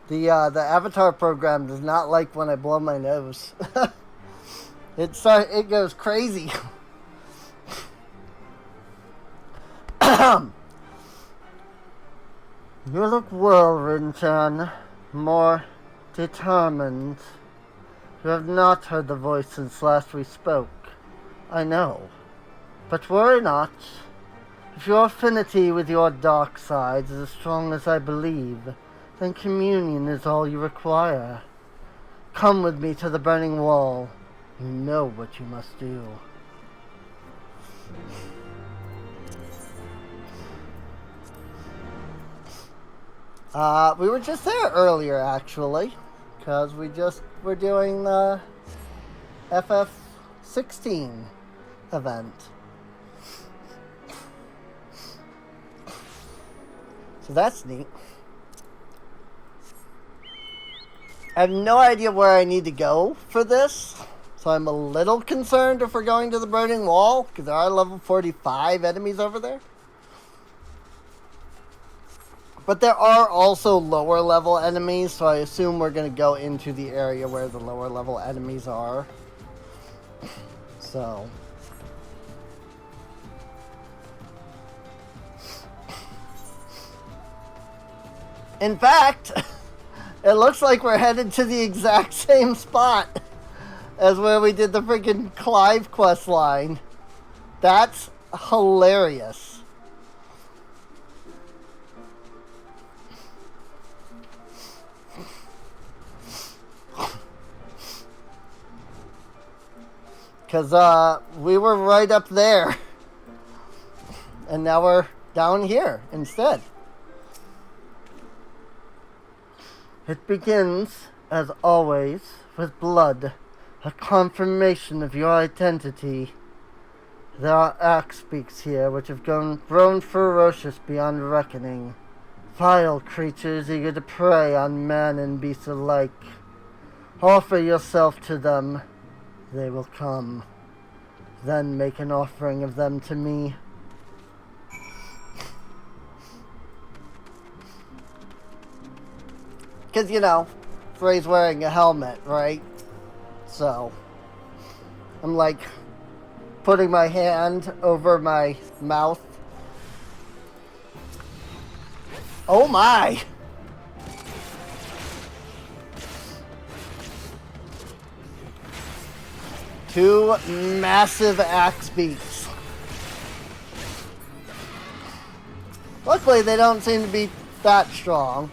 The Avatar program does not like when I blow my nose. It goes crazy. You look well, Rin-chan. More determined. You have not heard the voice since last we spoke. I know. But worry not. If your affinity with your dark sides is as strong as I believe, then communion is all you require. Come with me to the burning wall. You know what you must do. We were just there earlier, actually, because we just were doing the FF16 event. So that's neat. I have no idea where I need to go for this, so I'm a little concerned if we're going to the Burning Wall, because there are level 45 enemies over there. But there are also lower level enemies, so I assume we're going to go into the area where the lower level enemies are. So. In fact, it looks like we're headed to the exact same spot as where we did the freaking Clive quest line. That's hilarious. Because we were right up there. And now we're down here instead. It begins, as always, with blood. A confirmation of your identity. There are axe beaks here which have grown ferocious beyond reckoning. Vile creatures eager to prey on man and beast alike. Offer yourself to them. They will come. Then make an offering of them to me. Because, you know, Frey's wearing a helmet, right? So, I'm like putting my hand over my mouth. Oh my! Two massive axe beaks. Luckily, they don't seem to be that strong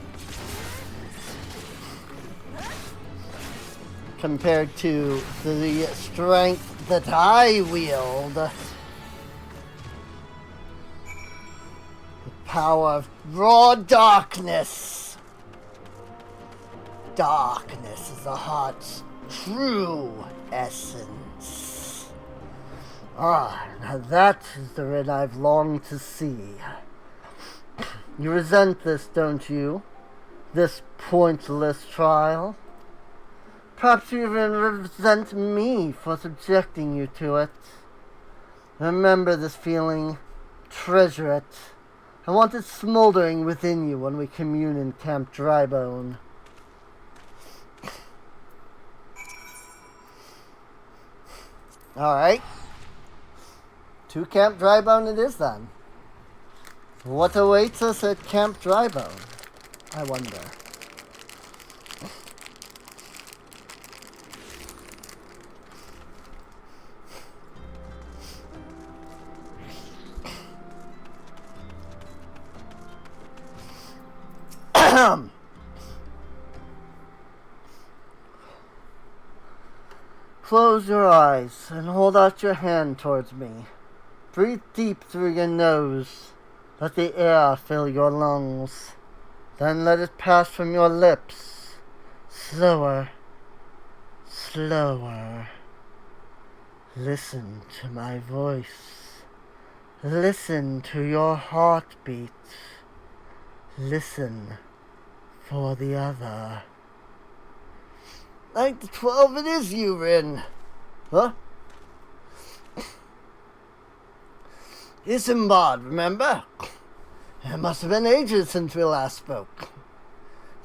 compared to the strength that I wield. The power of raw darkness. Darkness is the heart's true essence. Now that is the Rin I've longed to see. You resent this, don't you? This pointless trial? Perhaps you even resent me for subjecting you to it. Remember this feeling. Treasure it. I want it smoldering within you when we commune in Camp Drybone. Alright. To Camp Drybone it is then. What awaits us at Camp Drybone? I wonder. Close your eyes and hold out your hand towards me. Breathe deep through your nose. Let the air fill your lungs. Then let it pass from your lips. Slower. Slower. Listen to my voice. Listen to your heartbeat. Listen for the other. 9 to 12, it is you, Rin. Huh? Isambard, remember? It must have been ages since we last spoke.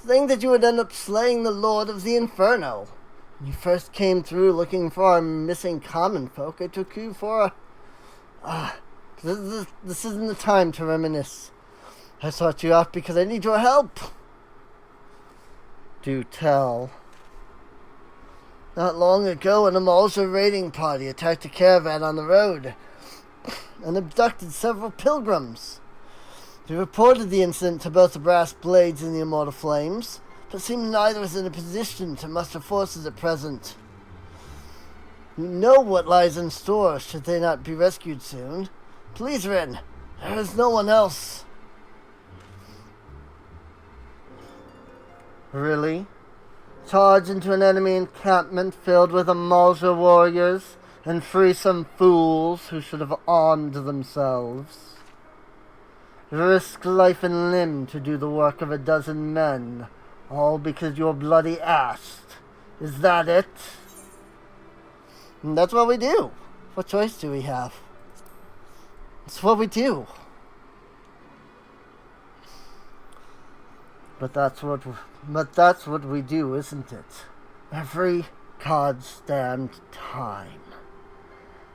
Saying that you would end up slaying the Lord of the Inferno. When you first came through looking for our missing common folk, I took you for a... This isn't the time to reminisce. I sought you out because I need your help. Do tell. Not long ago, an Eorzea raiding party attacked a caravan on the road and abducted several pilgrims. They reported the incident to both the Brass Blades and the Immortal Flames, but seemed neither was in a position to muster forces at present. You know what lies in store should they not be rescued soon. Please, Rin, there is no one else. Really? Charge into an enemy encampment filled with Eorzea warriors and free some fools who should have armed themselves. Risk life and limb to do the work of a dozen men, all because you're bloody asked. Is that it? And that's what we do. What choice do we have? It's what we do. But that's what we do, isn't it? Every goddamn time.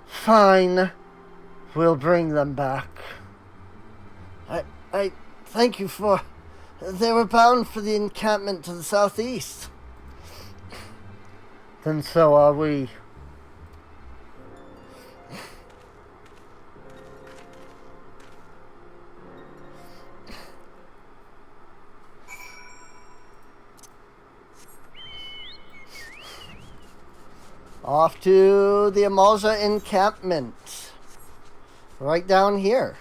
Fine. We'll bring them back. I thank you for... They were bound for the encampment to the southeast. Then so are we. Off to the Eorzea encampment. Right down here.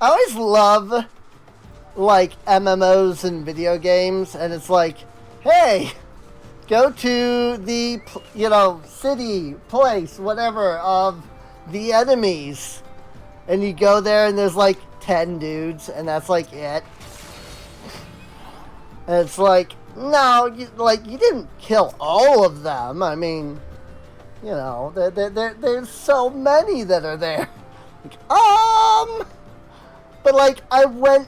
I always love, like, MMOs and video games, and it's like, hey, go to the, city, place, whatever, of the enemies. And you go there, and there's, like, 10 dudes, and that's, like, it. And it's like, no, you didn't kill all of them. I mean, there's so many that are there. But, like, I went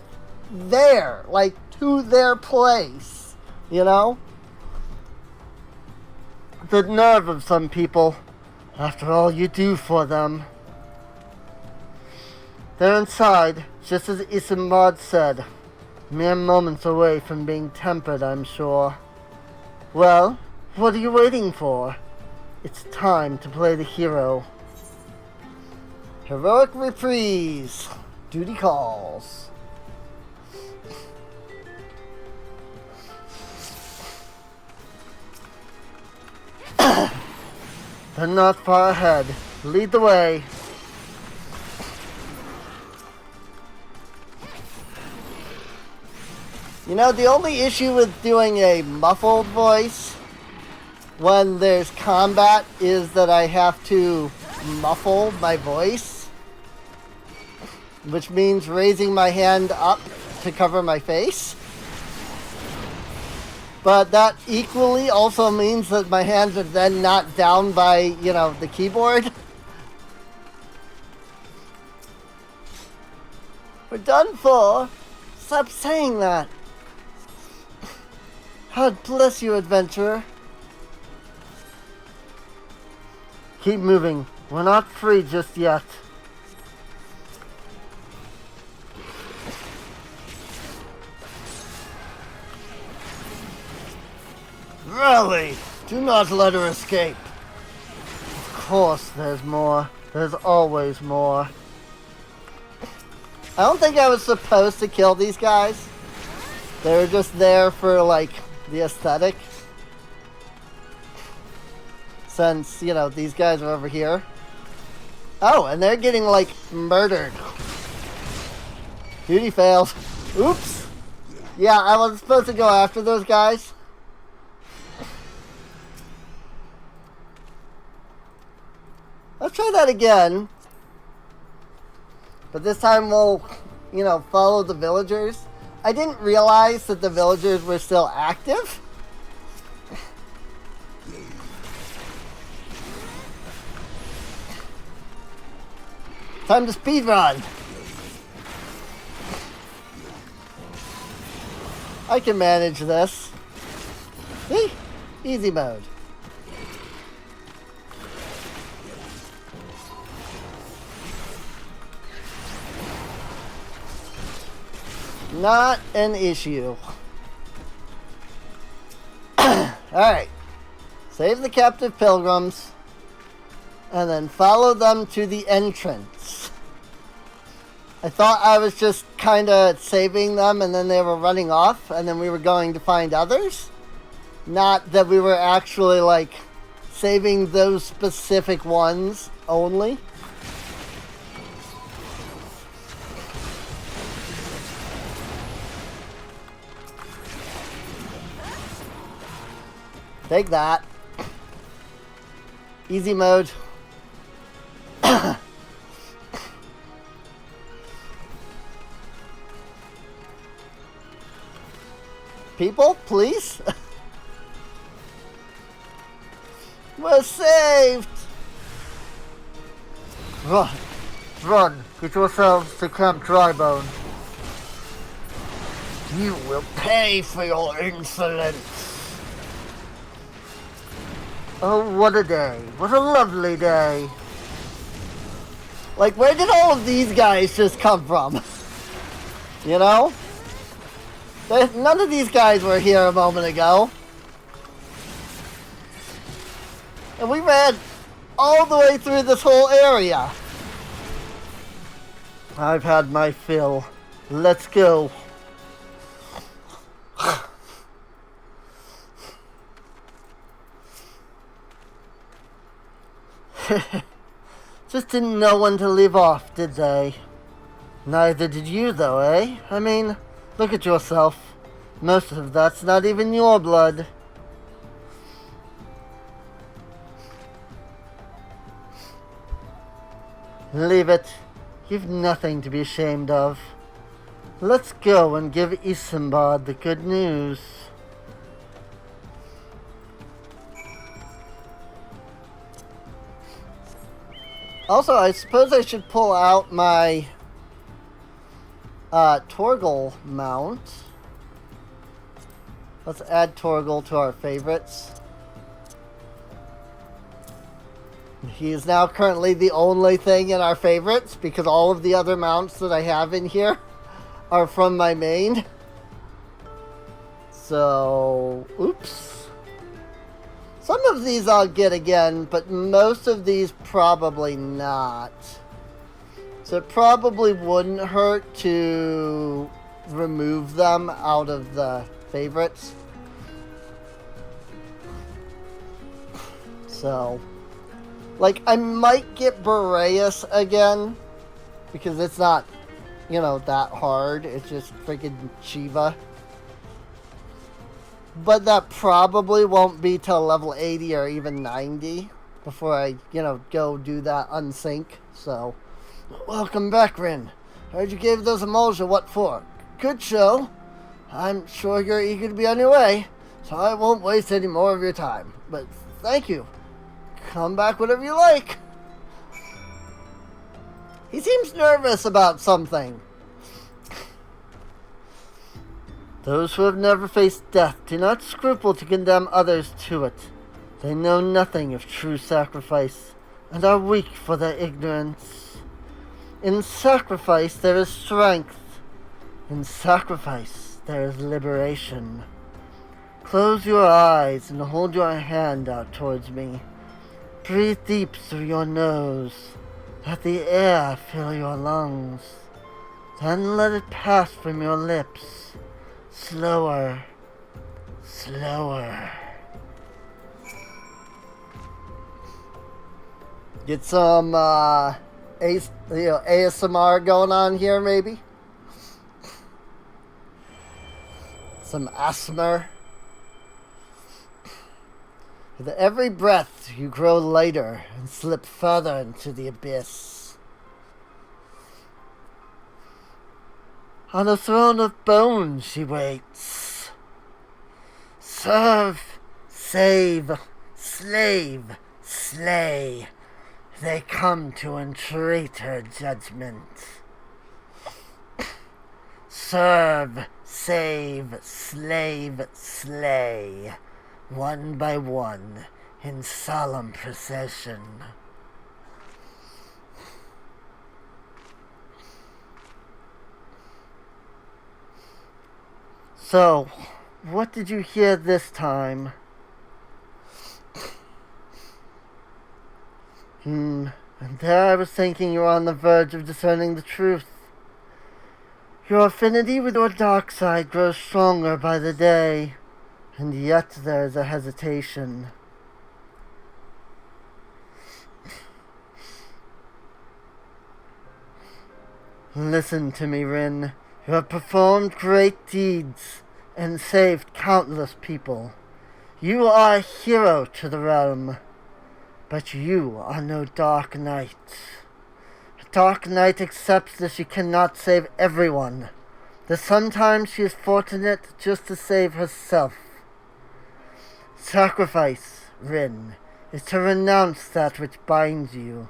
there, like, to their place, The nerve of some people, after all you do for them. They're inside, just as Isambard said. Mere moments away from being tempered, I'm sure. Well, what are you waiting for? It's time to play the hero. Heroic reprise. Duty calls. They're not far ahead. Lead the way. The only issue with doing a muffled voice when there's combat is that I have to muffle my voice, which means raising my hand up to cover my face. But that equally also means that my hands are then not down by, the keyboard. We're done for. Stop saying that. God bless you, adventurer. Keep moving. We're not free just yet. Really? Do not let her escape. Of course there's more. There's always more. I don't think I was supposed to kill these guys. They were just there for, the aesthetic. Since, these guys are over here. Oh, and they're getting, murdered. Duty failed. Oops. Yeah, I was supposed to go after those guys. Let's try that again. But this time we'll, follow the villagers. I didn't realize that the villagers were still active. Time to speedrun. I can manage this. See? Easy mode. Not an issue. Alright. Save the captive pilgrims. And then follow them to the entrance. I thought I was just kind of saving them and then they were running off and then we were going to find others. Not that we were actually, like, saving those specific ones only. Take that. Easy mode. People, please? We're saved! Run! Run! Get yourselves to Camp Drybone. You will pay for your insolence! Oh, what a day. What a lovely day. Like, where did all of these guys just come from? You know? None of these guys were here a moment ago. And we ran all the way through this whole area. I've had my fill. Let's go. Just didn't know when to leave off, did they? Neither did you, though, eh? I mean, look at yourself. Most of that's not even your blood. Leave it. You've nothing to be ashamed of. Let's go and give Isambard the good news. Also, I suppose I should pull out my Torgal mount. Let's add Torgal to our favorites. He is now currently the only thing in our favorites because all of the other mounts that I have in here are from my main. So, oops. Some of these I'll get again, but most of these probably not. So it probably wouldn't hurt to remove them out of the favorites. So, like, I might get Boreas again, because it's not, you know, that hard. It's just freaking Shiva. But that probably won't be till level 80 or even 90 before I, you know, go do that unsync. So, welcome back, Rin. Heard you gave those emulsions what for. Good show. I'm sure you're eager to be on your way, so I won't waste any more of your time. But thank you. Come back whenever you like. He seems nervous about something. Those who have never faced death do not scruple to condemn others to it. They know nothing of true sacrifice, and are weak for their ignorance. In sacrifice there is strength. In sacrifice there is liberation. Close your eyes and hold your hand out towards me. Breathe deep through your nose. Let the air fill your lungs. Then let it pass from your lips. Slower, slower. Get some ASMR going on here, maybe. Some asthma. With every breath, you grow lighter and slip further into the abyss. On a throne of bone she waits. Serve, save, slave, slay. They come to entreat her judgment. Serve, save, slave, slay, one by one, in solemn procession. So, what did you hear this time? And there I was thinking you were on the verge of discerning the truth. Your affinity with your dark side grows stronger by the day, and yet there is a hesitation. Listen to me, Rin. You have performed great deeds and saved countless people. You are a hero to the realm, but you are no Dark Knight. A Dark Knight accepts that she cannot save everyone, that sometimes she is fortunate just to save herself. Sacrifice, Rin, is to renounce that which binds you,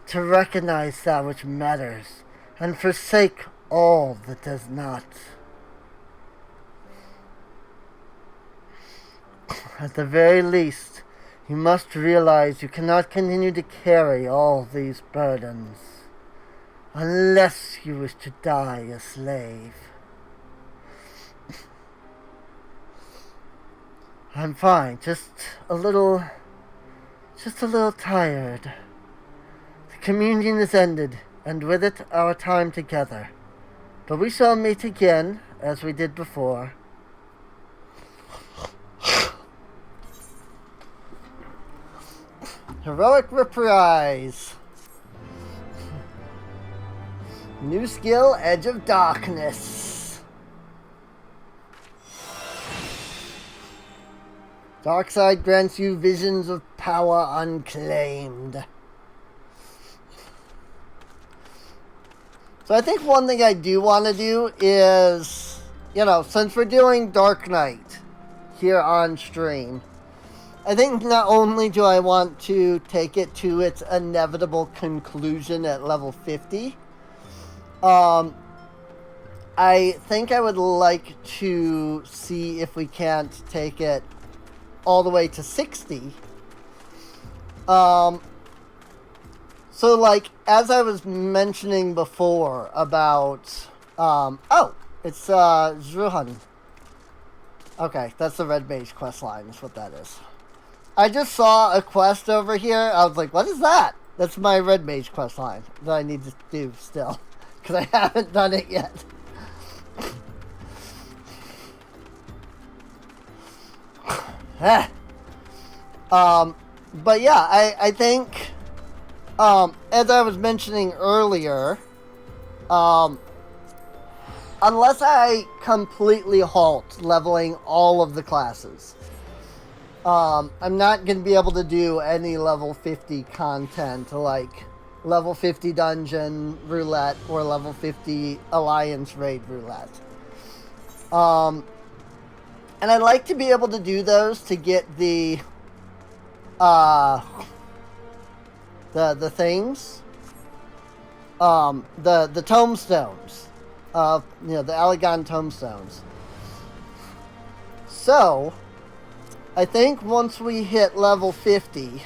to recognize that which matters, and forsake all that does not. At the very least, you must realize you cannot continue to carry all these burdens, unless you wish to die a slave. I'm fine, just a little tired. The communion is ended, and with it our time together. But we shall meet again, as we did before. Heroic reprise. New skill, Edge of Darkness. Darkseid grants you visions of power unclaimed. So I think one thing I do want to do is, since we're doing Dark Knight here on stream, I think not only do I want to take it to its inevitable conclusion at level 50, I think I would like to see if we can't take it all the way to 60. So, as I was mentioning before about, it's, Zruhan. Okay, that's the Red Mage quest line, is what that is. I just saw a quest over here, I was like, what is that? That's my Red Mage quest line that I need to do still, because I haven't done it yet. But yeah, I think, as I was mentioning earlier, unless I completely halt leveling all of the classes, I'm not going to be able to do any level 50 content, like level 50 dungeon roulette or level 50 alliance raid roulette. And I'd like to be able to do those to get the things, the tombstones, the Allegan tombstones. So, I think once we hit level 50,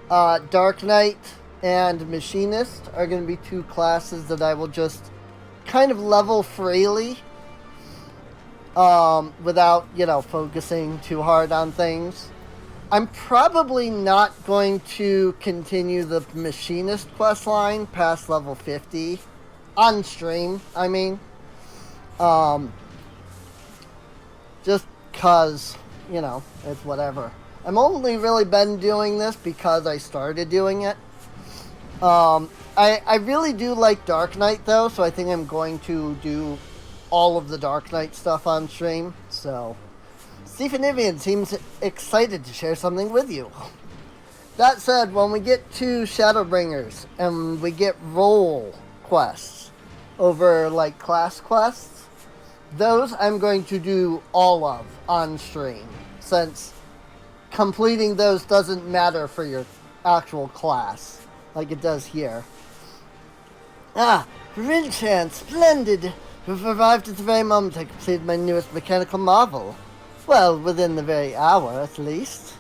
Dark Knight and Machinist are going to be two classes that I will just kind of level freely, without, focusing too hard on things. I'm probably not going to continue the Machinist quest line past level 50, on stream, I mean. Just because, it's whatever. I've only really been doing this because I started doing it. I really do like Dark Knight, though, so I think I'm going to do all of the Dark Knight stuff on stream, so Stephen Nivian seems excited to share something with you. That said, when we get to Shadowbringers and we get role quests over, class quests, those I'm going to do all of on stream, since completing those doesn't matter for your actual class. like it does here. Ah, Rin, splendid! You've arrived at the very moment I completed my newest mechanical marvel. Well, within the very hour, at least.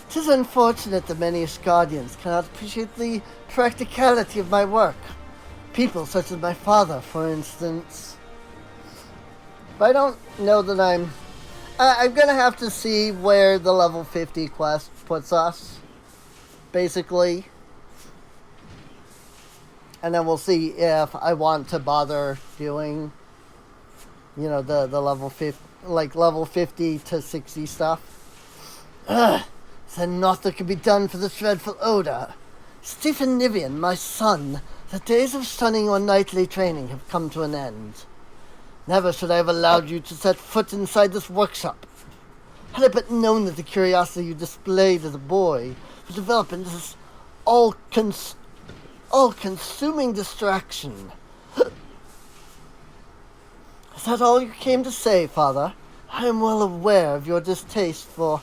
'Tis unfortunate that many Asgardians cannot appreciate the practicality of my work. People such as my father, for instance. But I don't know that I'm gonna have to see where the level 50 quest puts us, basically. And then we'll see if I want to bother doing, the level 50, like level 50 to 60 stuff. Ugh, then naught that could be done for this dreadful odor. Stephen Nivian, my son, the days of stunning or nightly training have come to an end. Never should I have allowed you to set foot inside this workshop. Had I but known that the curiosity you displayed as a boy would develop into this all-consuming distraction. Is that all you came to say, Father? I am well aware of your distaste for...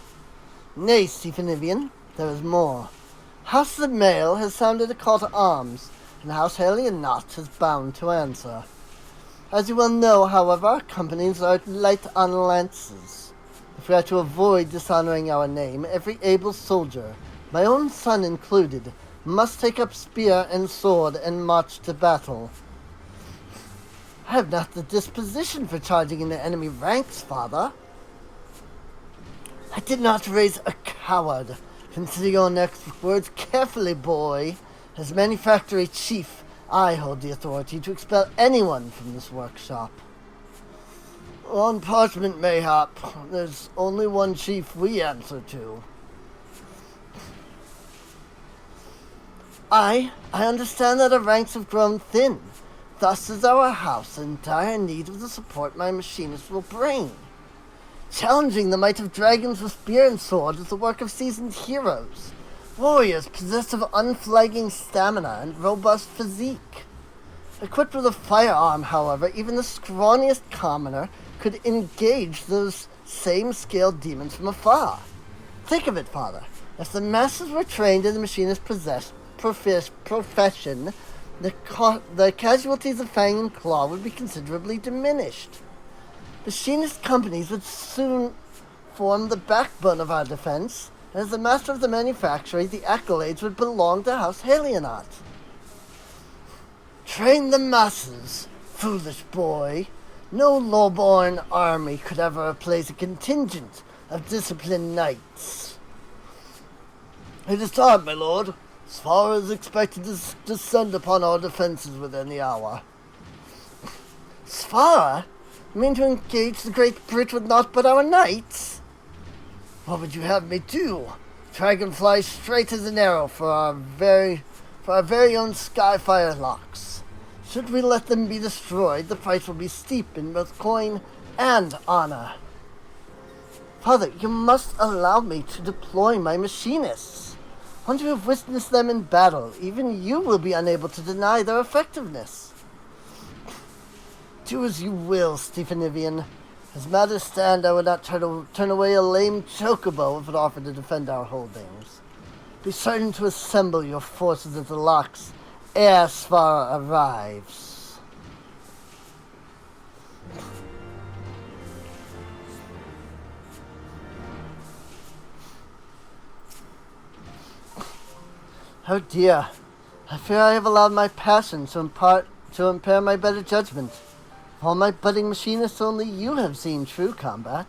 Nay, Stephen Nivian, there is more. House the Male has sounded a call to arms, and House Haley and Knott is bound to answer. As you well know, however, our companies are light on lances. If we are to avoid dishonoring our name, every able soldier, my own son included, must take up spear and sword and march to battle. I have not the disposition for charging in the enemy ranks, Father. I did not raise a coward. Consider your next words carefully, boy. As manufactory chief, I hold the authority to expel anyone from this workshop. On parchment, mayhap. There's only one chief we answer to. I understand that our ranks have grown thin. Thus is our house in dire need of the support my machinists will bring. Challenging the might of dragons with spear and sword is the work of seasoned heroes. Warriors possessed of unflagging stamina and robust physique. Equipped with a firearm, however, even the scrawniest commoner could engage those same scaled demons from afar. Think of it, Father. If the masses were trained in the machinist profession, the casualties of Fang and Claw would be considerably diminished. Machinist companies would soon form the backbone of our defense, and as the master of the manufactory, the accolades would belong to House Halionot. Train the masses, foolish boy. No low-born army could ever replace a contingent of disciplined knights. It is time, my lord. Svar is expected to descend upon our defenses within the hour. Svar? You mean to engage the Great Brit with naught but our knights? What would you have me do? Dragonfly straight as an arrow for our very own Skyfire locks. Should we let them be destroyed, the price will be steep in both coin and honor. Father, you must allow me to deploy my machinists. Once you have witnessed them in battle, even you will be unable to deny their effectiveness. Do as you will, Stephen Nivian. As matters stand, I would not turn away a lame chocobo if it offered to defend our holdings. Be certain to assemble your forces at the locks ere Svar arrives. Oh dear, I fear I have allowed my passion to impair my better judgment. Of all my budding machinists, only you have seen true combat.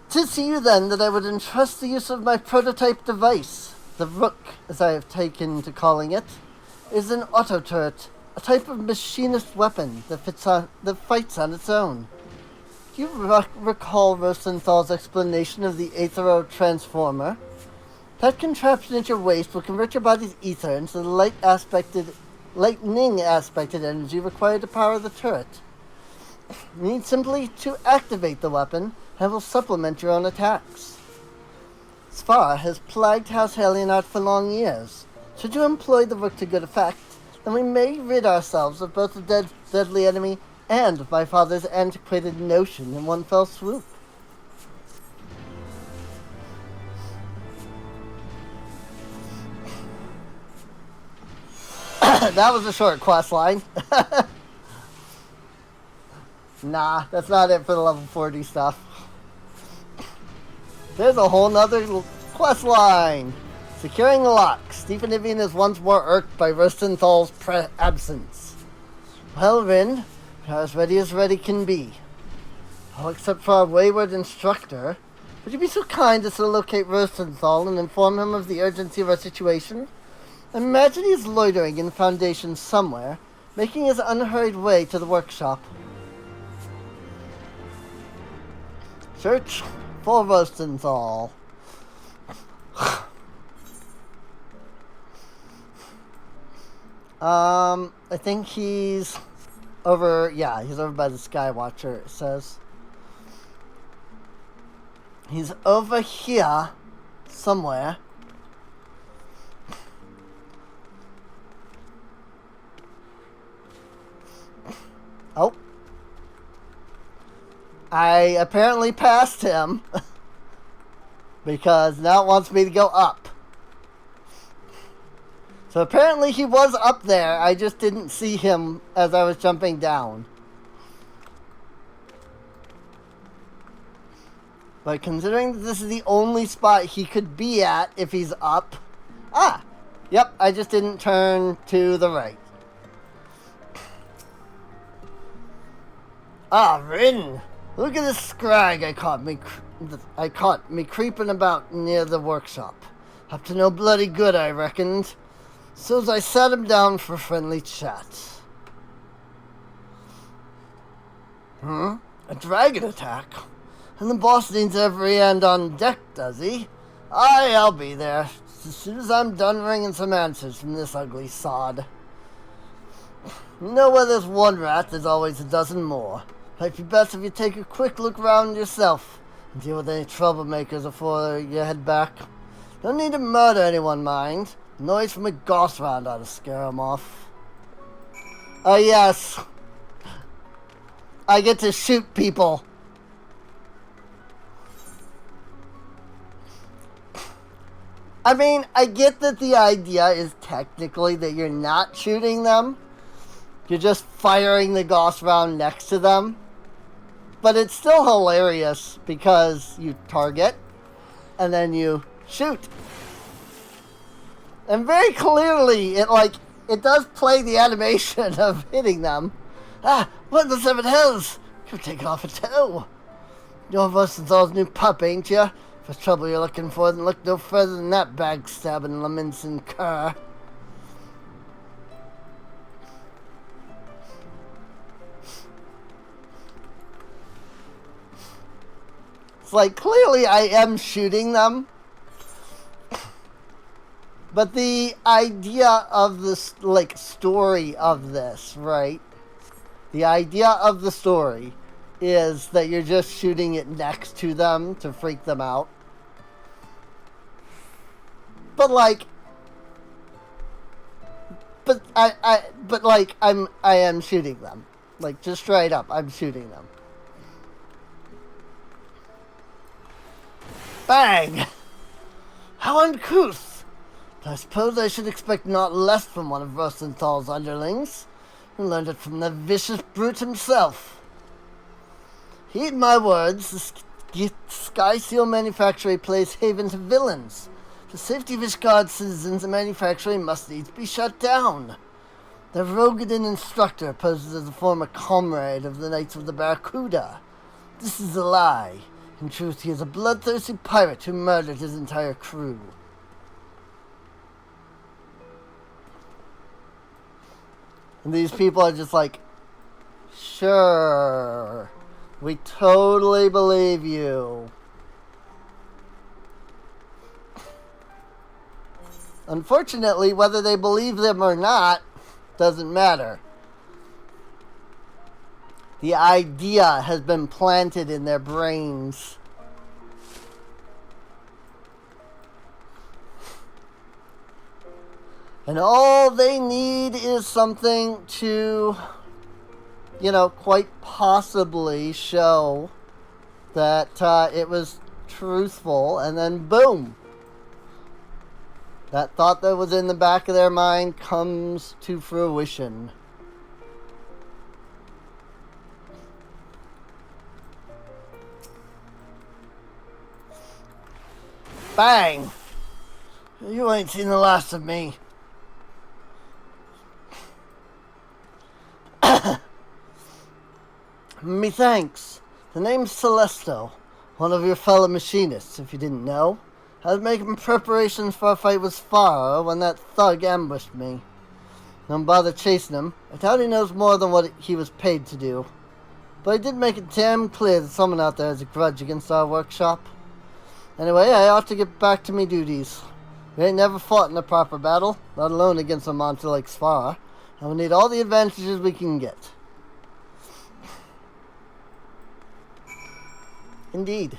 'Tis to you, then, that I would entrust the use of my prototype device. The Rook, as I have taken to calling it, is an auto-turret, a type of machinist weapon that fights on its own. Do you recall Rosenthal's explanation of the Aethero Transformer? That contraption at your waist will convert your body's ether into the lightning aspected energy required to power the turret. You need simply to activate the weapon, and it will supplement your own attacks. Svar has plagued House Halionot for long years. Should you employ the Rook to good effect, then we may rid ourselves of both the deadly enemy and of my father's antiquated notion in one fell swoop. that was a short quest line. Nah, that's not it for the level 40 stuff. There's a whole nother quest line. Securing the lock. Stephen Ivian is once more irked by Rostenthal's absence. Well, Rin, you're as ready can be. All except for our wayward instructor. Would you be so kind as to locate Rosenthal and inform him of the urgency of our situation? I imagine he's loitering in the Foundation somewhere, making his unhurried way to the workshop. Search for Rosenthal. I think he's over, yeah, he's over by the Skywatcher, it says. He's over here somewhere. Oh. I apparently passed him because now it wants me to go up. So apparently he was up there. I just didn't see him as I was jumping down. But considering that this is the only spot he could be at if he's up. Ah! Yep, I just didn't turn to the right. Ah, Rin! Look at this scrag I caught me creeping about near the workshop. Up to no bloody good, I reckoned. So as I sat him down for friendly chat. A dragon attack? And the boss needs every hand on deck, does he? Aye, I'll be there, as soon as I'm done wringing some answers from this ugly sod. You know where there's one rat, there's always a dozen more. Might be best if you take a quick look round yourself and deal with any troublemakers before you head back. Don't need to murder anyone, mind. Noise from a ghost round ought to scare them off. Oh yes. I get to shoot people. I mean, I get that the idea is technically that you're not shooting them. You're just firing the ghost round next to them. But it's still hilarious because you target and then you shoot. And very clearly, it does play the animation of hitting them. Ah, what in the seven hells? You're taking off a toe. You're Rostenthal's new pup, ain't ya? If there's trouble you're looking for, then look no further than that backstabbing Laminson cur. It's like, clearly I am shooting them. But the idea of this, story of this, right? The idea of the story is that you're just shooting it next to them to freak them out. But I am shooting them. Like, just straight up, I'm shooting them. Bang! How uncouth! I suppose I should expect not less from one of Rostenthal's underlings, who learned it from the vicious brute himself. Heed my words, the Sky Seal manufactory plays haven to villains. The safety of Ishgard's citizens and manufacturing must needs be shut down. Their Rogadin instructor poses as a former comrade of the Knights of the Barracuda. This is a lie. In truth, he is a bloodthirsty pirate who murdered his entire crew. And these people are just like, sure, we totally believe you. Unfortunately, whether they believe them or not doesn't matter. The idea has been planted in their brains. And all they need is something to, quite possibly show that it was truthful, and then boom. That thought that was in the back of their mind comes to fruition. Bang! You ain't seen the last of me. Me thanks. The name's Celesto, one of your fellow machinists, if you didn't know. I was making preparations for a fight with Sparrow when that thug ambushed me. Don't bother chasing him. I doubt he knows more than what he was paid to do. But I did make it damn clear that someone out there has a grudge against our workshop. Anyway, I ought to get back to me duties. We ain't never fought in a proper battle, let alone against a monster like Sparrow, and we need all the advantages we can get. Indeed.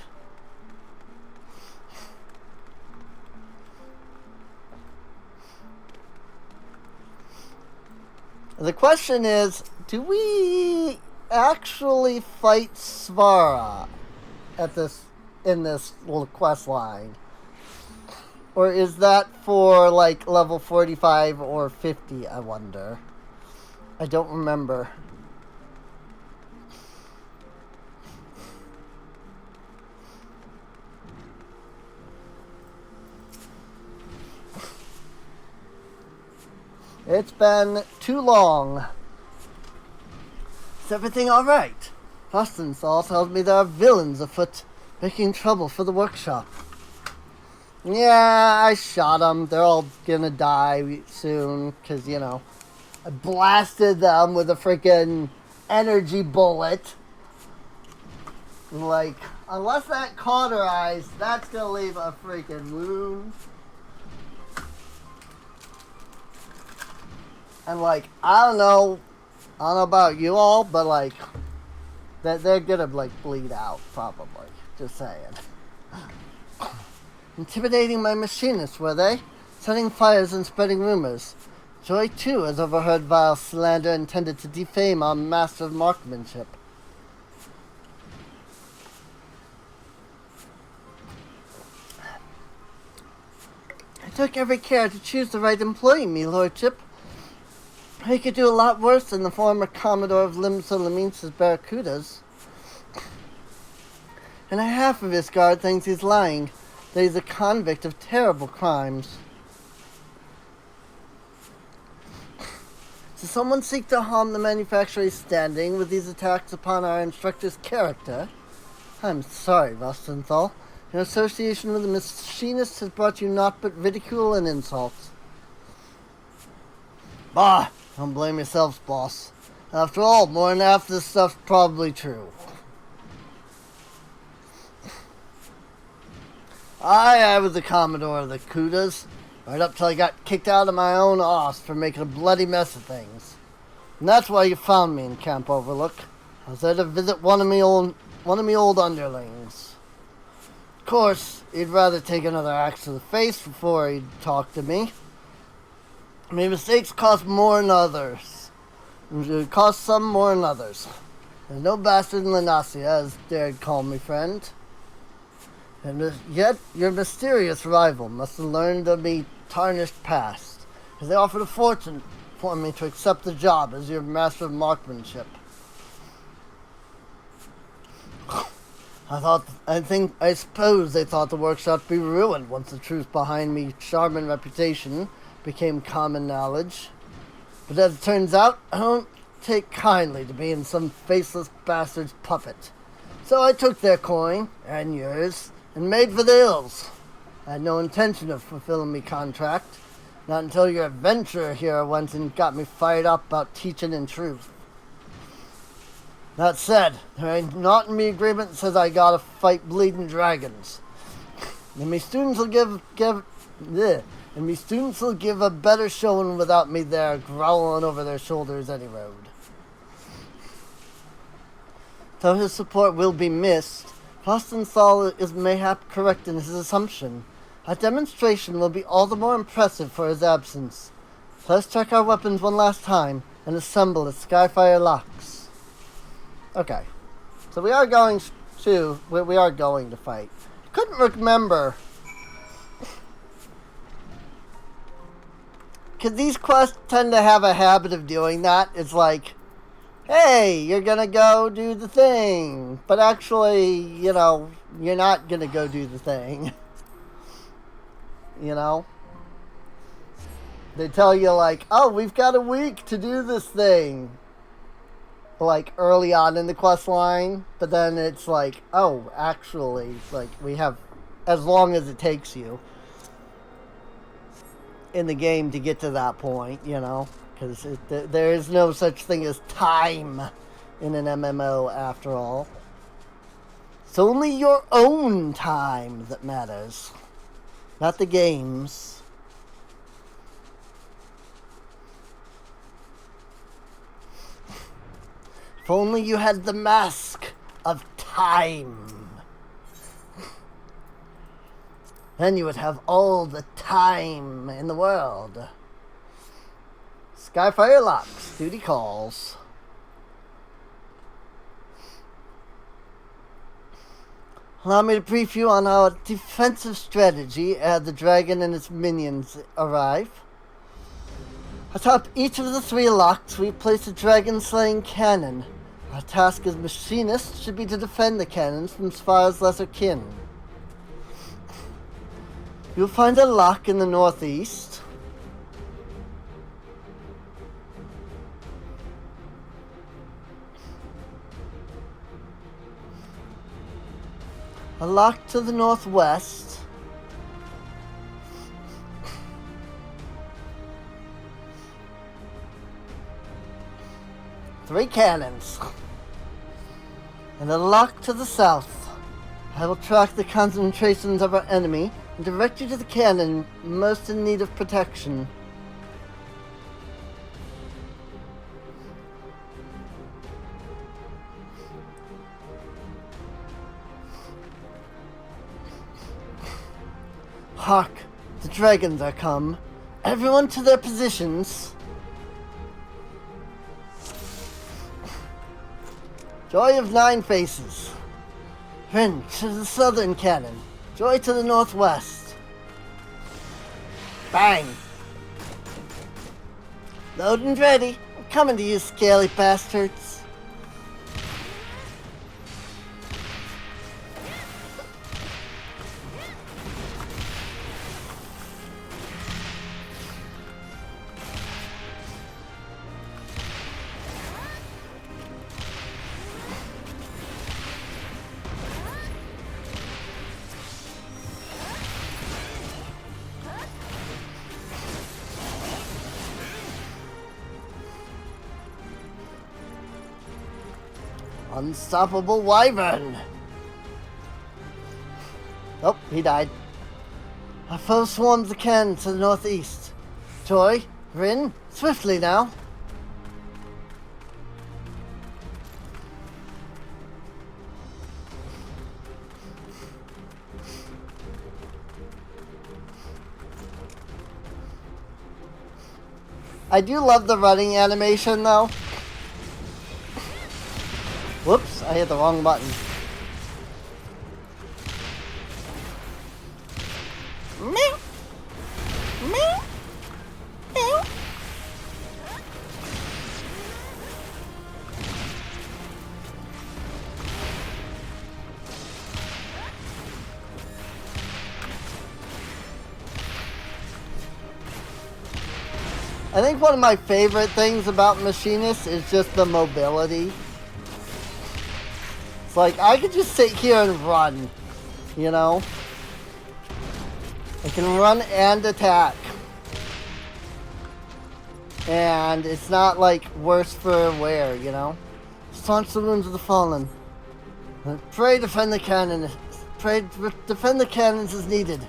The question is, do we actually fight Svara in this little quest line? Or is that for like level 45 or 50, I wonder? I don't remember. It's been too long. Is everything alright? Fostenthal tells me there are villains afoot, making trouble for the workshop. Yeah, I shot them. They're all gonna die soon, because, you know, I blasted them with a freaking energy bullet. Like, unless that cauterized, that's gonna leave a freaking wound. And, like, I don't know about you all, but, like, they're gonna, like, bleed out, probably. Just saying. Intimidating my machinists, were they? Setting fires and spreading rumors. Joy, too, has overheard vile slander intended to defame our master of marksmanship. I took every care to choose the right employee, me lordship. He could do a lot worse than the former Commodore of Limsa Lamince's Barracudas. And half of his guard thinks he's lying, that he's a convict of terrible crimes. Does someone seek to harm the manufacturer's standing with these attacks upon our instructor's character? I'm sorry, Vostenthal. Your association with the machinists has brought you naught but ridicule and insults. Bah! Don't blame yourselves, boss. After all, more than half this stuff's probably true. I was the Commodore of the Kudas, right up till I got kicked out of my own office for making a bloody mess of things. And that's why you found me in Camp Overlook. I was there to visit one of me old underlings. Of course, he'd rather take another axe to the face before he'd talk to me. My mistakes cost more than others. It cost some more than others. There's no bastard in Lanasia, as dared call me friend. And yet, your mysterious rival must have learned of me tarnished past, as they offered a fortune for me to accept the job as your master of marksmanship. I suppose they thought the workshop would be ruined once the truth behind me charming reputation became common knowledge. But as it turns out, I don't take kindly to being some faceless bastard's puppet. So I took their coin, and yours, and made for the hills. I had no intention of fulfilling me contract, not until your adventurer here went and got me fired up about teaching in truth. That said, there ain't naught in me agreement that says I gotta fight bleeding dragons. And me students will give a better showing without me there growling over their shoulders any road. Though his support will be missed, Fostenthal is mayhap correct in his assumption. Our demonstration will be all the more impressive for his absence. Let's check our weapons one last time and assemble as Skyfire locks. Okay, so we are going to fight. I couldn't remember because these quests tend to have a habit of doing that. It's like, hey, you're gonna go do the thing, but actually, you know, you're not gonna go do the thing. You know? They tell you, like, oh, we've got a week to do this thing. Like, early on in the quest line. But then it's like, oh, actually, like, we have as long as it takes you in the game to get to that point, you know? Because there is no such thing as time in an MMO, after all. It's only your own time that matters. Not the game's. If only you had the mask of time. Then you would have all the time in the world. Skyfire locks. Duty calls. Allow me to brief you on our defensive strategy as the dragon and its minions arrive. Atop each of the 3 locks, we place a dragon-slaying cannon. Our task as machinists should be to defend the cannons from Sphare's lesser kin. You'll find a lock in the northeast. A lock to the northwest. Three cannons. And a lock to the south. I will track the concentrations of our enemy and direct you to the cannon most in need of protection. Hark! The dragons are come. Everyone to their positions. Joy of 9 faces. Rin to the southern cannon. Joy to the northwest. Bang! Load and ready. I'm coming to you, scaly bastards. Unstoppable wyvern. Oh, he died. Our foe swarms the cannon to the northeast. Joy, Rin, swiftly now. I do love the running animation though. Whoops, I hit the wrong button. Meow. Meow. Meow. I think one of my favorite things about Machinists is just the mobility. Like, I could just sit here and run, you know? I can run and attack. And it's not, like, worse for wear, you know? Staunch the wounds of the fallen. Pray defend the cannon. Pray defend the cannons as needed.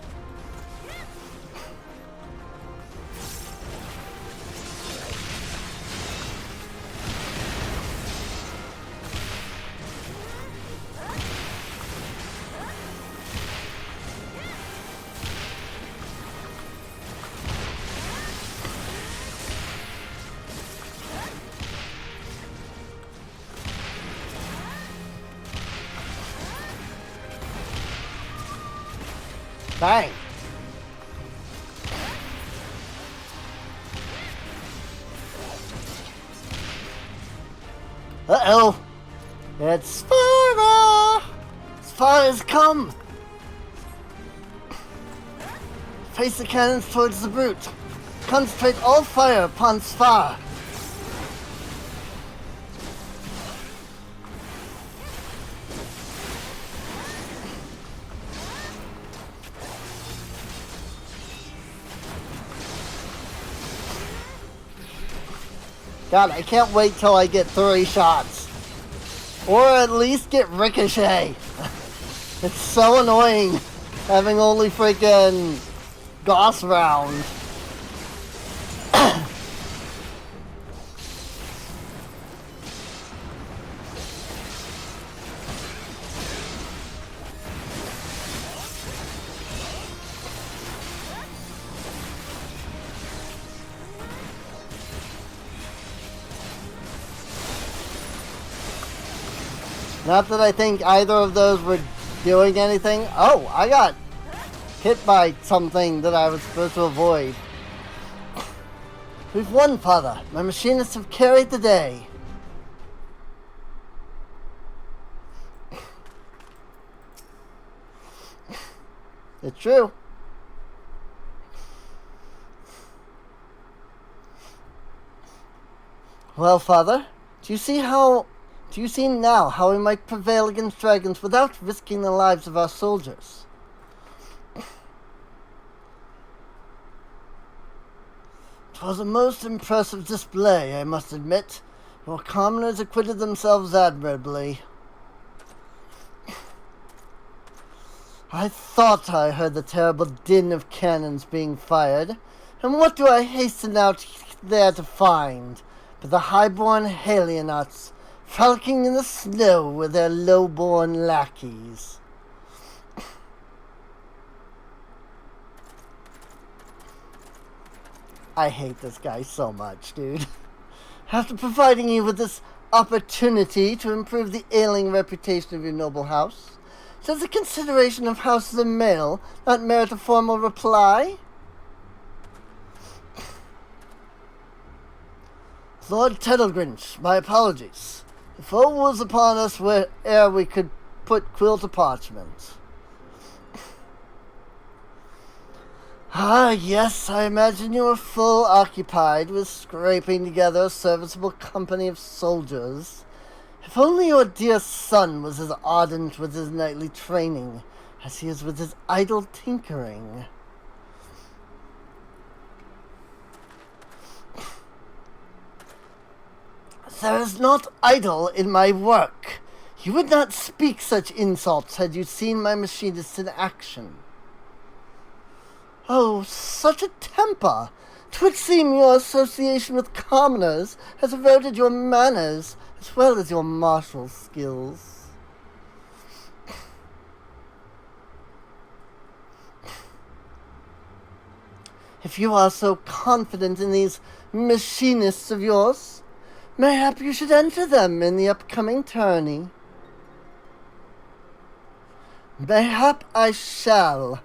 Bang! Uh-oh. It's far. As far as come. Face the cannons towards the brute. Concentrate all fire upon Sfar. God, I can't wait till I get 3 shots. Or at least get Ricochet. It's so annoying having only freaking Goss round. Not that I think either of those were doing anything. Oh, I got hit by something that I was supposed to avoid. We've won, Father. My machinists have carried the day. It's true. Well, Father, do you see now how we might prevail against dragons without risking the lives of our soldiers? 'Twas a most impressive display, I must admit. Your commoners acquitted themselves admirably. I thought I heard the terrible din of cannons being fired, and what do I hasten out there to find but the high-born Halionauts frolicking in the snow with their low-born lackeys. I hate this guy so much, dude. After providing you with this opportunity to improve the ailing reputation of your noble house, does the consideration of House of the Male not merit a formal reply? Lord Tettlegrinch, my apologies. The foe was upon us ere we could put quill to parchment. Ah, yes, I imagine you were full occupied with scraping together a serviceable company of soldiers. If only your dear son was as ardent with his knightly training as he is with his idle tinkering. There is not idle in my work. You would not speak such insults had you seen my machinists in action. Oh, such a temper! 'Twould seem your association with commoners has eroded your manners as well as your martial skills. If you are so confident in these machinists of yours, mayhap you should enter them in the upcoming tourney. Mayhap I shall.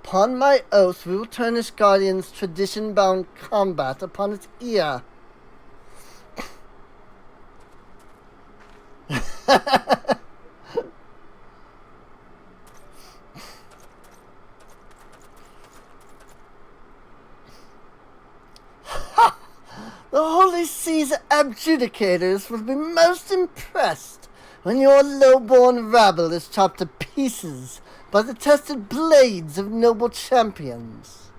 Upon my oath, we will turn this Guardian's tradition-bound combat upon its ear. The Holy Sea's adjudicators will be most impressed when your low-born rabble is chopped to pieces by the tested blades of noble champions.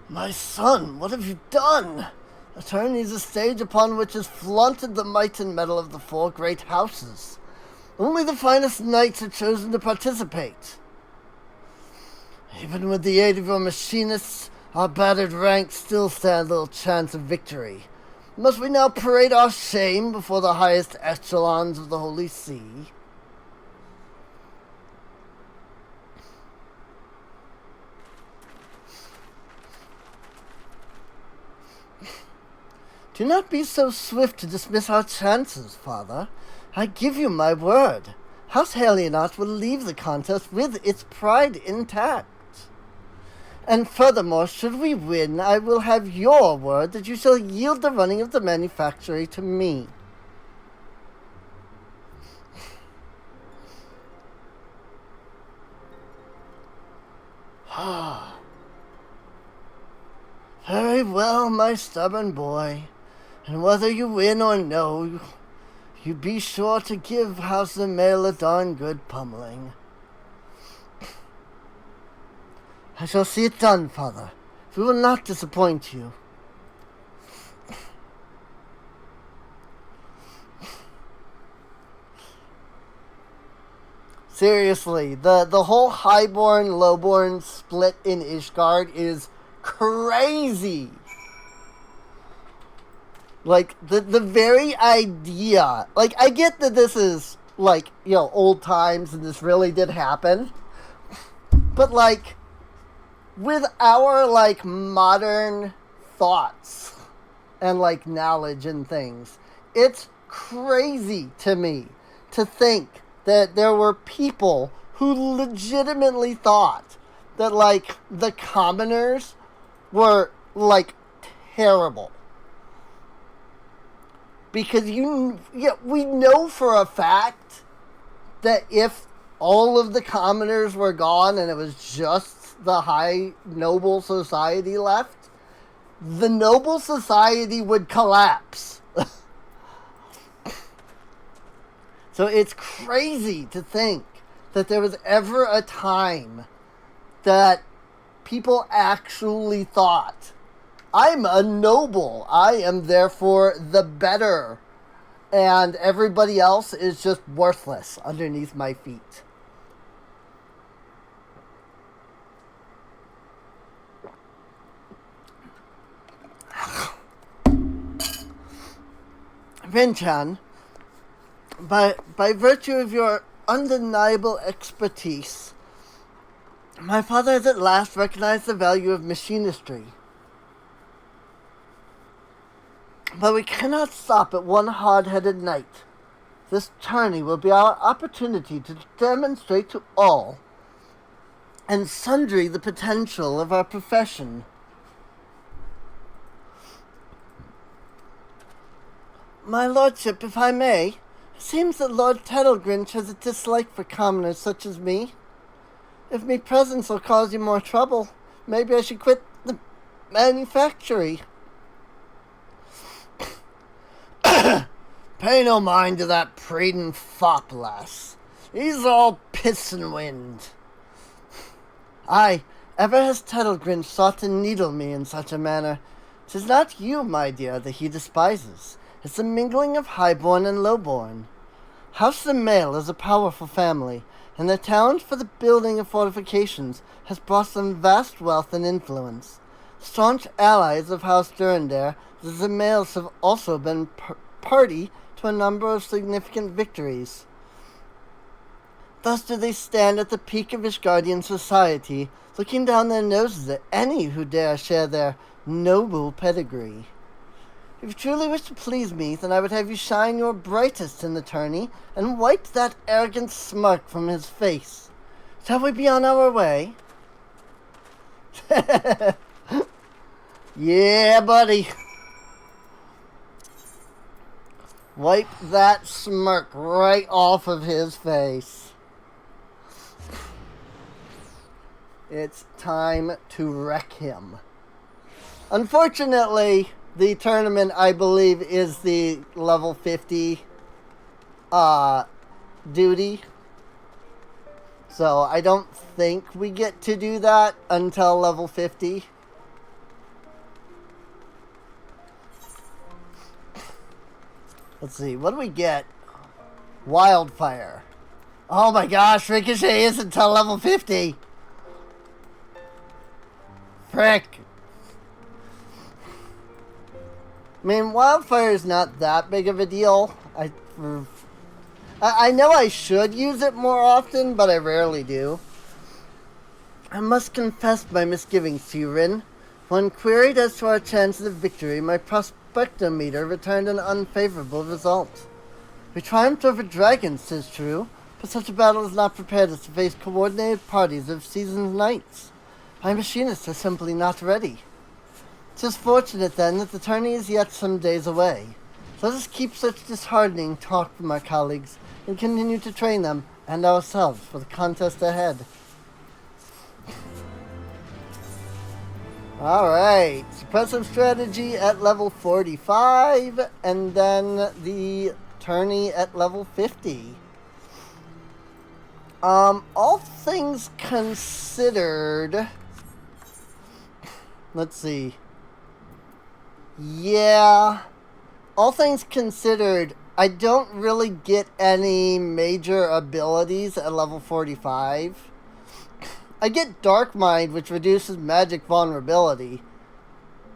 My son, what have you done? A tourney is a stage upon which is flaunted the might and mettle of the 4 great houses. Only the finest knights are chosen to participate. Even with the aid of your machinists, our battered ranks still stand little chance of victory. Must we now parade our shame before the highest echelons of the Holy See? Do not be so swift to dismiss our chances, Father. I give you my word. House Halionaut will leave the contest with its pride intact. And furthermore, should we win, I will have your word that you shall yield the running of the manufactory to me. Very well, my stubborn boy. And whether you win or no, you be sure to give House the Mail a darn good pummeling. I shall see it done, Father. We will not disappoint you. Seriously, the whole highborn, lowborn split in Ishgard is crazy. Like, the very idea... Like, I get that this is, like, you know, old times and this really did happen. But, like, with our, like, modern thoughts and, like, knowledge and things, it's crazy to me to think that there were people who legitimately thought that, like, the commoners were, like, terrible. Because we know for a fact that if all of the commoners were gone and it was just the high noble society left, the noble society would collapse. So it's crazy to think that there was ever a time that people actually thought, I'm a noble, I am therefore the better, and everybody else is just worthless underneath my feet. Rin-chan, by virtue of your undeniable expertise, my father has at last recognized the value of machinistry. But we cannot stop at one hard-headed knight. This tourney will be our opportunity to demonstrate to all and sundry the potential of our profession. My lordship, if I may, it seems that Lord Tettlegrinch has a dislike for commoners such as me. If me presence will cause you more trouble, maybe I should quit the manufactory. Pay no mind to that prating fop, lass. He's all piss and wind. Aye, ever has Tettlegrinch sought to needle me in such a manner. 'Tis not you, my dear, that he despises. It's the mingling of highborn and lowborn. House the Mail is a powerful family, and their talent for the building of fortifications has brought them vast wealth and influence. Staunch allies of House Durandare, the Mails have also been party to a number of significant victories. Thus do they stand at the peak of Ishgardian society, looking down their noses at any who dare share their noble pedigree. If you truly wish to please me, then I would have you shine your brightest in the tourney, and wipe that arrogant smirk from his face. Shall we be on our way? Yeah, buddy. Wipe that smirk right off of his face. It's time to wreck him. Unfortunately, the tournament, I believe, is the level 50 duty. So I don't think we get to do that until level 50. Let's see, what do we get? Wildfire. Oh my gosh, Ricochet isn't until level 50. Frick. I mean, Wildfire is not that big of a deal. I know I should use it more often, but I rarely do. I must confess my misgivings to you, Rin. When queried as to our chances of victory, my prospectometer returned an unfavorable result. We triumphed over dragons, 'tis true, but such a battle is not prepared us to face coordinated parties of seasoned knights. My machinists are simply not ready. Tis fortunate, then, that the tourney is yet some days away. Let us keep such disheartening talk from our colleagues and continue to train them and ourselves for the contest ahead. Alright, suppressive strategy at level 45, and then the tourney at level 50. All things considered, let's see. Yeah, all things considered, I don't really get any major abilities at level 45. I get Dark Mind, which reduces magic vulnerability,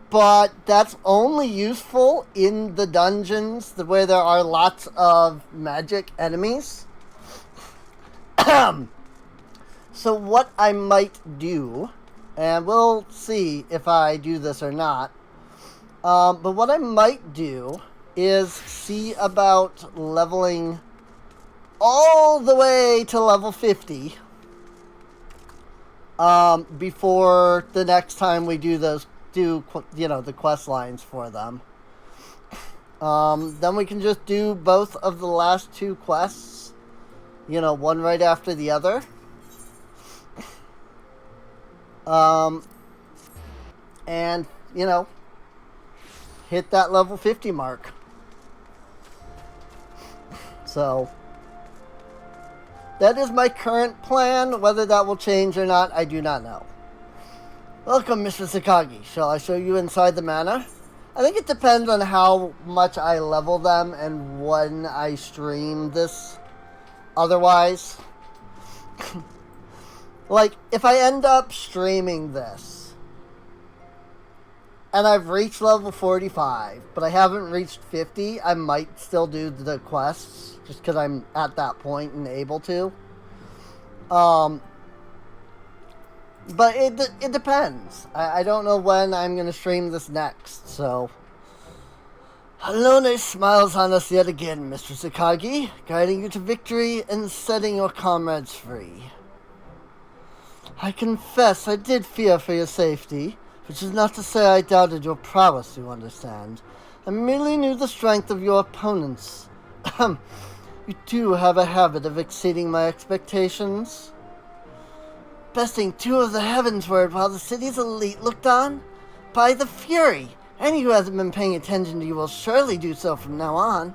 but that's only useful in the dungeons where there are lots of magic enemies. So what I might do, and we'll see if I do this or not, but what I might do is see about leveling all the way to level 50 before the next time we do the quest lines for them. Then we can just do both of the last two quests, one right after the other. And, hit that level 50 mark. So, that is my current plan. Whether that will change or not, I do not know. Welcome, Mr. Akagi. Shall I show you inside the manor? I think it depends on how much I level them and when I stream this. Otherwise, like, if I end up streaming this, and I've reached level 45, but I haven't reached 50, I might still do the quests, just because I'm at that point and able to. But it depends. I don't know when I'm going to stream this next, so... Alone smiles on us yet again, Mr. Akagi, guiding you to victory and setting your comrades free. I confess I did fear for your safety, which is not to say I doubted your prowess, you understand. I merely knew the strength of your opponents. You do have a habit of exceeding my expectations. Besting two of the heavensward while the city's elite looked on? By the Fury! Any who hasn't been paying attention to you will surely do so from now on.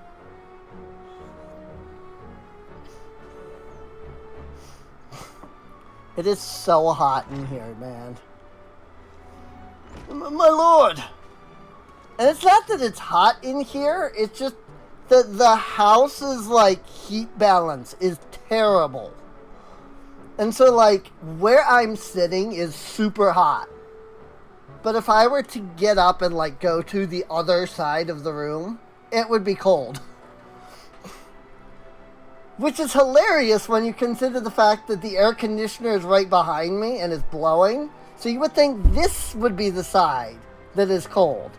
It is so hot in here, man. My lord! And it's not that it's hot in here, it's just that the house's, heat balance is terrible. And so, where I'm sitting is super hot. But if I were to get up and, go to the other side of the room, it would be cold. Which is hilarious when you consider the fact that the air conditioner is right behind me and is blowing. So you would think this would be the side that is cold.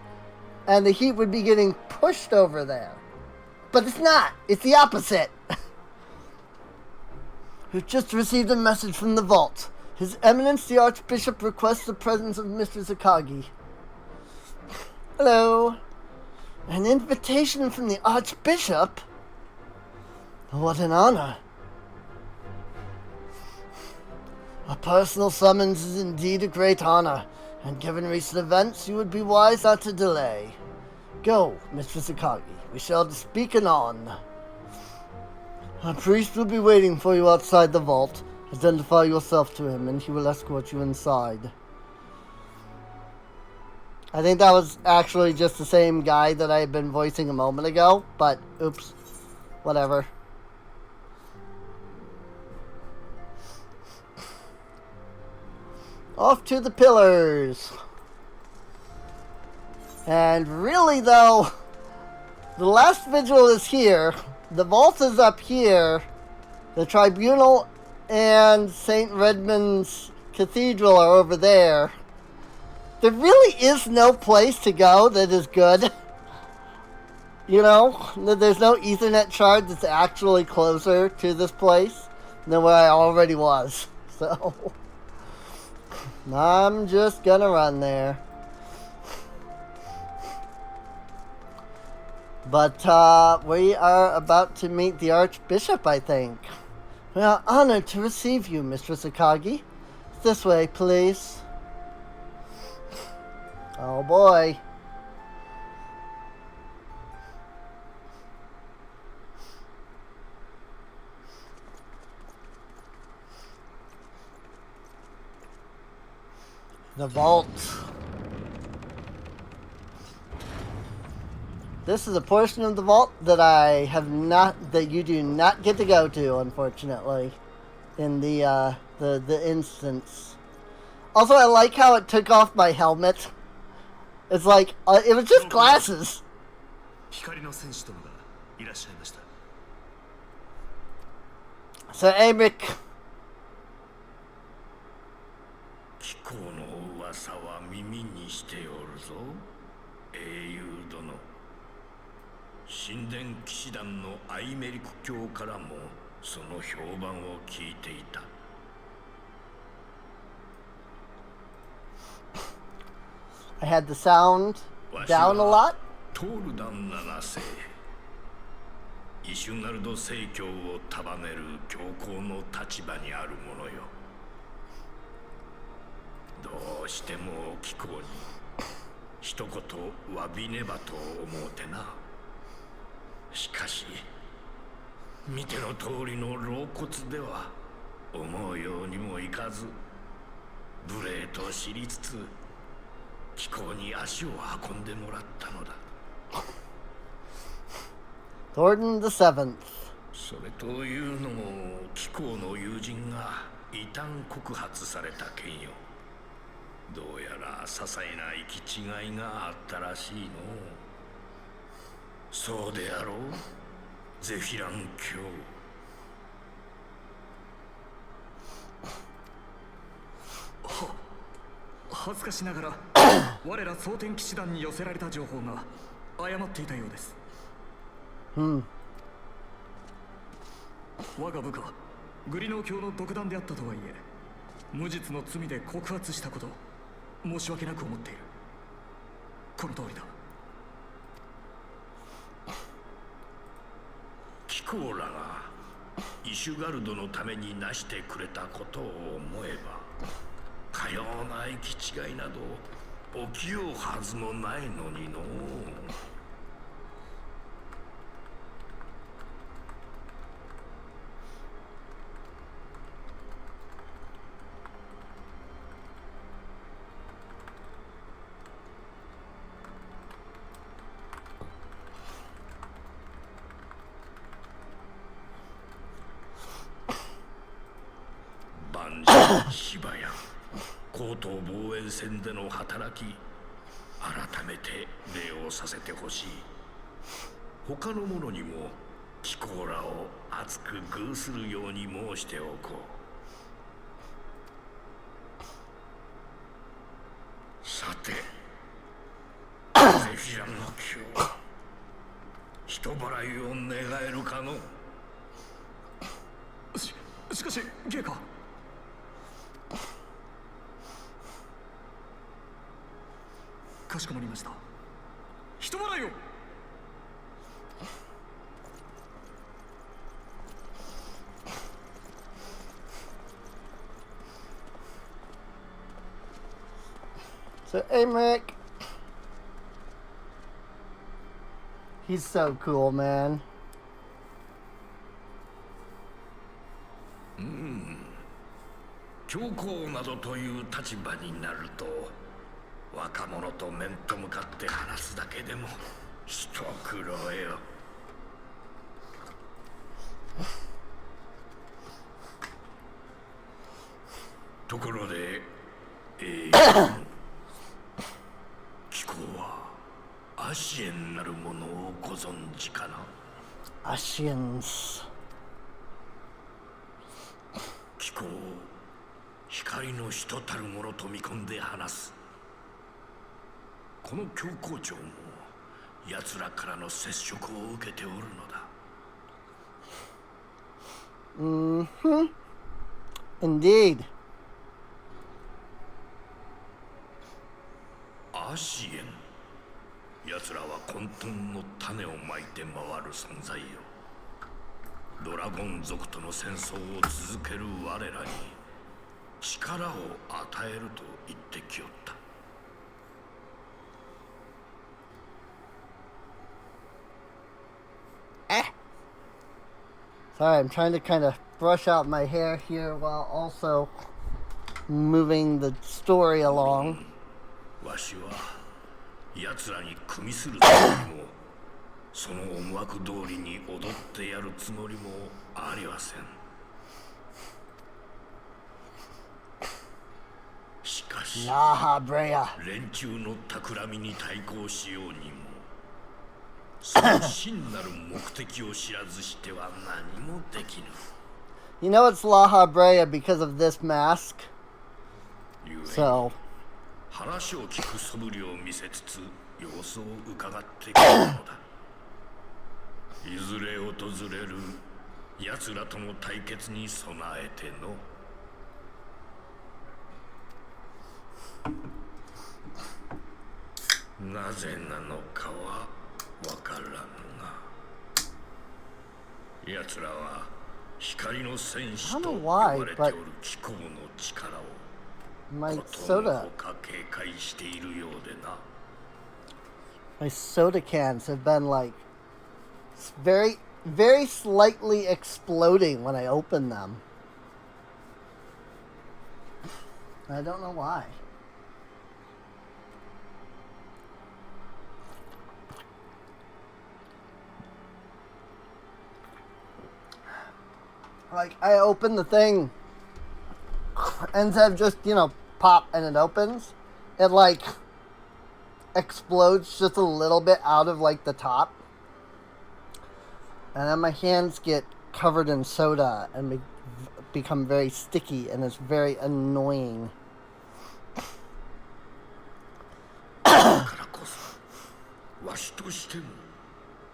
And the heat would be getting pushed over there. But it's not. It's the opposite. We've just received a message from the vault. His Eminence the Archbishop requests the presence of Mr. Akagi. Hello. An invitation from the Archbishop? What an honor. A personal summons is indeed a great honor, and given recent events, you would be wise not to delay. Go, Mr. Akagi. We shall speak anon. A priest will be waiting for you outside the vault. Identify yourself to him, and he will escort you inside. I think that was actually just the same guy that I had been voicing a moment ago, but oops. Whatever. Off to the pillars. And really, though, the last vigil is here. The vault is up here. The tribunal and St. Redmond's Cathedral are over there. There really is no place to go that is good. You know, there's no Ethernet shard that's actually closer to this place than where I already was. So, I'm just gonna run there. But we are about to meet the Archbishop, I think. We are honored to receive you, Mistress Akagi. This way, please. Oh boy. The vault. This is a portion of the vault that that you do not get to go to, unfortunately, in the instance. Also, I like how it took off my helmet. It's like, it was just glasses. So, Amic. 貴公の噂は耳にしておるぞ、英雄殿。神殿騎士団のアイメリク教からもその評判を聞いていた。I had the sound down a lot. トールダン7世、イシュガルド正教を束ねる教皇の立場にある者よ。どうしても貴公に一言詫びねばと思うてな。しかし見ての通りの老骨では思うようにもいかず、無礼と知りつつ貴公に足を運んでもらったのだ。Gordon the Seventh。 それというのも貴公の友人が異端告発された件よ。どうやら些細な行き違いがあったらしいの。そうであろう、ゼフィラン卿。恥ずかしながら我ら蒼天騎士団に寄せられた情報が誤っていたようです。我が部下グリノー教の独断であったとはいえ、無実の罪で告発したこと申し訳なく思っている。この通りだ。貴公らがイシュガルドのためになしてくれたことを思えば、かような行き違いなど起きようはずもないのにのう。芝や高等防衛戦での働き、改めて礼をさせてほしい。他の者にも貴公らを厚く遇するように申しておこう。さて、ゼフィランの今日、人払いを願えるかの。しかしゲイか。かしこまりました。人払いを。So Amric, he's so cool, man. 教皇などという立場になると、若者と面と向かって話すだけでも一苦労よ。ところで、貴公はアシエンなるものをご存知かな。アシエンス。貴公、光の人たるものと見込んで話す。この教皇庁も奴らからの接触を受けておるのだ。Indeed. アシエン。奴らは混沌の種をまいて回る存在よ。ドラゴン族との戦争を続ける我らに力を与えると言ってきよった。Sorry, I'm trying to kind of brush out my hair here while also moving the story along. わしは奴らに組みするつもりも、その思惑通りに踊ってやるつもりもありません。しかし、連中の企みに対抗しようにも、その真なる目的を知らずしては何もできぬ。You know it's La Brea because of this mask. So. 話を聞く素振りを見せつつ様子を伺ってくるのだ。いずれ訪れる奴らとの対決に備えての。なぜなのかはわからぬが、奴らは光の戦士と呼ばれておる気候の力をMy soda cans have been like very, very slightly exploding when I open them. I don't know why. Like, I open the thing, instead of just, pop and it opens, it, like, explodes just a little bit out of, like, the top. And then my hands get covered in soda and become very sticky, and it's very annoying. わしとしても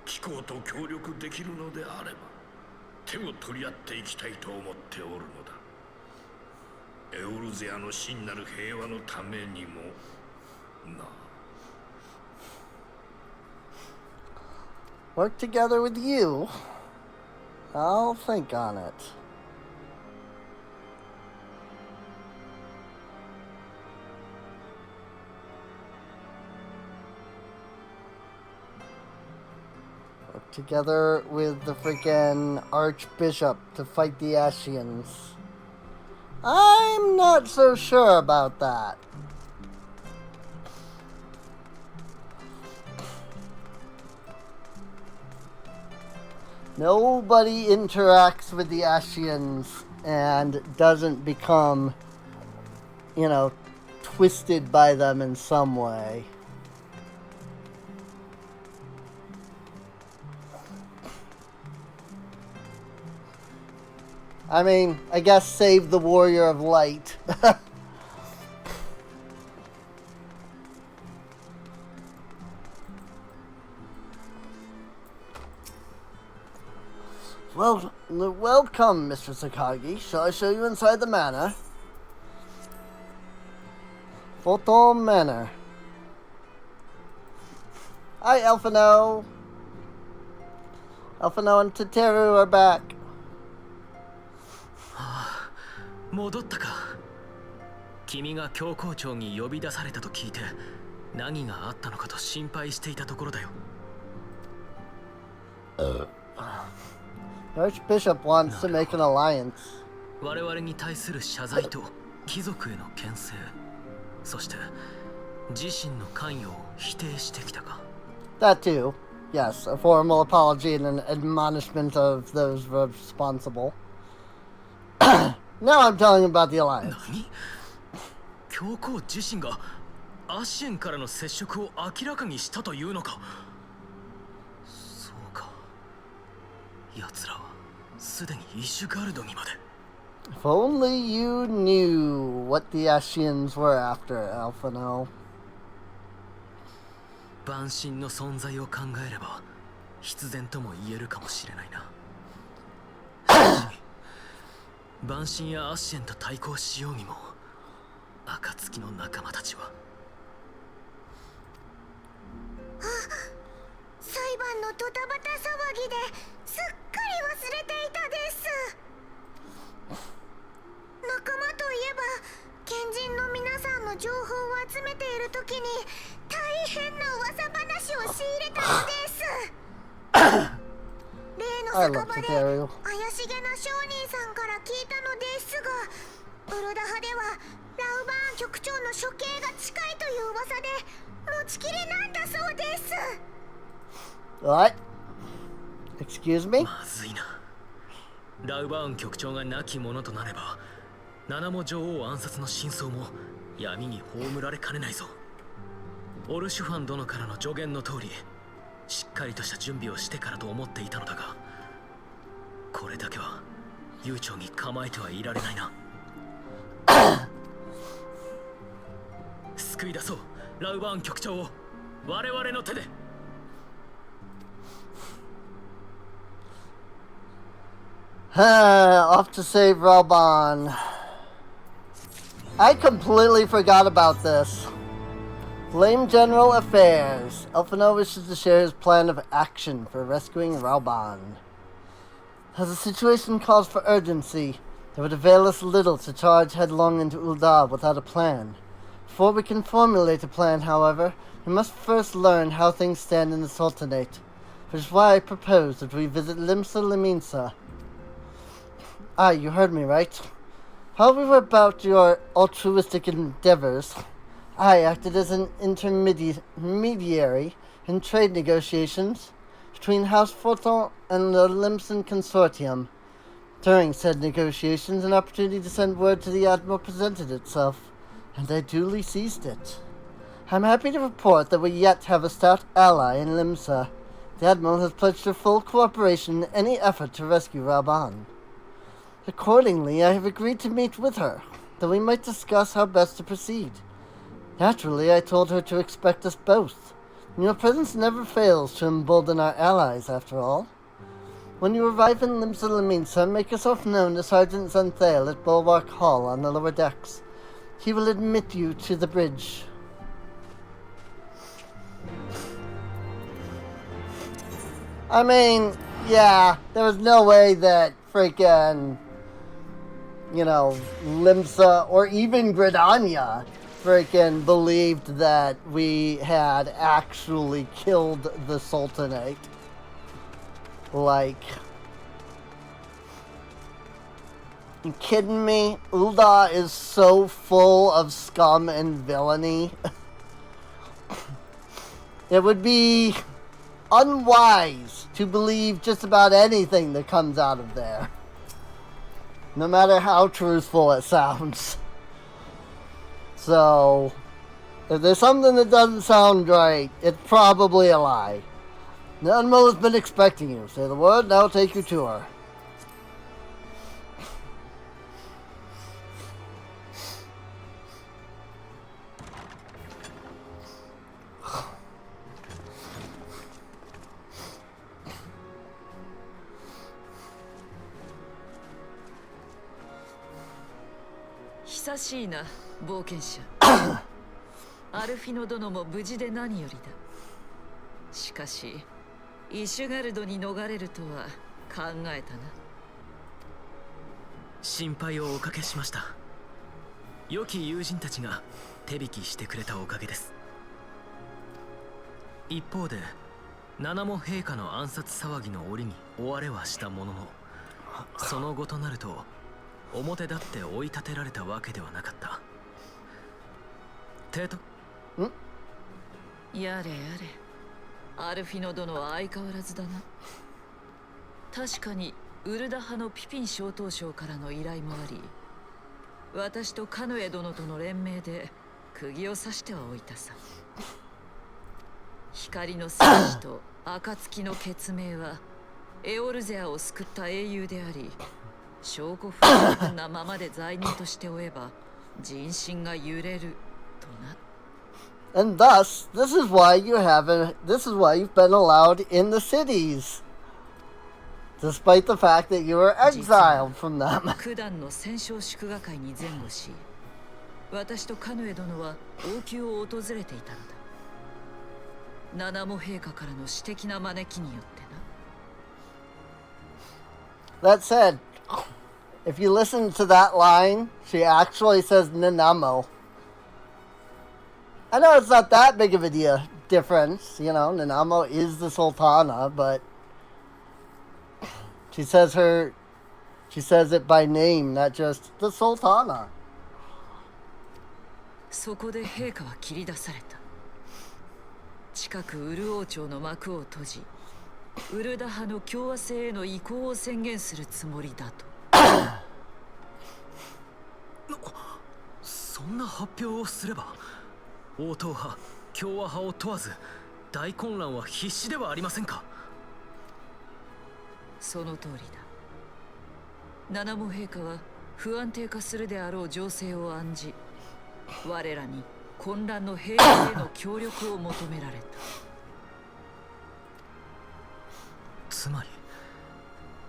気候と協力できるのであれば手を取り合っていきたいと思っておるのだ。エオルゼアの真なる平和のためにもな。Work together with you. I'll think on it. Work together with the freaking Archbishop to fight the Ashians. I'm not so sure about that. Nobody interacts with the Ashians and doesn't become, twisted by them in some way. I mean, I guess save the Warrior of Light. Well, welcome, Mr. Akagi. Shall I show you inside the manor? Photon Manor. Hi, Elfino. Elfino and Teteru are back. 戻ったか。君が教皇庁に呼び出されたと聞いて何があったのかと心配していたところだよ。The Archbishop wants to make an alliance. 我々に対する謝罪と貴族への牽制、そして自身の関与を否定してきたか。That too. Yes, a formal apology and an admonishment of those responsible. Now I'm telling about the alliance. 何？教皇自身がアシエンからの接触を明らかにしたというのか。そうか。奴らはすでにイシュガルドにまで。If only you knew what the Ashians were after, Alphino. 万神の存在を考えれば必然とも言えるかもしれないな。万神やアッシェンと対抗しようにも暁の仲間たちはの情報を集めている時に大変な噂話を仕入れたのです。例の酒場で怪しげな商人さんから聞いたのですが、ウルダ派ではラウバーン局長の処刑が近いという噂で持ちきりなんだそうです。What? Excuse me? まずいな。ラウバーン局長が亡き者となれば、七も女王暗殺の真相も闇に葬られかねないぞ。オルシュファン殿からの助言の通り、しっかりとした準備をしてからと思っていたのだが、これだけは悠長に構えてはいられないな。救い出そう、ラウバーン局長を我々の手で。Off to save Ralban. I completely forgot about this. Flame General Affairs. Elfino wishes to share his plan of action for rescuing Ralban. As the situation calls for urgency, it would avail us little to charge headlong into Ul'dah without a plan. Before we can formulate a plan, however, we must first learn how things stand in the Sultanate, which is why I propose that we visit Limsa Liminsa. Ah, you heard me right. While we were about your altruistic endeavors, I acted as an intermediary in trade negotiations between House Forton and the Limson Consortium. During said negotiations, an opportunity to send word to the Admiral presented itself, and I duly seized it. I'm happy to report that we yet have a stout ally in Limsa. The Admiral has pledged her full cooperation in any effort to rescue Ralban. Accordingly, I have agreed to meet with her, that we might discuss how best to proceed. Naturally, I told her to expect us both. Your presence never fails to embolden our allies, after all. When you arrive in Limsa Liminsa, make yourself known to Sergeant Zanthail at Bulwark Hall on the lower decks. He will admit you to the bridge. I mean, yeah, there was no way that freaking, Limsa or even Gridania freaking believed that we had actually killed the Sultanate. Like, you kidding me? Ul'dah is so full of scum and villainy. It would be unwise to believe just about anything that comes out of there, no matter how truthful it sounds. So, if there's something that doesn't sound right, it's probably a lie. The Admiral has been expecting you. Say the word, and I'll take you to her.久しいな、冒険者。アルフィノ殿も無事で何よりだ。しかし、イシュガルドに逃れるとは考えたな。心配をおかけしました。良き友人たちが手引きしてくれたおかげです。一方で、七も陛下の暗殺騒ぎの折に追われはしたものの、その後となると表立って追い立てられたわけではなかった。やれやれ、アルフィノ殿は相変わらずだな。確かにウルダ派のピピン小刀将からの依頼もあり、私とカヌエ殿との連名で釘を刺してはおいたさ。光の戦士と暁の血明はエオルゼアを救った英雄であり、証拠不十分なままで罪人として追えば人心が揺れるとな。And thus, this is why you've been allowed in the cities, despite the fact that you were exiled from them. 九段の戦勝祝賀会に前後し、私とカヌエ殿は王宮を訪れていたのだ。七も陛下からの私的な招きによってな。 That said, if you listen to that line, she actually says Nanamo. I know it's not that big of a difference, you know. Nanamo is the Sultana, but she says it by name, not just the Sultana. そこで陛下は切り出された。近くウル王朝の幕を閉じ、ウルダ派の共和制への移行を宣言するつもりだと。そんな発表をすれば、王党派、共和派を問わず大混乱は必至ではありませんか。その通りだ。七も陛下は不安定化するであろう情勢を案じ、我らに混乱の平和への協力を求められた。つまり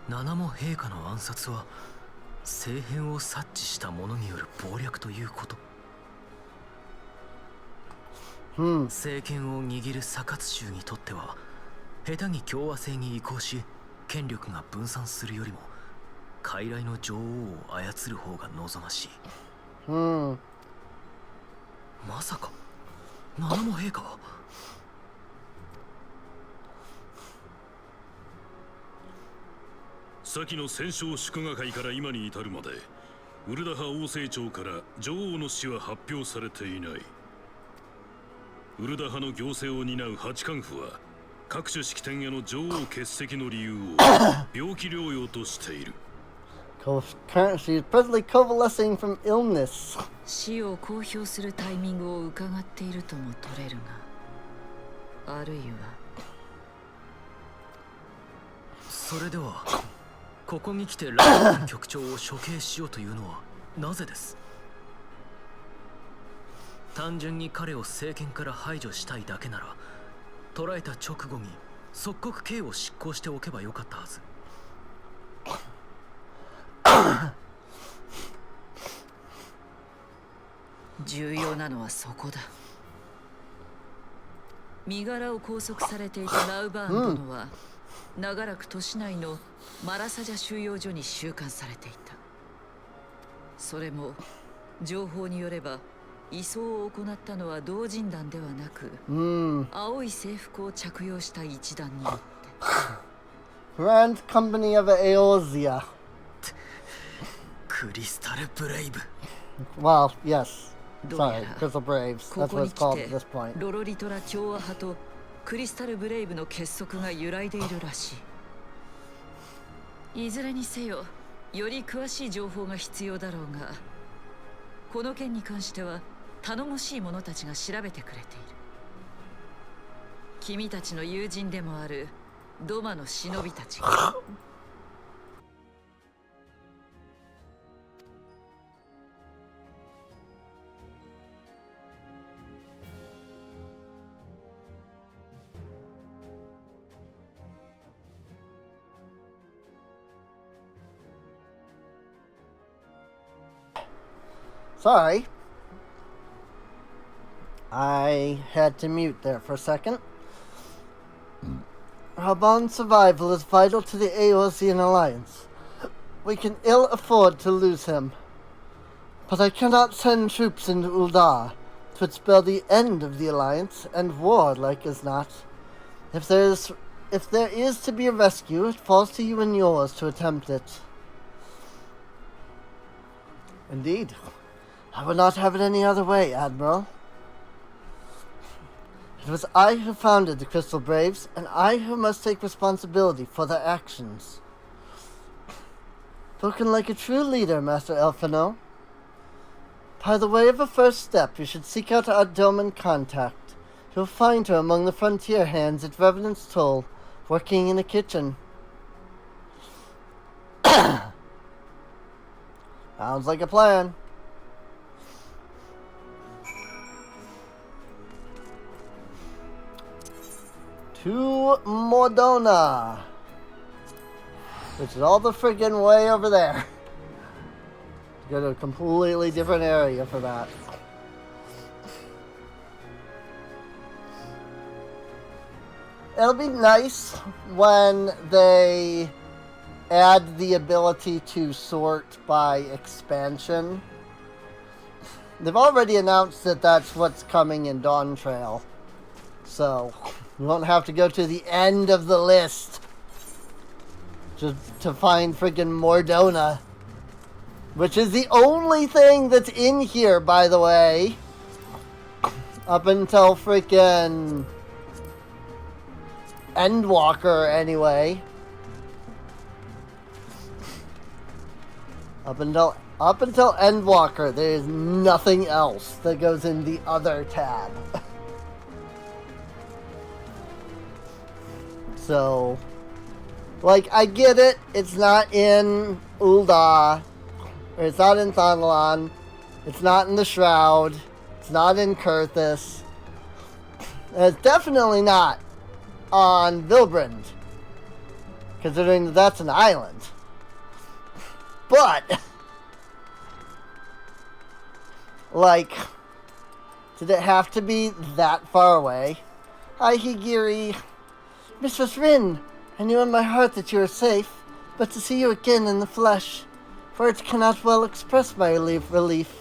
七も陛下の暗殺は政変を察知した者による謀略ということ。政権を握るサカツ州にとっては、下手に共和制に移行し権力が分散するよりも傀儡の女王を操る方が望ましい。まさか七も陛下は。先の戦勝祝賀会から今に至るまで、ウルダ派王政庁から女王の死は発表されていない。ウルダ派の行政を担う八官府は各種式典への女王欠席の理由を病気療養としている。She is presently convalescing from illness. 死を公表するタイミングを伺っているとも取れるが、あるいは。それではここに来てライ局長を処刑しようというのはなぜです。単純に彼を政権から排除したいだけなら、捕らえた直後に即刻刑を執行しておけばよかったはず。重要なのはそこだ。身柄を拘束されていたラウバーン殿は、長らく都市内のマラサジャ収容所に収監されていた。それも情報によれば、移送を行ったのは同人団ではなく、青い制服を着用した一団によって。Grand Company of Eorzea. クリスタルブレイブ。Well, yes. どうや Sorry, ら Crystal Braves. こ That's こ what に it's 来 called て at this point. ロロリトラ共和派とクリスタルブレイブの結束が揺らいでいるらしい。いずれにせよ、より詳しい情報が必要だろうが、この件に関しては頼もしい者たちが調べてくれている。君たちの友人でもあるドマの忍びたちが。Sorry. I had to mute there for a second. Raban's survival is vital to the Eorzean alliance. We can ill afford to lose him. But I cannot send troops into Ul'dah. 'Twould spell the end of the alliance, and war, like as not. If there is to be a rescue, it falls to you and yours to attempt it. Indeed. I would not have it any other way, Admiral. It was I who founded the Crystal Braves, and I who must take responsibility for their actions. Spoken like a true leader, Master Elfino. By the way of a first step, you should seek out our Doman contact. You'll find her among the frontier hands at Revenant's Toll, working in a kitchen. Sounds like a plan. To Mordona, which is all the friggin' way over there. Go to a completely different area for that. It'll be nice when they add the ability to sort by expansion. they've already announced that that's what's coming in Dawn Trail. So, you won't have to go to the end of the list just to find friggin' Mordona. Which is the only thing that's in here, by the way. Up until frickin' Endwalker, anyway. Up until Endwalker, there's nothing else that goes in the other tab. So, like, I get it. It's not in Ul'dah. Or it's not in Thanalan. It's not in the Shroud. It's not in Kurthus. And it's definitely not on Vilbrand, considering that that's an island. But, like, did it have to be that far away? Hi, Higiri. Mistress Rin, I knew in my heart that you were safe, but to see you again in the flesh, words cannot well express my relief.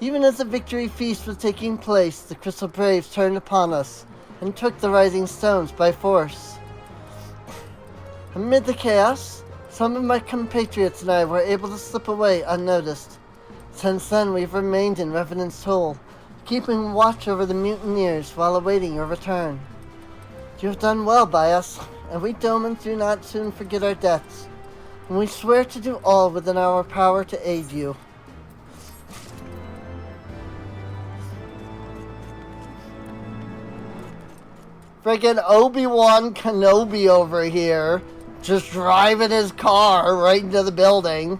Even as the victory feast was taking place, the Crystal Braves turned upon us and took the Rising Stones by force. Amid the chaos, some of my compatriots and I were able to slip away unnoticed. Since then, we've remained in Revenant's Toll, keeping watch over the mutineers while awaiting your return. You have done well by us, and we Domans do not soon forget our debts, and we swear to do all within our power to aid you. Friggin' Obi-Wan Kenobi over here, just driving his car right into the building.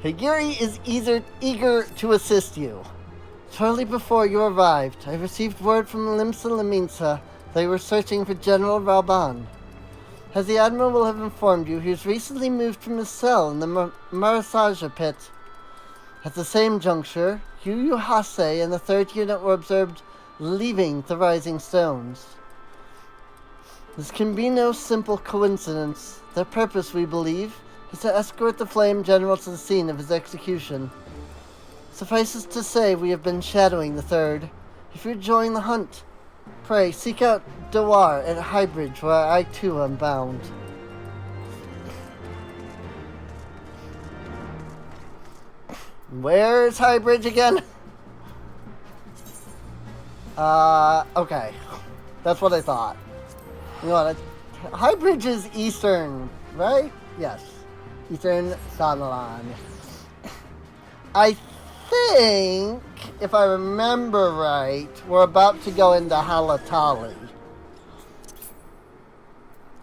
Higiri is eager to assist you. Shortly before you arrived, I received word from Limsa Laminsa that you were searching for General Rauban. As the Admiral will have informed you, he was recently moved from his cell in the Marasaja pit. At the same juncture, Yu Hase and the 3rd Unit were observed leaving the Rising Stones. This can be no simple coincidence. Their purpose, we believe, is to escort the Flame General to the scene of his execution. Suffices to say we have been shadowing the 3rd. If you join the hunt, pray seek out Dawar at Highbridge, where I too am bound. Where's Highbridge again? Okay. That's what I thought. You know what? Highbridge is eastern, right? Yes. Eastern Thanalan. I think, if I remember right, we're about to go into Halatali.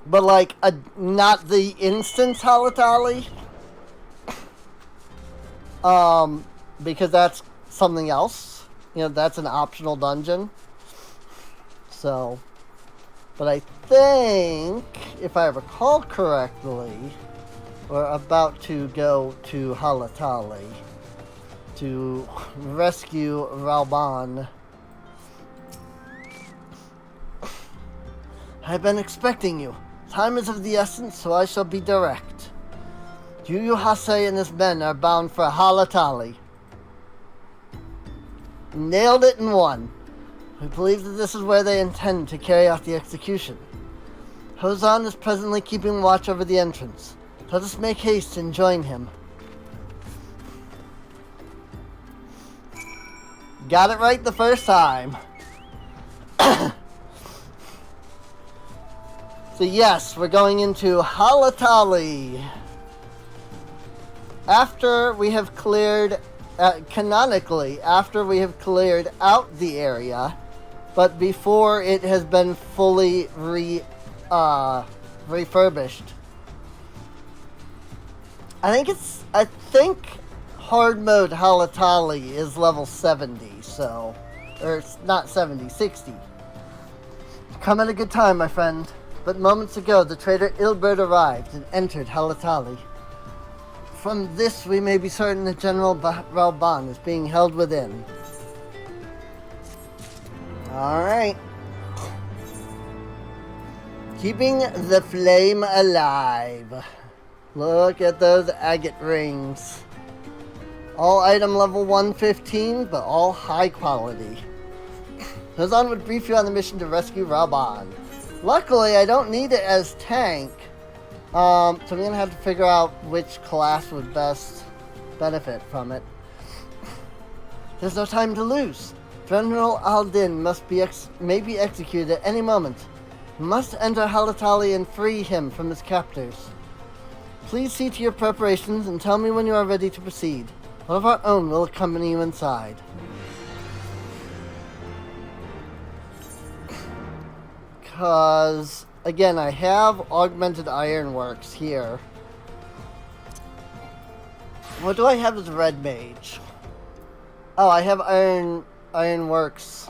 But, like, not the instance Halatali. Because that's something else. You know, that's an optional dungeon. So, but I think, if I recall correctly, we're about to go to Halatali to rescue Rauban. I've been expecting you. Time is of the essence, so I shall be direct. Yu Hase and his men are bound for Halatali. Nailed it in one. We believe that this is where they intend to carry out the execution. Hozan is presently keeping watch over the entrance. Let us make haste and join him. Got it right the first time. So yes, we're going into Halatali. After we have cleared, canonically, after we have cleared out the area, but before it has been fully refurbished. I think hard mode Halatali is level 70, so, or it's not 70, 60. Come at a good time, my friend. But moments ago, the traitor Ilbert arrived and entered Halatali. From this, we may be certain that General Rauban is being held within. Alright. Keeping the flame alive. Look at those agate rings. All item level 115, but all high quality. Hozan would brief you on the mission to rescue Raban. Luckily, I don't need it as tank, so I'm going to have to figure out which class would best benefit from it. There's no time to lose. General Aldin may be executed at any moment. You must enter Halatali and free him from his captors. Please see to your preparations and tell me when you are ready to proceed. One of our own will accompany you inside. Because, again, I have Augmented Ironworks here. What do I have as Red Mage? Oh, I have Ironworks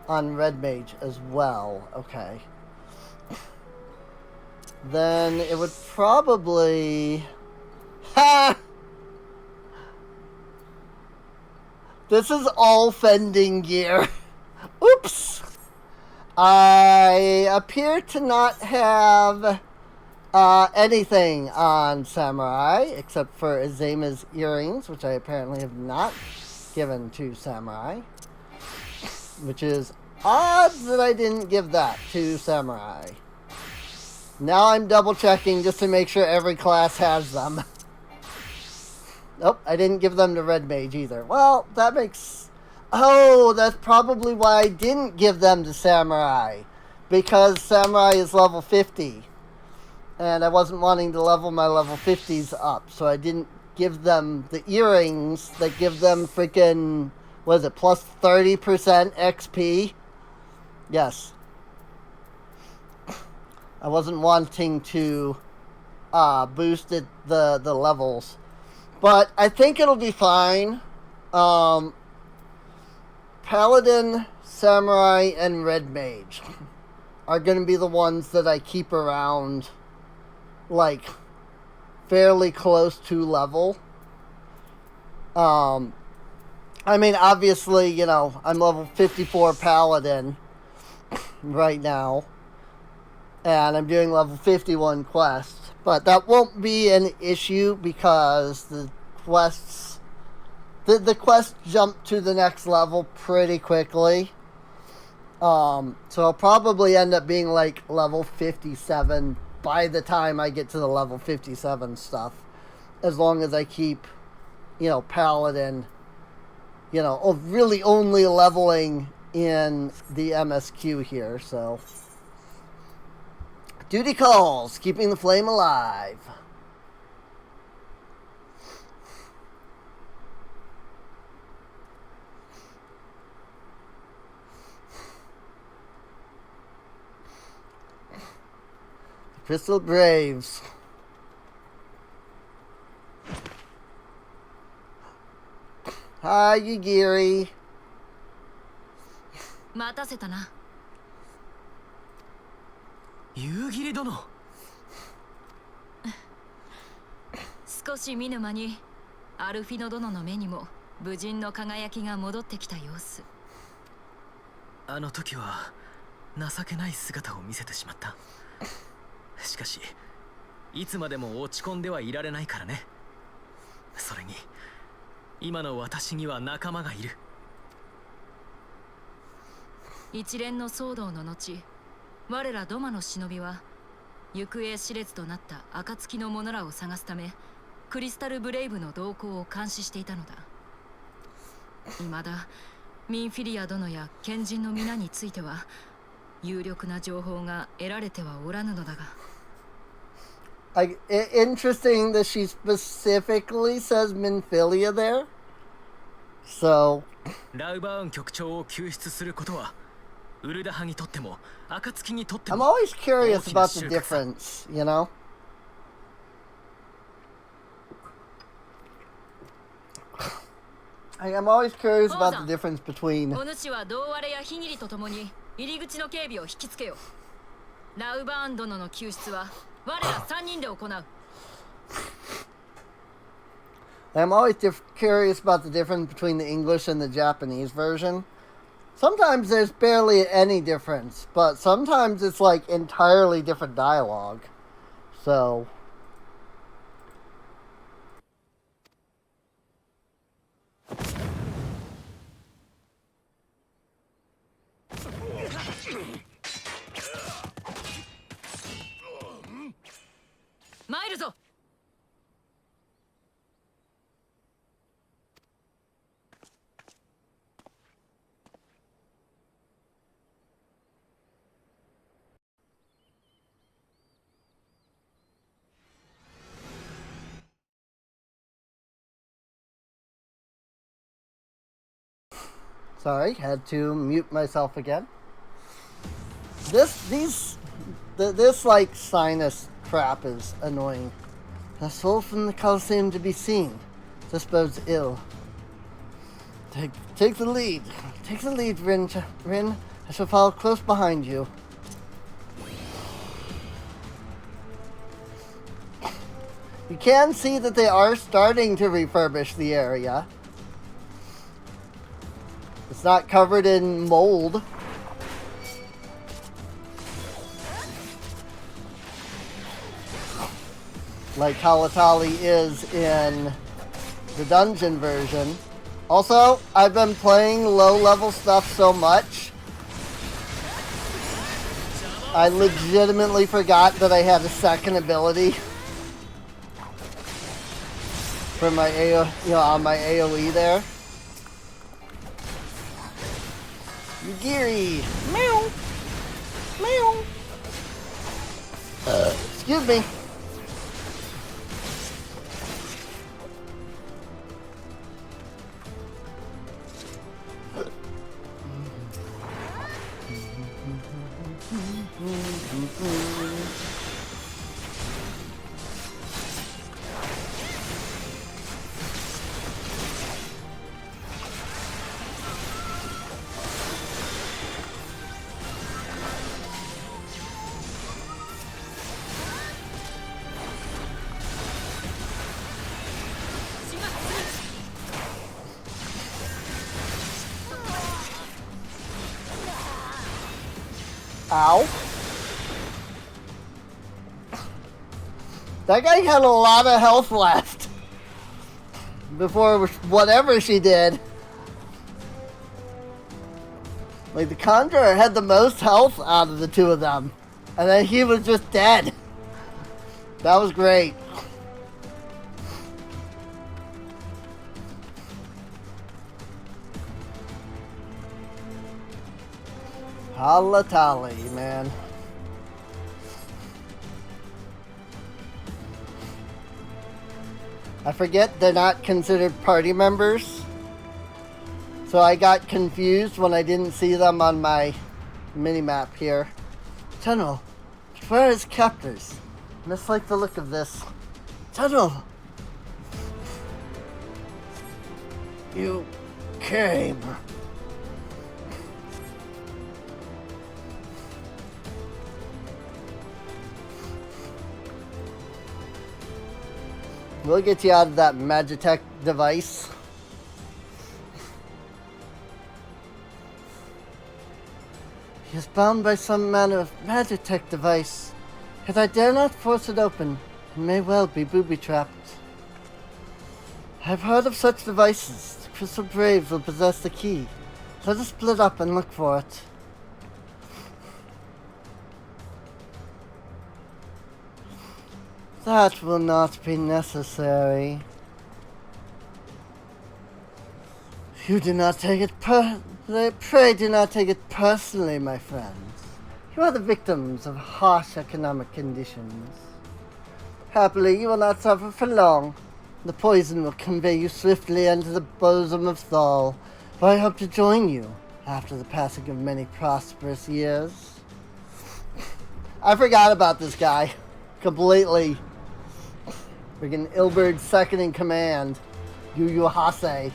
on Red Mage as well. Okay. Then it would probably... Ha! This is all fending gear. Oops! I appear to not have anything on Samurai, except for Azema's earrings, which I apparently have not given to Samurai. Which is odd that I didn't give that to Samurai. Now I'm double checking just to make sure every class has them. Nope, I didn't give them to Red Mage either. Well, that makes... Oh, that's probably why I didn't give them to Samurai. Because Samurai is level 50. And I wasn't wanting to level my level 50s up. So I didn't give them the earrings that give them freaking... What is it, plus 30% XP? Yes. I wasn't wanting to boost the levels. But I think it'll be fine. Paladin, Samurai, and Red Mage are going to be the ones that I keep around, like, fairly close to level. I mean, obviously, you know, I'm level 54 Paladin right now. And I'm doing level 51 quests. But that won't be an issue because the quests... The quest jump to the next level pretty quickly. So I'll probably end up being like level 57 by the time I get to the level 57 stuff. As long as I keep, you know, Paladin, you know, really only leveling in the MSQ here, so. Duty calls, keeping the flame alive. Crystal Braves. Hi, Yugiri. 待たせたな。夕霧殿。少し見ぬ間にアルフィノ殿の目にも武人の輝きが戻ってきた様子。あの時は情けない姿を見せてしまった。しかしいつまでも落ち込んではいられないからね。それに今の私には仲間がいる。一連の騒動の後、我らドマの忍びは行方知れずとなった暁の者らを探すためクリスタルブレイブの動向を監視していたのだ。未だミンフィリア殿や賢人の皆については有力な情報が得られてはおらぬのだが。Interesting that she specifically says Minfilia there. So, ラウバーン局長を救出することはウルダハにとっても暁にとって I'm も always curious about the difference, you know? I'm always curious about the difference between... お主は同割れやヒギリとともに入り口の警備を引きつけよ。ラウバーン殿の救出は我ら3人で行う。I'm always curious about the difference between the English and the Japanese version. Sometimes there's barely any difference, but sometimes it's like entirely different dialogue. So... 参るぞ。Sorry, had to mute myself again. This like sinus crap is annoying. A soul from the Colosseum to be seen. This bodes ill. Take the lead. Take the lead, Rin. I shall follow close behind you. You can see that they are starting to refurbish the area. It's not covered in mold. Like Halatali is in the dungeon version. Also, I've been playing low-level stuff so much, I legitimately forgot that I had a second ability for my on my AoE there. Yugiri! Meow! Meow! Excuse me. Ow. That guy had a lot of health left before whatever she did. Like, the Conjurer had the most health out of the two of them. And then he was just dead. That was great. Halatali, man. I forget they're not considered party members. So I got confused when I didn't see them on my mini-map here. General, where are his captors? Mislike the look of this. General! You came. We'll get you out of that Magitech device. He is bound by some manner of Magitech device, yet I dare not force it open, and may well be booby-trapped. I've heard of such devices. The Crystal Braves will possess the key. Let us split up and look for it. That will not be necessary. You do not take it pray do not take it personally, my friends. You are the victims of harsh economic conditions. Happily, you will not suffer for long. The poison will convey you swiftly into the bosom of Thal, where I hope to join you after the passing of many prosperous years. I forgot about this guy. Completely. Freaking Ilberd second in command. Yu Yu Hase.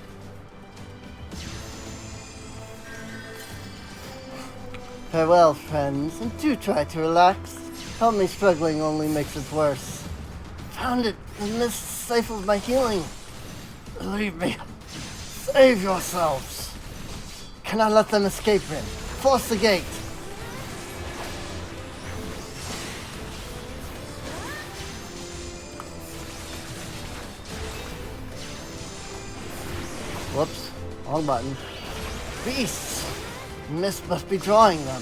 Farewell, friends, and do try to relax. Help me struggling only makes it worse. Found it and missed the safe of my healing. Believe me. Save yourselves. Cannot let them escape, Rin. Force the gate. Whoops. Wrong button. Beasts! Mist must be drawing them.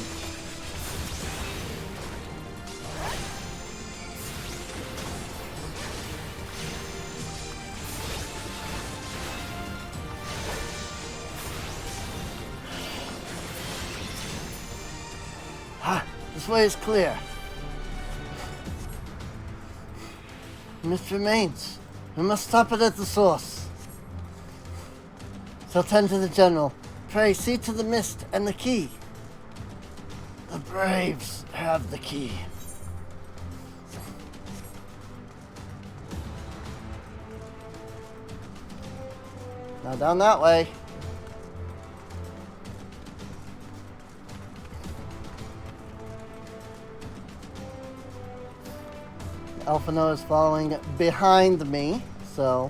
Ah, this way is clear. Mist remains. We must stop it at the source. So tend to the general. Pray, see to the mist and the key. The braves have the key. Now down that way. Alphino is following behind me, so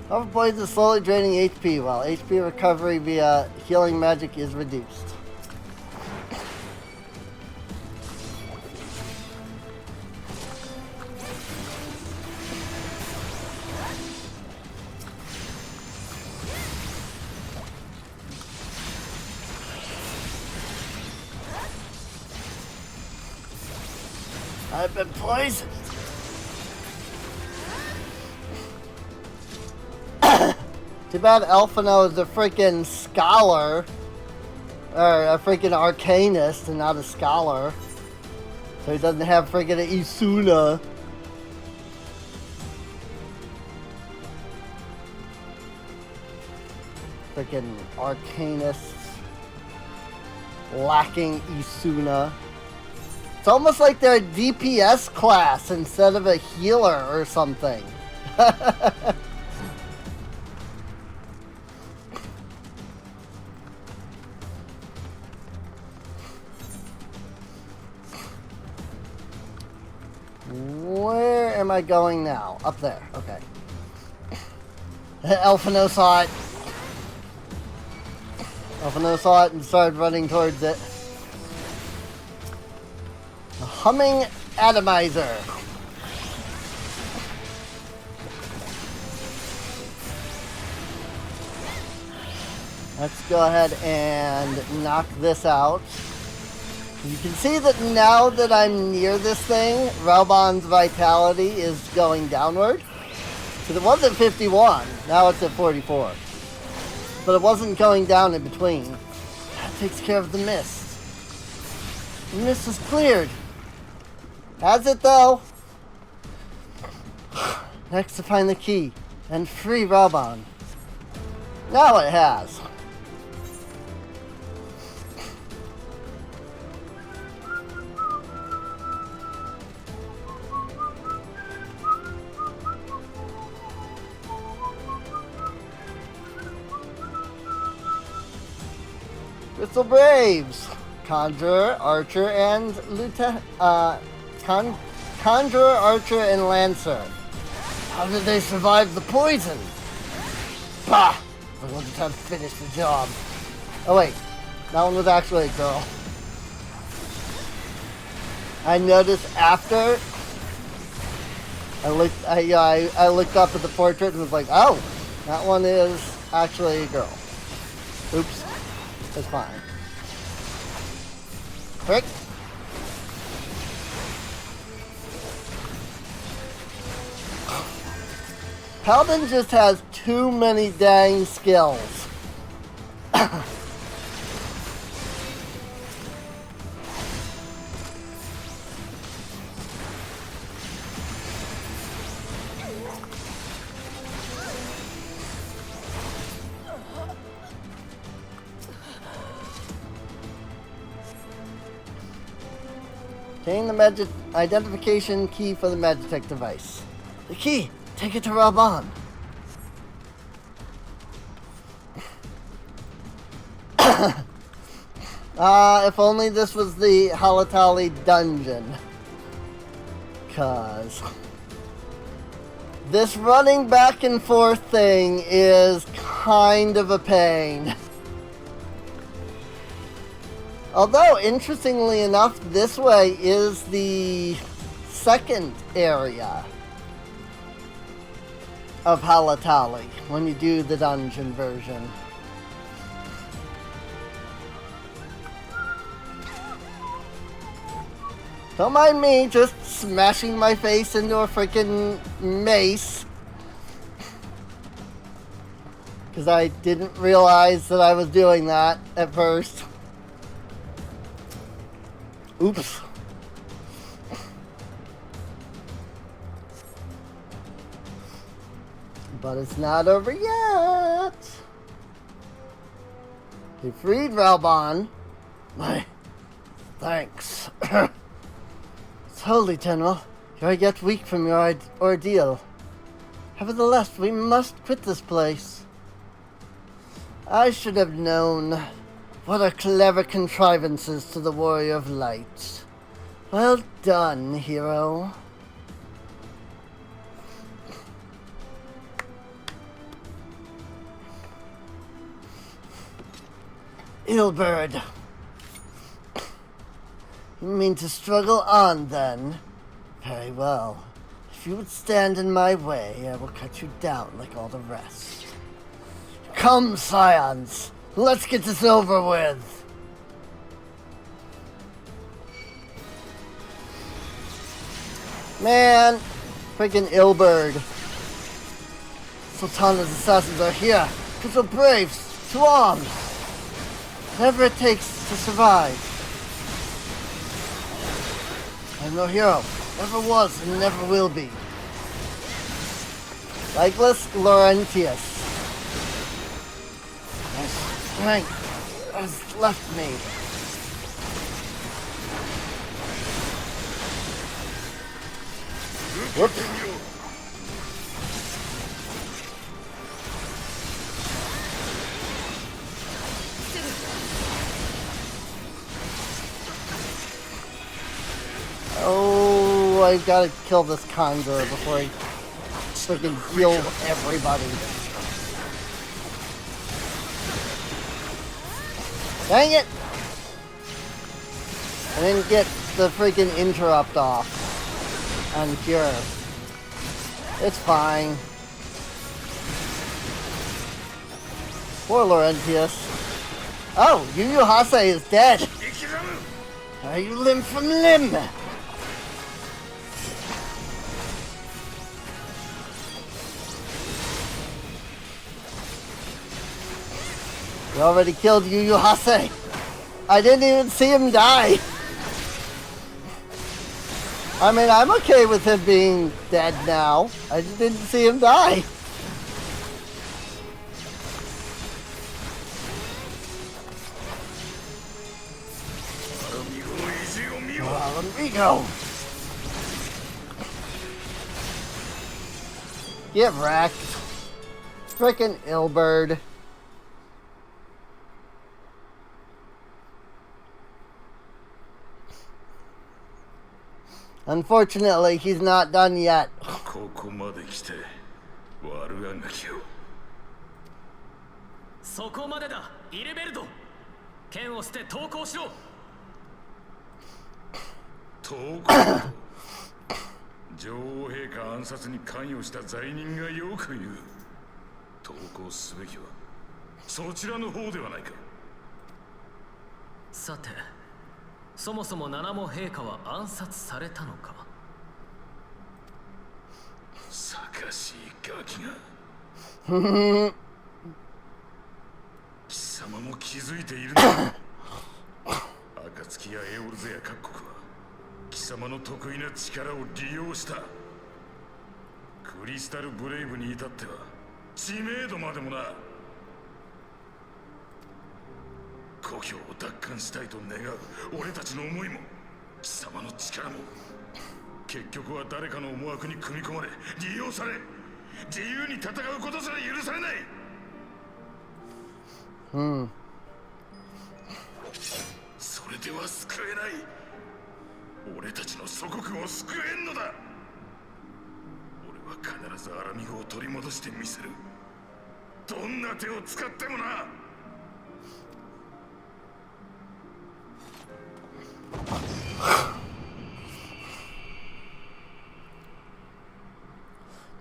Hover Poison is slowly draining HP, while HP recovery via healing magic is reduced. I've been poisoned. Too bad Alphino is a freaking scholar. Or a freaking arcanist and not a scholar. So he doesn't have freaking an Isuna. Freaking arcanists. Lacking Isuna. It's almost like they're a DPS class instead of a healer or something. Where am I going now? Up there. Okay. Alphino saw it. Alphino saw it and started running towards it. A humming atomizer. Let's go ahead and knock this out. You can see that now that I'm near this thing, Raubon's vitality is going downward. Because it was at 51, now it's at 44. But it wasn't going down in between. That takes care of the mist. The mist is cleared. Has it though? Next to find the key and free Raubon. Now it has. Crystal Braves, Conjurer, Archer, and Conjurer, Archer, and Lancer. How did they survive the poison? Bah! I wasn't time to finish the job. Oh wait, that one was actually a girl. I noticed after I looked up at the portrait and was like, oh, that one is actually a girl. Oops. It's fine. Frick. Paladin just has too many dang skills. Obtain the magic identification key for the Magitech device. The key! Take it to Raubon. If only this was the Halatali dungeon. 'Cause this running back and forth thing is kind of a pain. Although, interestingly enough, this way is the second area of Halatali when you do the dungeon version. Don't mind me just smashing my face into a freaking mace. Because I didn't realize that I was doing that at first. Oops. But it's not over yet. He freed Ralbon. My thanks. Slowly, General. You are yet weak from your ordeal. Nevertheless, we must quit this place. I should have known. What a clever contrivances to the Warrior of Light. Well done, hero. Ilberd. You mean to struggle on, then? Very well. If you would stand in my way, I will cut you down like all the rest. Come, scions! Let's get this over with! Man! Freaking Ilberd. Sultana's assassins are here! Crystal Braves! To arms! Whatever it takes to survive. I'm no hero. Never was and never will be. Legless Laurentius. My strength has left me. Whoops. Oh, I've got to kill this Conjure before I freaking heal everybody. Dang it! I didn't get the freaking interrupt off on Cure. It's fine. Poor Laurentius. Oh, Yu Yu Hase is dead! Are you limb from limb? You already killed Yu Yu Hase. I didn't even see him die. I mean, I'm okay with him being dead now. I just didn't see him die. Amigo. Get wrecked. Frickin' Ilberd. Unfortunately, he's not done yet. ここまで来て悪あがきを。そこまでだ、イレベルド。剣を捨て投降しろ。投降。女王陛下暗殺に関与した罪人がよく言う。投降すべきはそちらの方ではないか。さて、そもそも七も陛下は暗殺されたのか。さかしいガキが。貴様も気づいているのだ。暁やエオルゼア各国は貴様の得意な力を利用した。クリスタルブレイブに至っては知名度までもな。故郷を奪還したいと願う俺たちの思いも貴様の力も結局は誰かの思惑に組み込まれ利用され自由に戦うことすら許されない。それでは救えない。俺たちの祖国を救えんのだ。俺は必ずアラミゴを取り戻してみせる。どんな手を使ってもな。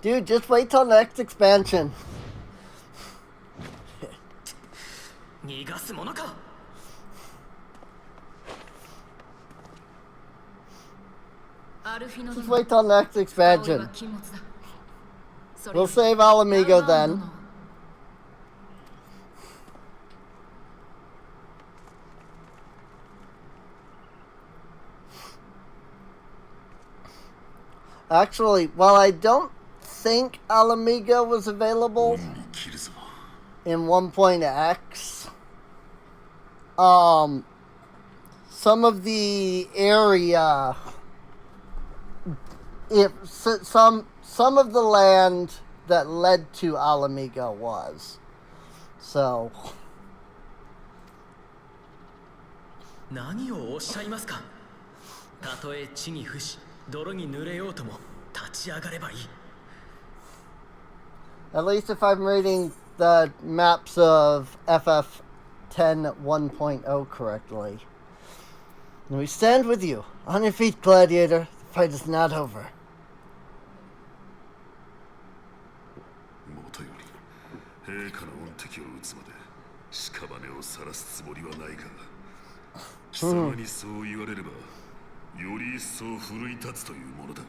Dude, just wait till next expansion. 逃がすものか。Just wait till next expansion. We'll save Alamigo then. Actually, while I don't think Alamiga was available in 1.x, some of the area, some of the land that led to Alamiga was. So. 何をおっしゃいますか。たとえ地に伏し、泥に濡れようとも立ち上がればいい。At least if I'm reading the maps of FF10 1.0 correctly. And we stand with you. On your feet, gladiator. The fight is not over. もとより陛下の恩敵を討つまで屍を晒すつもりはないが、貴様にそう言われればより一層奮い立つというものだ。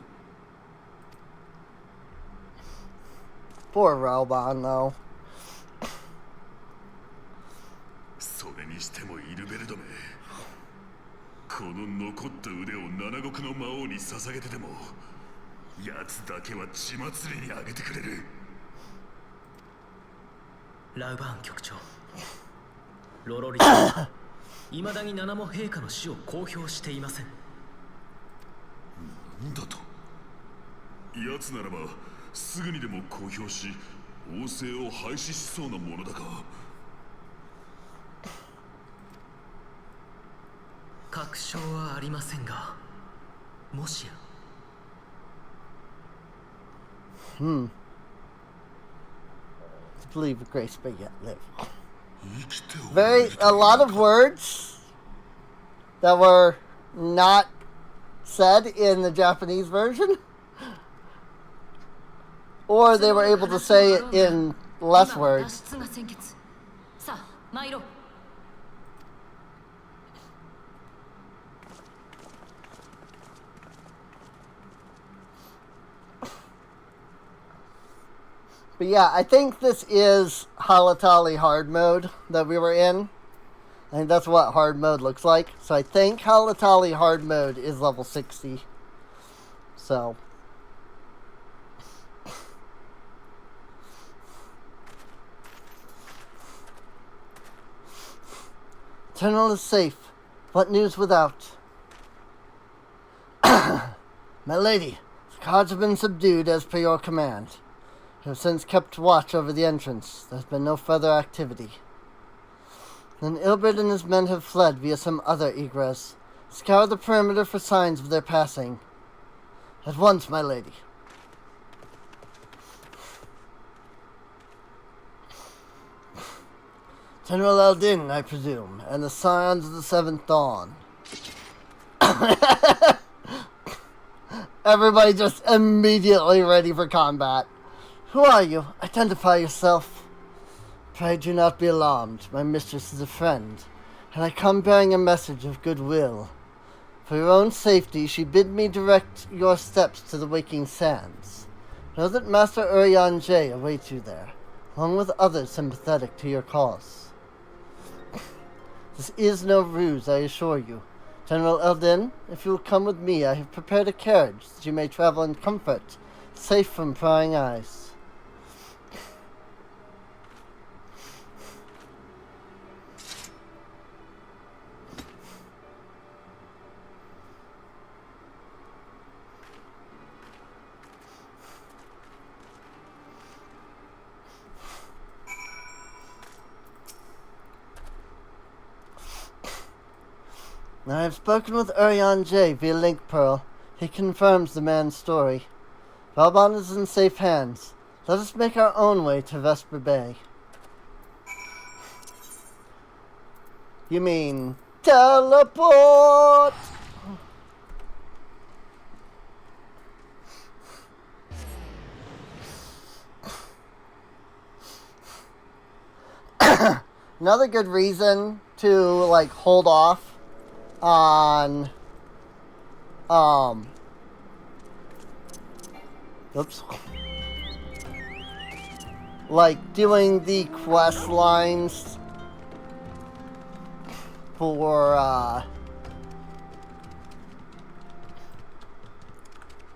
Poor Raoban, though. それにしてもイルベルドめ、この残った腕を七国の魔王に捧げてでも奴だけは血祭りにあげてくれる。ラウバーン局長、ロロリさん、未だに七も陛下の死を公表していません。なんだと。奴ならばすぐにでも公表し、王政を廃止しそうなものだが。確証はありませんが、もしや。To believe a grace may yet live. A lot of words that were not said in the Japanese version. Or they were able to say it in less words. But yeah, I think this is Halatali hard mode that we were in. I think that's what hard mode looks like. So I think Halatali hard mode is level 60. So. Eternal is safe. What news without? My lady, the guards have been subdued as per your command. We have since kept watch over the entrance. There has been no further activity. Then Ilbert and his men have fled via some other egress. Scour the perimeter for signs of their passing. At once, my lady. General Eldin, I presume, and the Scions of the Seventh Dawn. Everybody just immediately ready for combat. Who are you? Identify yourself. Pray do not be alarmed. My mistress is a friend, and I come bearing a message of goodwill. For your own safety, she bid me direct your steps to the Waking Sands. Know that Master Urianger awaits you there, along with others sympathetic to your cause. This is no ruse, I assure you. General Eldin, if you will come with me, I have prepared a carriage that you may travel in comfort, safe from prying eyes. I have spoken with Urianger via Link Pearl. He confirms the man's story. Valbon is in safe hands. Let us make our own way to Vesper Bay. You mean teleport? Another good reason to, like, hold off on like doing the quest lines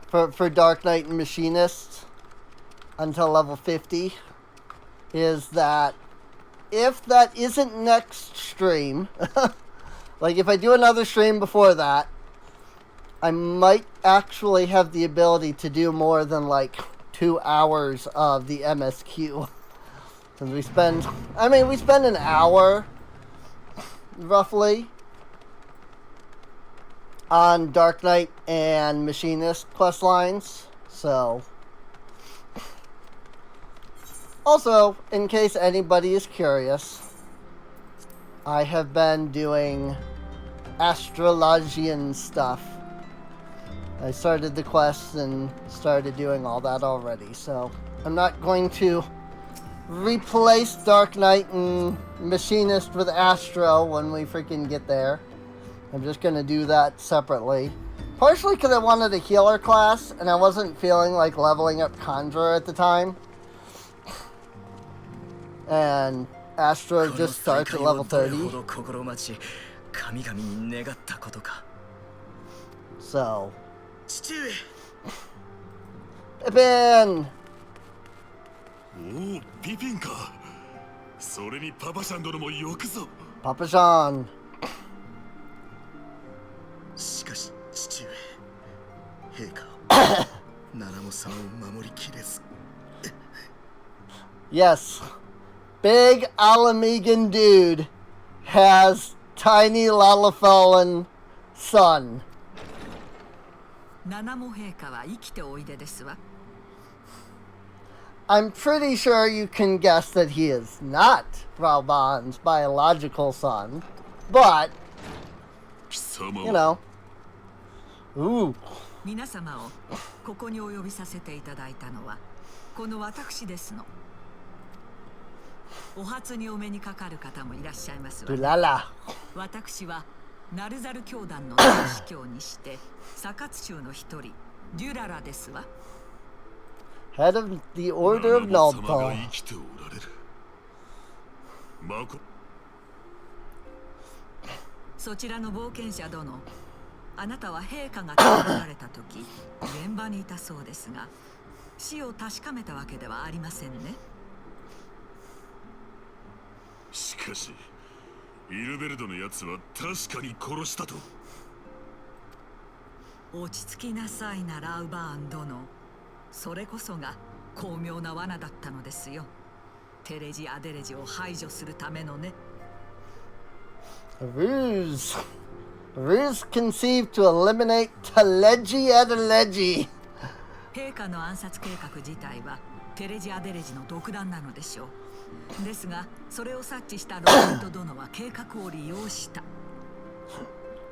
for Dark Knight and Machinist until level 50 is that if that isn't next stream, like if I do another stream before that, I might actually have the ability to do more than like 2 hours of the MSQ. Because we spend an hour roughly on Dark Knight and Machinist quest lines. So, also, in case anybody is curious, I have been doing astrologian stuff. I started the quest and started doing all that already, so I'm not going to replace Dark Knight and Machinist with Astro when we freaking get there. I'm just going to do that separately. Partially because I wanted a healer class, and I wasn't feeling like leveling up Conjurer at the time. And Astro just starts at level 30. So... Pippin! おお、ピピンか。それにパパシャン殿もよくぞ。パパシャン。しかし父上、陛下、ナナモ様を守りきれず。Yes, big Alamegan dude has tiny Lalafellin son. ナナモ陛下は生きておいでですわ。I'm pretty sure you can guess that he is not Ralban's biological son, but, you know. Ooh. 皆様をここにお呼びさせていただいたのはこの私ですの。お初にお目にかかる方もいらっしゃいますわ。私はナルザル教団の司教にしてサカツ州の一人デュララですわ。Head of the Order of Nalpa. そちらの冒険者殿、あなたは陛下が倒られた時現場にいたそうですが、死を確かめたわけではありませんね。しかしイルベルドのやつは確かに殺したと。落ち着きなさいな、ラウバーン殿。それこそが巧妙な罠だったのですよ。テレジ・アデレジを排除するためのね。Ruse. Ruse conceived to eliminate Teleji Adeleji. 陛下の暗殺計画自体はテレジ・アデレジの独断なのでしょう。ですが、それを察知したロボット殿は計画を利用した。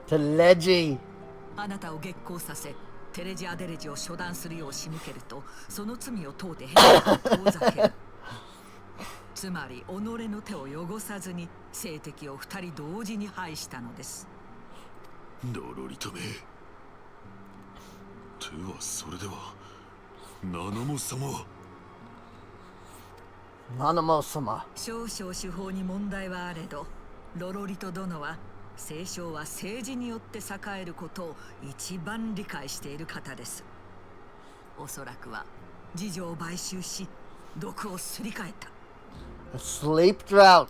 Teleji. あなたを激高させ、テレジ・アデレジを処断するよう仕向けると、その罪を問うて陛下を遠ざける。つまり己の手を汚さずに聖敵を二人同時に排したのです。ロロリとめ。とはそれではナナモ様は。ナナモ様。少々手法に問題はあれど、ロロリと殿は聖書は政治によって栄えることを一番理解している方です。おそらくは次女を買収し毒をすり替えた。Sleep drought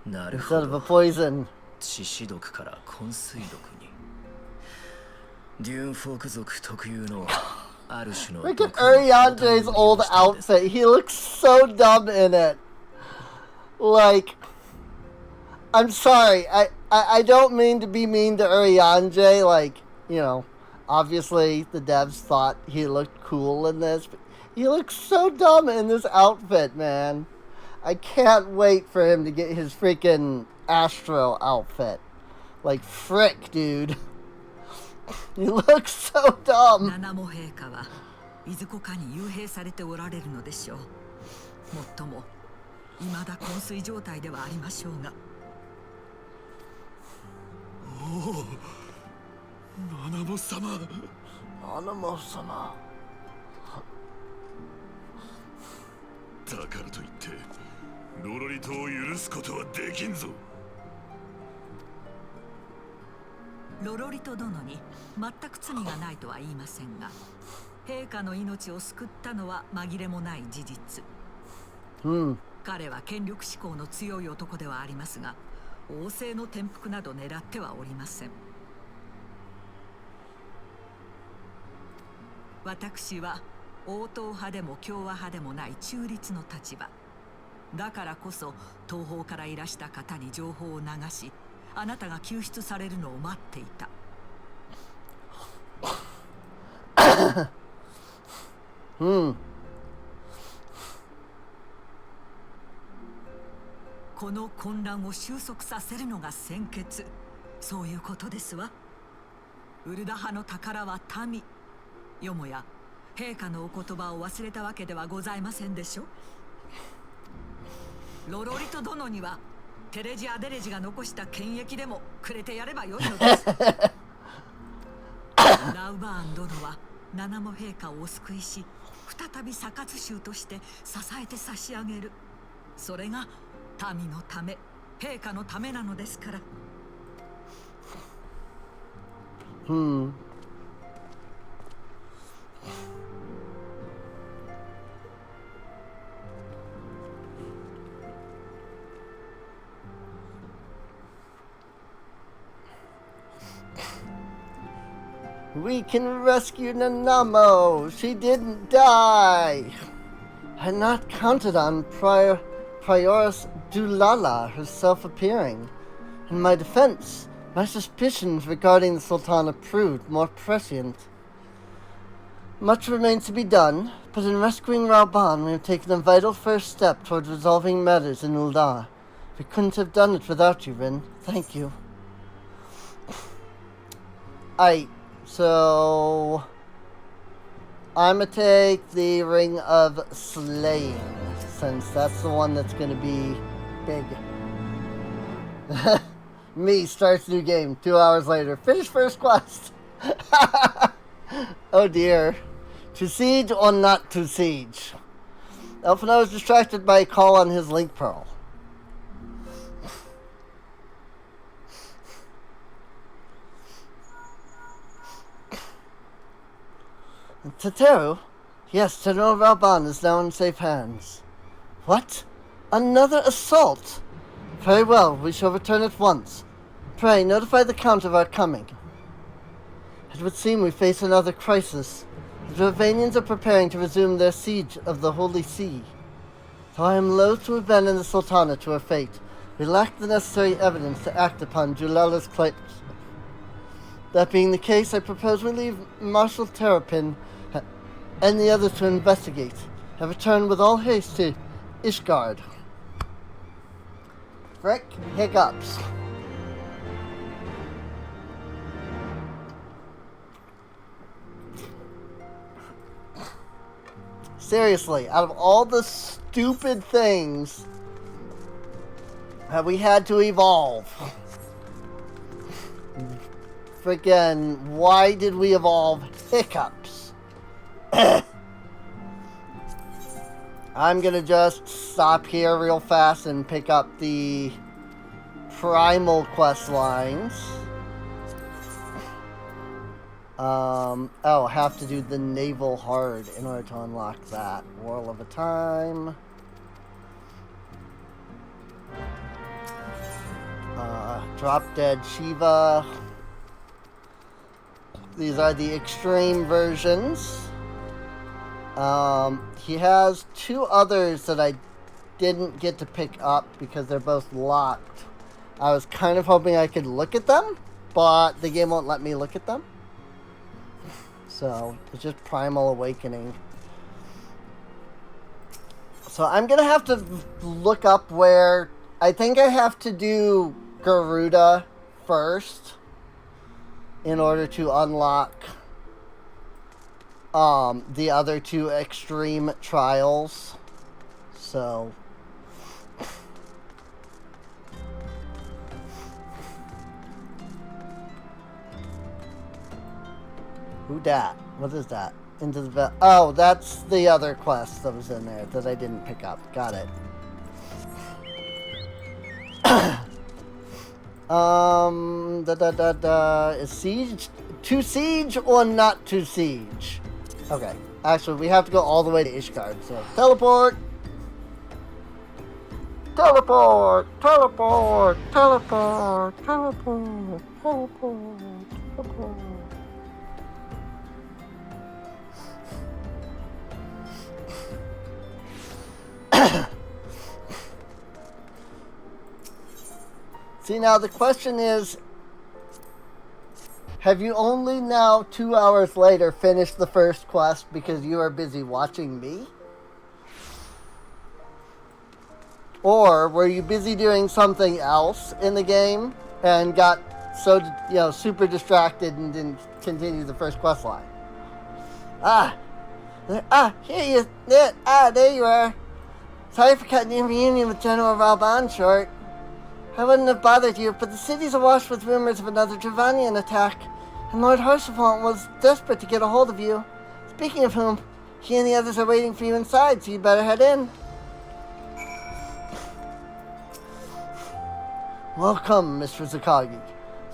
なるほ instead of a ど。 poison. 致死毒から昏睡毒に。デューンフォーク族特有のある種の Look at Uriante's old outfit. He looks so dumb in it. Like, I'm sorry. I don't mean to be mean to Uriante. Like, you know, obviously the devs thought he looked cool in this, but he looks so dumb in this outfit, man. I can't wait for him to get his freaking Astro outfit. Like, frick, dude. He looks so dumb. ナナモ陛下はいずこかに幽閉されておられるのでしょう。もっとも未だ昏睡状態ではありましょうが。おお、ナナモ様。ナナモ様。だからといってロロリ島を許すことはできんぞ。ロロリト殿に全く罪がないとは言いませんが、陛下の命を救ったのは紛れもない事実。彼は権力志向の強い男ではありますが、王政の転覆など狙ってはおりません。私は王党派でも共和派でもない中立の立場だからこそ、東方からいらした方に情報を流し、あなたが救出されるのを待っていた。この混乱を収束させるのが先決、そういうことですわ。ウルダ派の宝は民。よもや陛下のお言葉を忘れたわけではございませんでしょ。ロロリト殿にはテレジ・アデレジが残した権益でもくれてやればよいのです。ラウバーン殿は七も陛下をお救いし、再び査察衆として支えて差し上げる。それが民のため、陛下のためなのですから。We can rescue Nanamo. She didn't die. I had not counted on Prioress Dulala herself appearing. In my defense, my suspicions regarding the Sultana proved more prescient. Much remains to be done, but in rescuing Rauban, we have taken a vital first step towards resolving matters in Ul'dah. We couldn't have done it without you, Rin. Thank you. So I'm gonna take the Ring of Slaying, since that's the one that's gonna be big. Me starts new game 2 hours later. Finish first quest. Oh dear. To siege or not to siege? Elfina was distracted by a call on his link pearl. Teteru? Yes, General Rauban is now in safe hands. What? Another assault? Very well, we shall return at once. Pray, notify the Count of our coming. It would seem we face another crisis. The Dravanians are preparing to resume their siege of the Holy See. Though I am loath to abandon the Sultana to her fate, we lack the necessary evidence to act upon Julala's claims. That being the case, I propose we leave Marshal Terrapin and the others to investigate, and return with all haste to Ishgard. Frick hiccups. Seriously, out of all the stupid things that we had to evolve, frickin', why did we evolve hiccups? I'm gonna just stop here real fast and pick up the primal quest lines. Have to do the naval hard in order to unlock that. Whirl of a Time. Drop Dead Shiva. These are the extreme versions. He has two others that I didn't get to pick up because they're both locked. I was kind of hoping I could look at them, but the game won't let me look at them. So, it's just Primal Awakening. So I'm gonna have to look up where... I think I have to do Garuda first in order to unlock the other two extreme trials. So who dat? What is that? Into the oh, that's the other quest that was in there that I didn't pick up. Got it. Is siege to siege or not to siege? Okay. Actually, we have to go all the way to Ishgard, so teleport! Teleport! Teleport! Teleport! Teleport! Teleport! Teleport! See, now the question is, have you only now 2 hours later finished the first quest because you are busy watching me? Or were you busy doing something else in the game and got so, super distracted and didn't continue the first quest line? Here there you are. Sorry for cutting your reunion with General Ralban short. I wouldn't have bothered you, but the city's awash with rumors of another Dravanian attack, and Lord Harshavant was desperate to get a hold of you. Speaking of whom, he and the others are waiting for you inside, so you'd better head in. Welcome, Mistress Akagi.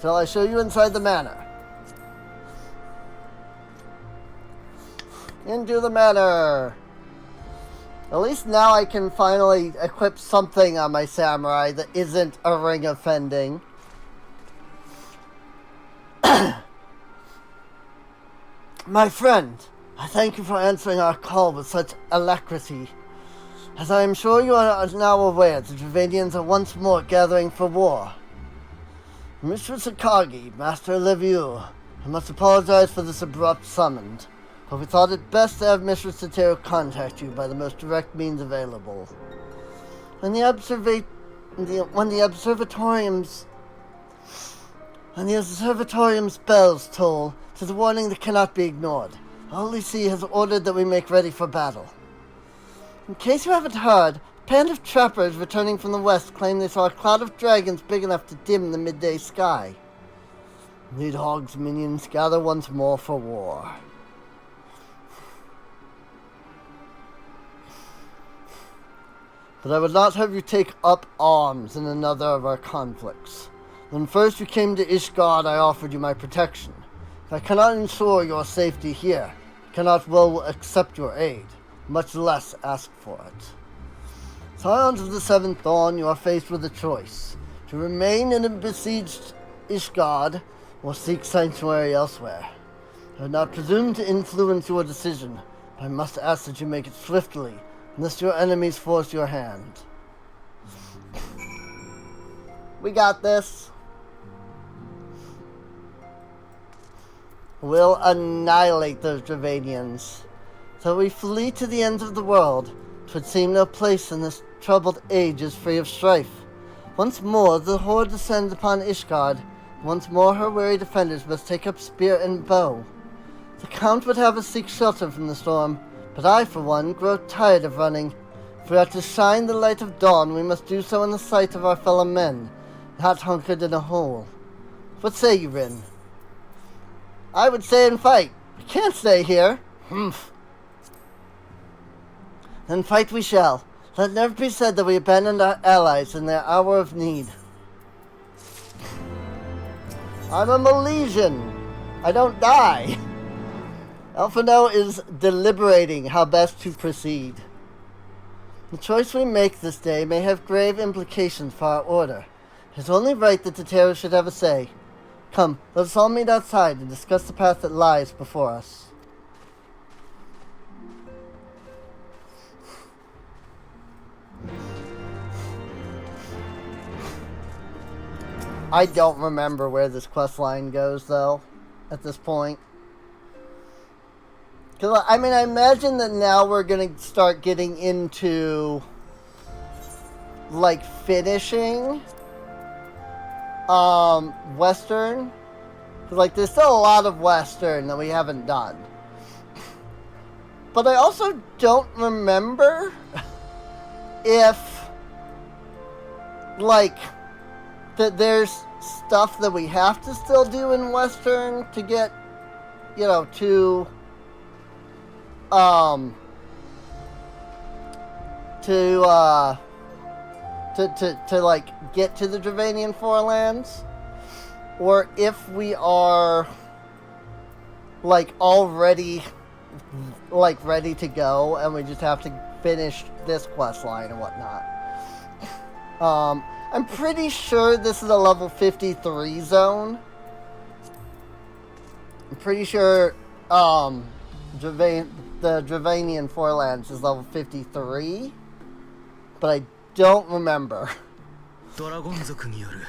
Shall I show you inside the manor? Into the manor! At least now I can finally equip something on my samurai that isn't a ring offending. My friend, I thank you for answering our call with such alacrity. As I am sure you are now aware, the Dravanians are once more gathering for war. Mistress Akagi, Master Levieux, I must apologize for this abrupt summons, but we thought it best to have Mistress Totero contact you by the most direct means available. When the observatorium's bells toll, 'tis a warning that cannot be ignored. The Holy See has ordered that we make ready for battle. In case you haven't heard, a band of trappers returning from the west claim they saw a cloud of dragons big enough to dim the midday sky. Needhog's minions gather once more for war. But I would not have you take up arms in another of our conflicts. When first you came to Ishgard, I offered you my protection. If I cannot ensure your safety here, I cannot well accept your aid, much less ask for it. Scions of the Seventh Dawn, you are faced with a choice: to remain in a besieged Ishgard, or seek sanctuary elsewhere. I would not presume to influence your decision, but I must ask that you make it swiftly, unless your enemies force your hand. We got this. We'll annihilate those Dravanians. So we flee to the ends of the world. 'Twould seem no place in this troubled age is free of strife. Once more the horde descends upon Ishgard. Once more her weary defenders must take up spear and bow. The Count would have us seek shelter from the storm, but I, for one, grow tired of running. If we are to shine the light of dawn, we must do so in the sight of our fellow men, not hunkered in a hole. What say you, Rin? I would stay and fight. We can't stay here. Humph. Then fight we shall. Let never be said that we abandoned our allies in their hour of need. I'm a Milesian. I don't die. Alphino is deliberating how best to proceed. The choice we make this day may have grave implications for our order. It is only right that Totero should have a say. Come, let us all meet outside and discuss the path that lies before us. I don't remember where this quest line goes, though, at this point. Because, I mean, I imagine that now we're going to start getting into, like, finishing Western. Like, there's still a lot of Western that we haven't done. But I also don't remember if, like, that there's stuff that we have to still do in Western to get, you know, to like get to the Dravanian Forelands. or if we are like already like ready to go and we just have to finish this quest line and whatnot. I'm pretty sure this is a level 53 zone. I'm pretty sure the Dravanian Forelands is level 53, but I don't remember. ドラゴン族による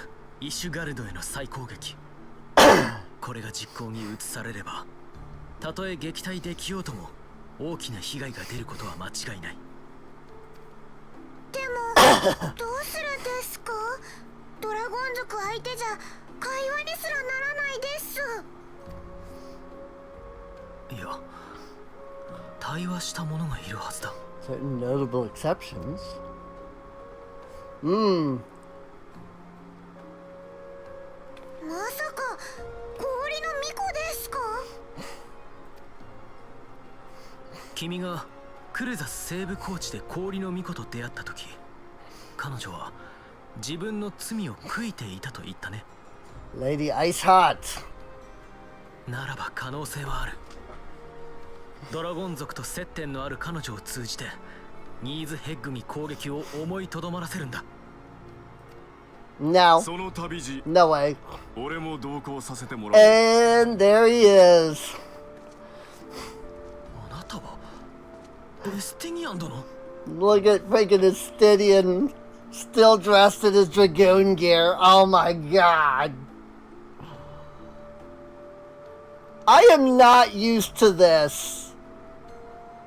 イシュガルドへの再攻撃これが実行に移されればたとえ撃退できようとも大きな被害が出ることは間違いない。でもどうするんですか？ドラゴン族相手じゃ会話にすらならないです。いや対話した者がいるはずだ。 Certain notable exceptions. まさか氷の巫女ですか？君がクルザス西部高地で氷の巫女と出会った時、彼女は自分の罪を悔いていたと言ったね。 Lady Iceheart. ならば可能性はある。ドラゴン族と接点のある彼女を通じてニーズヘッグミ攻撃を思いとどまらせるんだ。 No. その旅路 No way. 俺も同行させてもらう。 And there he is. あなたはエスティニアン殿。 Look at freaking Estidian still dressed in his dragoon gear. Oh my god. I am not used to this.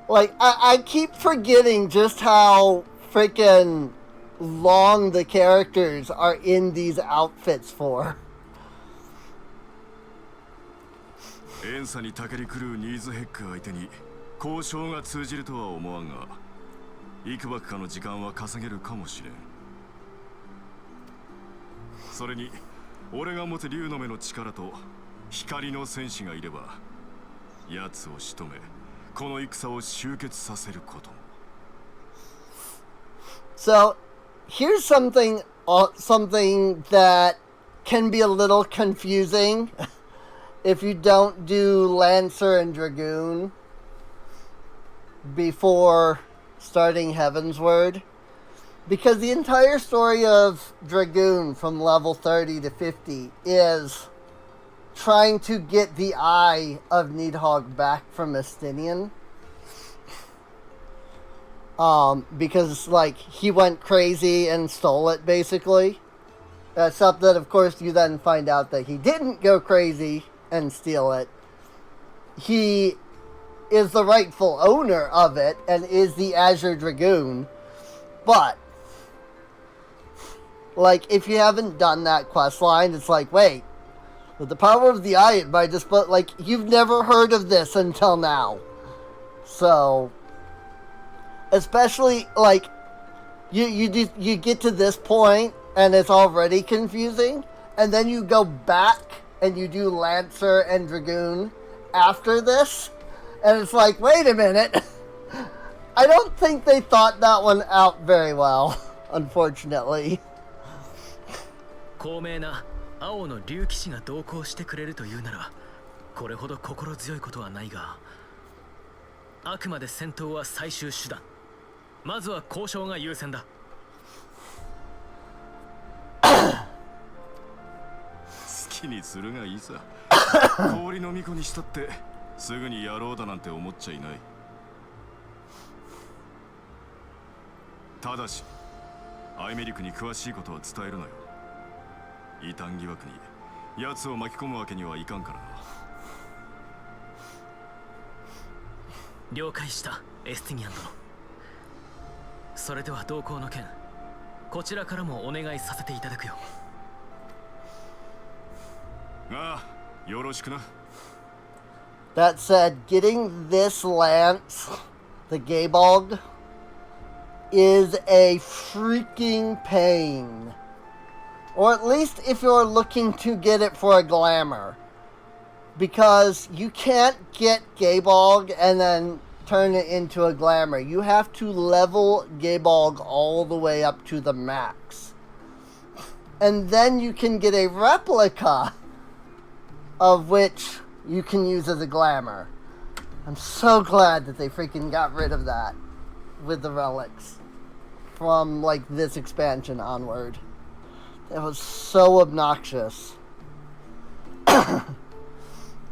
Like, I keep forgetting just how freaking long the characters are in these outfits for. 遠さにたけり狂うニーズヘッグ相手に交渉が通じるとは思わんが、幾ばくかの時間は稼げるかもしれん。それに俺が持つ竜の目の力と光の戦士がいれば、奴を仕留めこの戦を終結させることも。 So, here's something that can be a little confusing if you don't do Lancer and Dragoon before starting Heavensward. Because the entire story of Dragoon from level 30 to 50 is trying to get the eye of Nidhogg back from Estinian. Because, like, he went crazy and stole it, basically. Except that, of course, you then find out that he didn't go crazy and steal it. He is the rightful owner of it and is the Azure Dragoon. But, like, if you haven't done that quest line, it's like, wait, with the power of the eye at my disposal, like, you've never heard of this until now. So, especially, like, you get to this point and it's already confusing, and then you go back and you do Lancer and Dragoon after this, and it's like, wait a minute. I don't think they thought that one out very well, unfortunately. 高名な青の竜騎士が同行してくれるというなら、これほど心強いことはないが、あくまで戦闘は最終手段。まずは交渉が優先だ。好きにするがいいさ。氷の巫女にしたってすぐにやろうだなんて思っちゃいない。ただしアイメリクに詳しいことは伝えるなよ。異端疑惑に奴を巻き込むわけにはいかんからな。了解したエスティニアン殿。それでは同行の件、こちらからもお願いさせていただくよ。ああ、よろしくな。 That said, getting this lance, the Gaybog, is a freaking pain. Or at least if you're looking to get it for a glamour. Because you can't get Gaybog and then turn it into a glamour. You have to level Gaybog all the way up to the max. And then you can get a replica of which you can use as a glamour. I'm so glad that they freaking got rid of that with the relics from, like, this expansion onward. That was so obnoxious.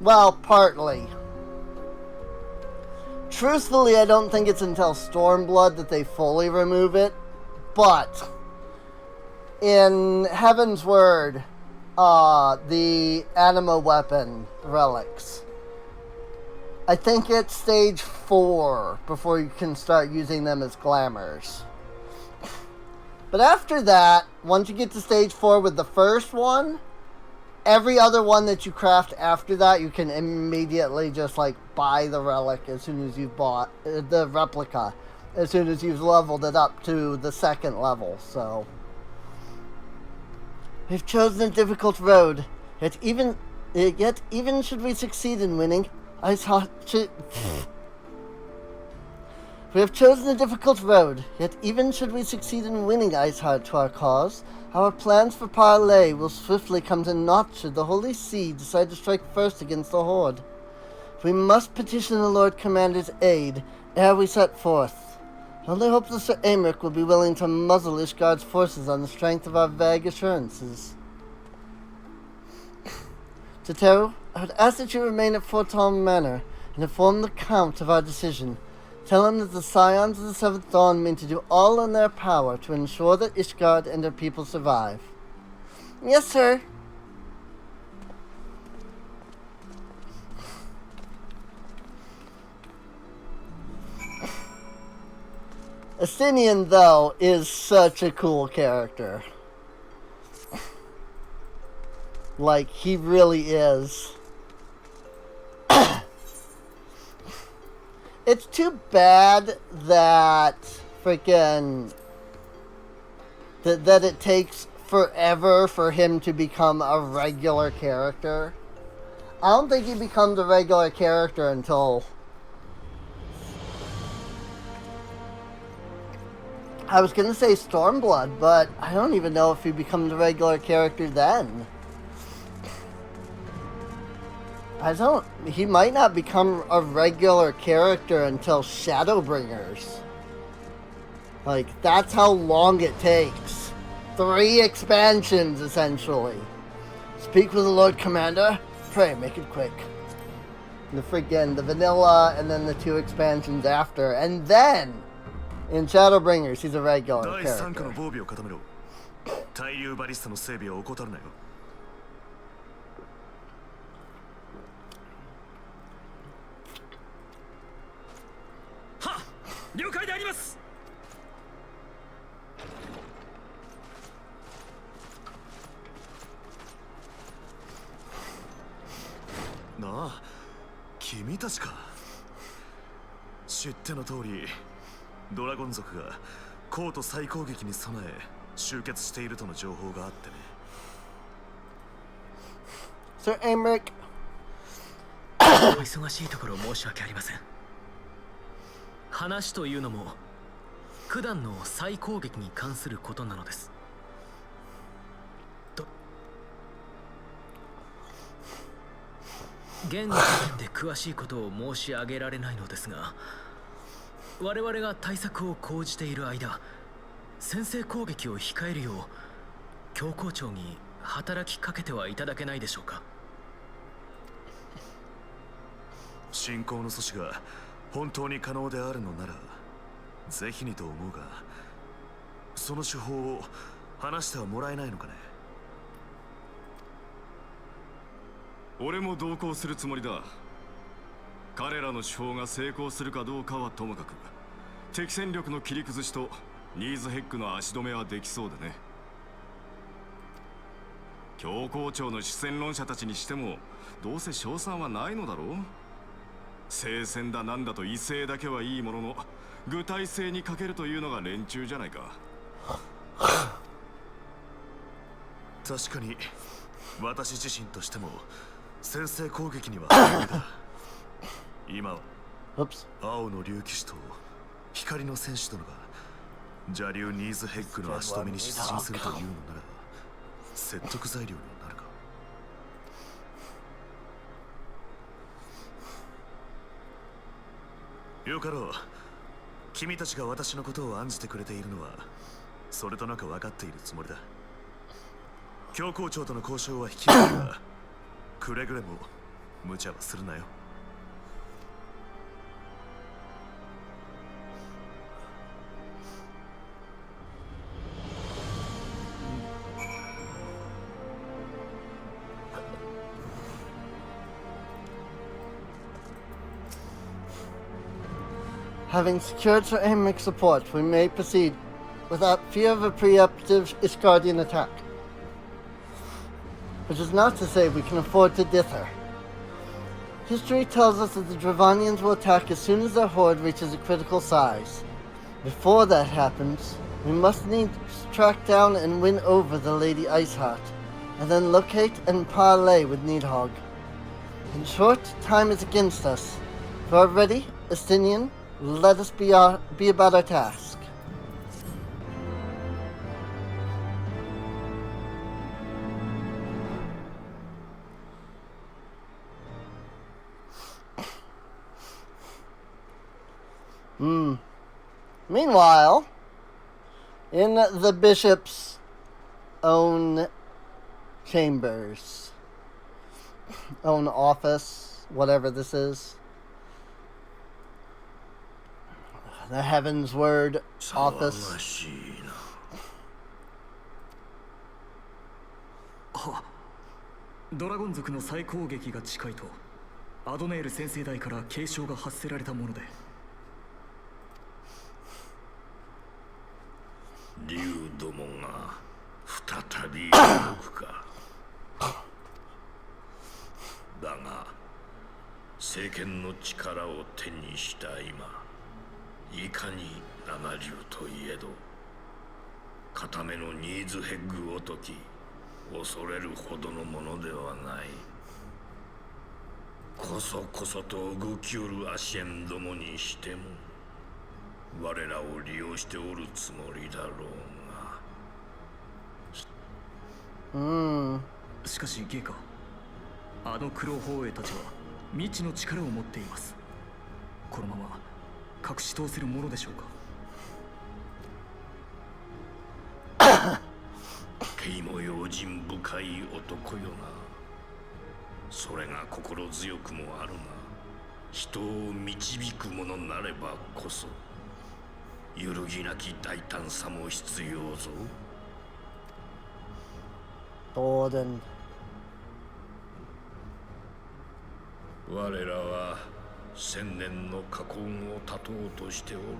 Well, partly. Truthfully, I don't think it's until Stormblood that they fully remove it, but in Heaven's Word, the anima weapon relics, I think it's stage 4 before you can start using them as glamours. But after that, once you get to stage 4 with the first one, every other one that you craft after that, you can immediately just, like, buy the relic as soon as you've bought the replica, as soon as you've leveled it up to the 2nd level. So we've chosen a difficult road, yet even should we succeed in winning, we have chosen a difficult road, yet even should we succeed in winning Iceheart to our cause, our plans for parley will swiftly come to naught should the Holy See decide to strike first against the Horde. We must petition the Lord Commander's aid ere we set forth. I only hope that Sir Aymeric will be willing to muzzle Ishgard's forces on the strength of our vague assurances. Teteru, I would ask that you remain at Fort Tom Manor and inform the Count of our decision. Tell him that the Scions of the Seventh Dawn mean to do all in their power to ensure that Ishgard and her people survive. Yes, sir. Asinian, though, is such a cool character. Like, he really is. It's too bad that freaking that it takes forever for him to become a regular character. I don't think he becomes a regular character until I was gonna say Stormblood, but I don't even know if he becomes a regular character then. He might not become a regular character until Shadowbringers. Like, that's how long it takes. 3 expansions, essentially. Speak with the Lord Commander. Pray, make it quick. The vanilla, and then the 2 expansions after. And then, in Shadowbringers, he's a regular character. Naあ、君たちか。知っての通り、ドラゴン族がコート再攻撃に備え集結しているとの情報があってね。Sir Aymeric。お忙しいところ申し訳ありません。話というのも九段の再攻撃に関することなのです。現時点で詳しいことを申し上げられないのですが、我々が対策を講じている間、先制攻撃を控えるよう教皇庁に働きかけてはいただけないでしょうか。侵攻の阻止が本当に可能であるのならぜひにと思うが、その手法を話してはもらえないのかね。俺も同行するつもりだ。彼らの手法が成功するかどうかはともかく、敵戦力の切り崩しとニーズヘックの足止めはできそうでね。教皇庁の主戦論者たちにしてもどうせ勝算はないのだろう。聖戦だなんだと威勢だけはいいものの、具体性に欠けるというのが連中じゃないか。確かに私自身としても先制攻撃には今は青の竜騎士と光の戦士殿が邪竜ニーズヘッグの足止めに出陣するというのなら説得材料になるか。よかろう。君たちが私のことを案じてくれているのはそれとなく分かっているつもりだ。教皇庁との交渉は引き受けるがくれぐれも無茶はするなよ。Having secured Sir Amric's support, we may proceed without fear of a preemptive Iscardian attack. Which is not to say we can afford to dither. History tells us that the Dravanians will attack as soon as their horde reaches a critical size. Before that happens, we must needs track down and win over the Lady Iceheart, and then locate and parley with Needhogg. In short, time is against us. If you are ready, Estinian, let us be about our task. Meanwhile, in the bishop's own chambers, own office, whatever this is, the Heaven's Word office. ドラゴン族の再攻撃が近いとアドネール先生代から警鐘が発せられたもので、竜どもが再び動くか。だが政権の力を手にした今、いかに七竜といえど固めのニーズヘッグごとき恐れるほどのものではない。こそこそと動きおるアシエンどもにしても我らを利用しておるつもりだろうが。しかしゲイカ、あの黒砲衛たちは未知の力を持っています。このまま隠し通せるものでしょうか。ケイも用心深い男よな。それが心強くもあるが、人を導くものなればこそ揺るぎなき大胆さも必要ぞ。当然。我らは千年の禍根を断とうとしておるのだ。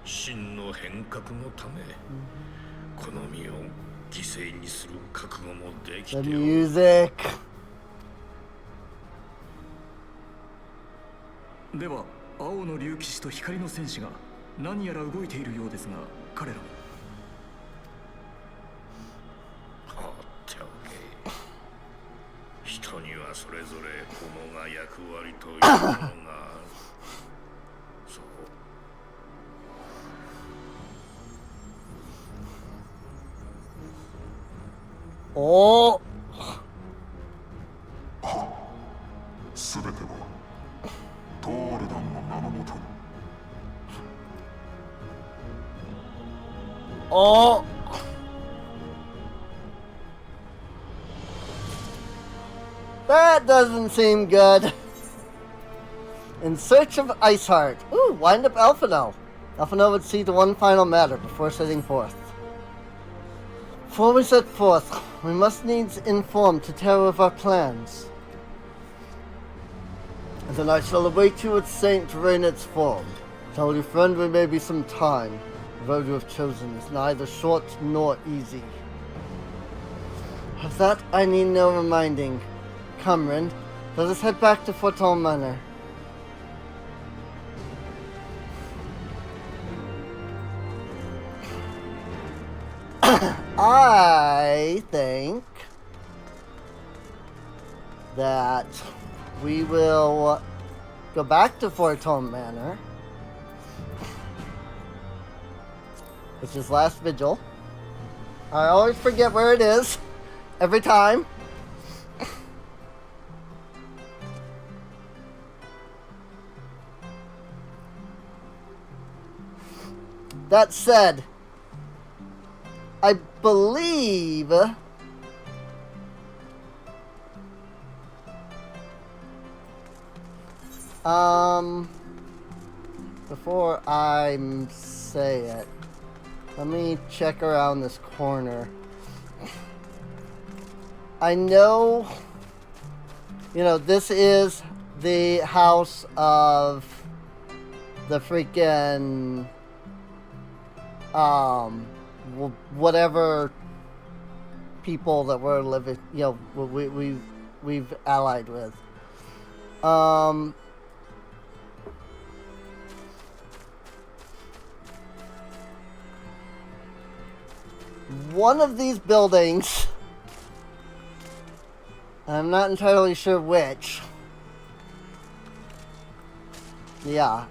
真の変革のため、この身を犠牲にする覚悟もできておる。The music. では青の竜騎士と光の戦士が何やら動いているようですが、彼らも放っておけ。人にはそれぞれ主な役割というものがある。そう。おお。すべてはトールダンの名のもとに。おお。That doesn't seem good. In search of Iceheart. Ooh, wind up Elfino. Elfino would see to one final matter before setting forth. Before we set forth, we must needs inform Totero of our plans. And then I shall await you at St. Reynard's Fall. Tell your friend we may be some time. The road you have chosen is neither short nor easy. Of that I need no reminding. Come, Rin, let us head back to Forton Manor. I think that we will go back to Forton Manor, which is last vigil. I always forget where it is every time. That said, I believe before I say it, let me check around this corner. I know, you know, this is the house of the freaking, whatever people that we're living, you know, we've allied with. One of these buildings, I'm not entirely sure which. Yeah,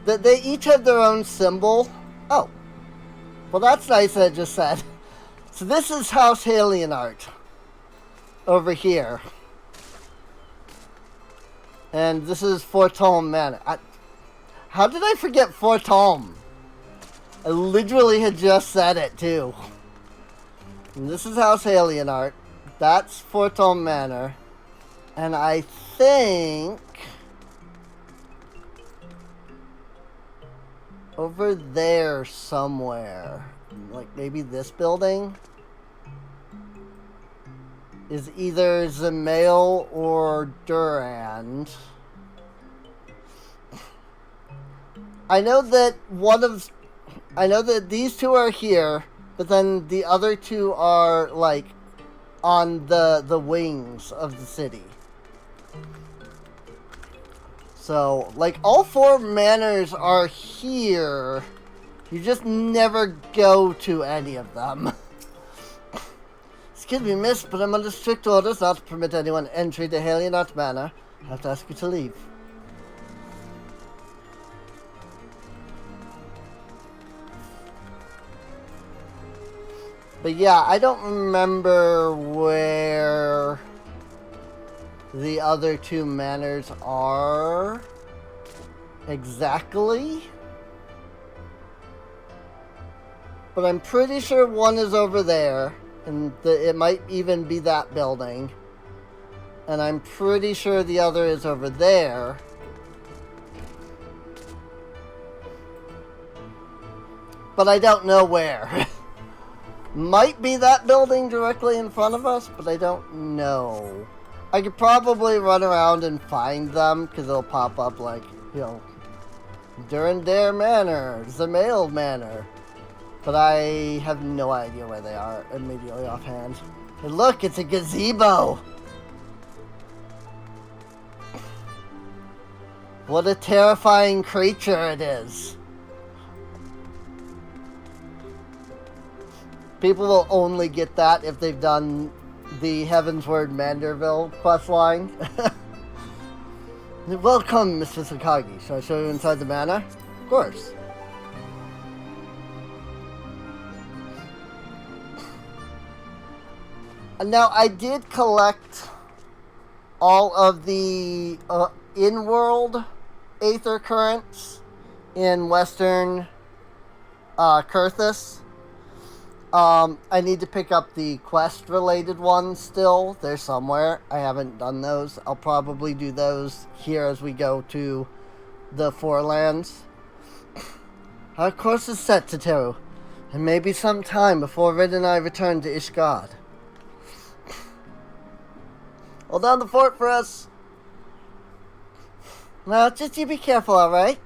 they each have their own symbol. Oh, well, that's nice that I just said. So this is House Halienart over here, and this is Fort Holm Manor. How did I forget Fort Holm? I literally had just said it too. And this is House Halienart. That's Fort Holm Manor, and I think over there somewhere, like maybe this building, is either Zemail or Durand. I know that these two are here, but then the other two are like on the wings of the city. So, like, all four manors are here. You just never go to any of them. Excuse me, miss, but I'm under strict orders not to permit anyone entry to Halienart Manor. I have to ask you to leave. But yeah, I don't remember where the other two manors are exactly, but I'm pretty sure one is over there, and it might even be that building, and I'm pretty sure the other is over there, but I don't know where. Might be that building directly in front of us, but I don't know. I could probably run around and find them, because it'll pop up like, you know, Durandare Manor, Zemail Manor. But I have no idea where they are immediately offhand. Hey, look, it's a gazebo! What a terrifying creature it is. People will only get that if they've done the Heavensward Manderville questline. Welcome, Mr. Akagi. Shall I show you inside the manor? Of course. Now, I did collect all of the in-world Aether Currents in Western Kurthus. I need to pick up the quest-related ones still. They're somewhere. I haven't done those. I'll probably do those here as we go to the Forelands. Our course is set, Tateru, and maybe some time before Rin and I return to Ishgard. Hold down the fort for us. Well, just you be careful, alright?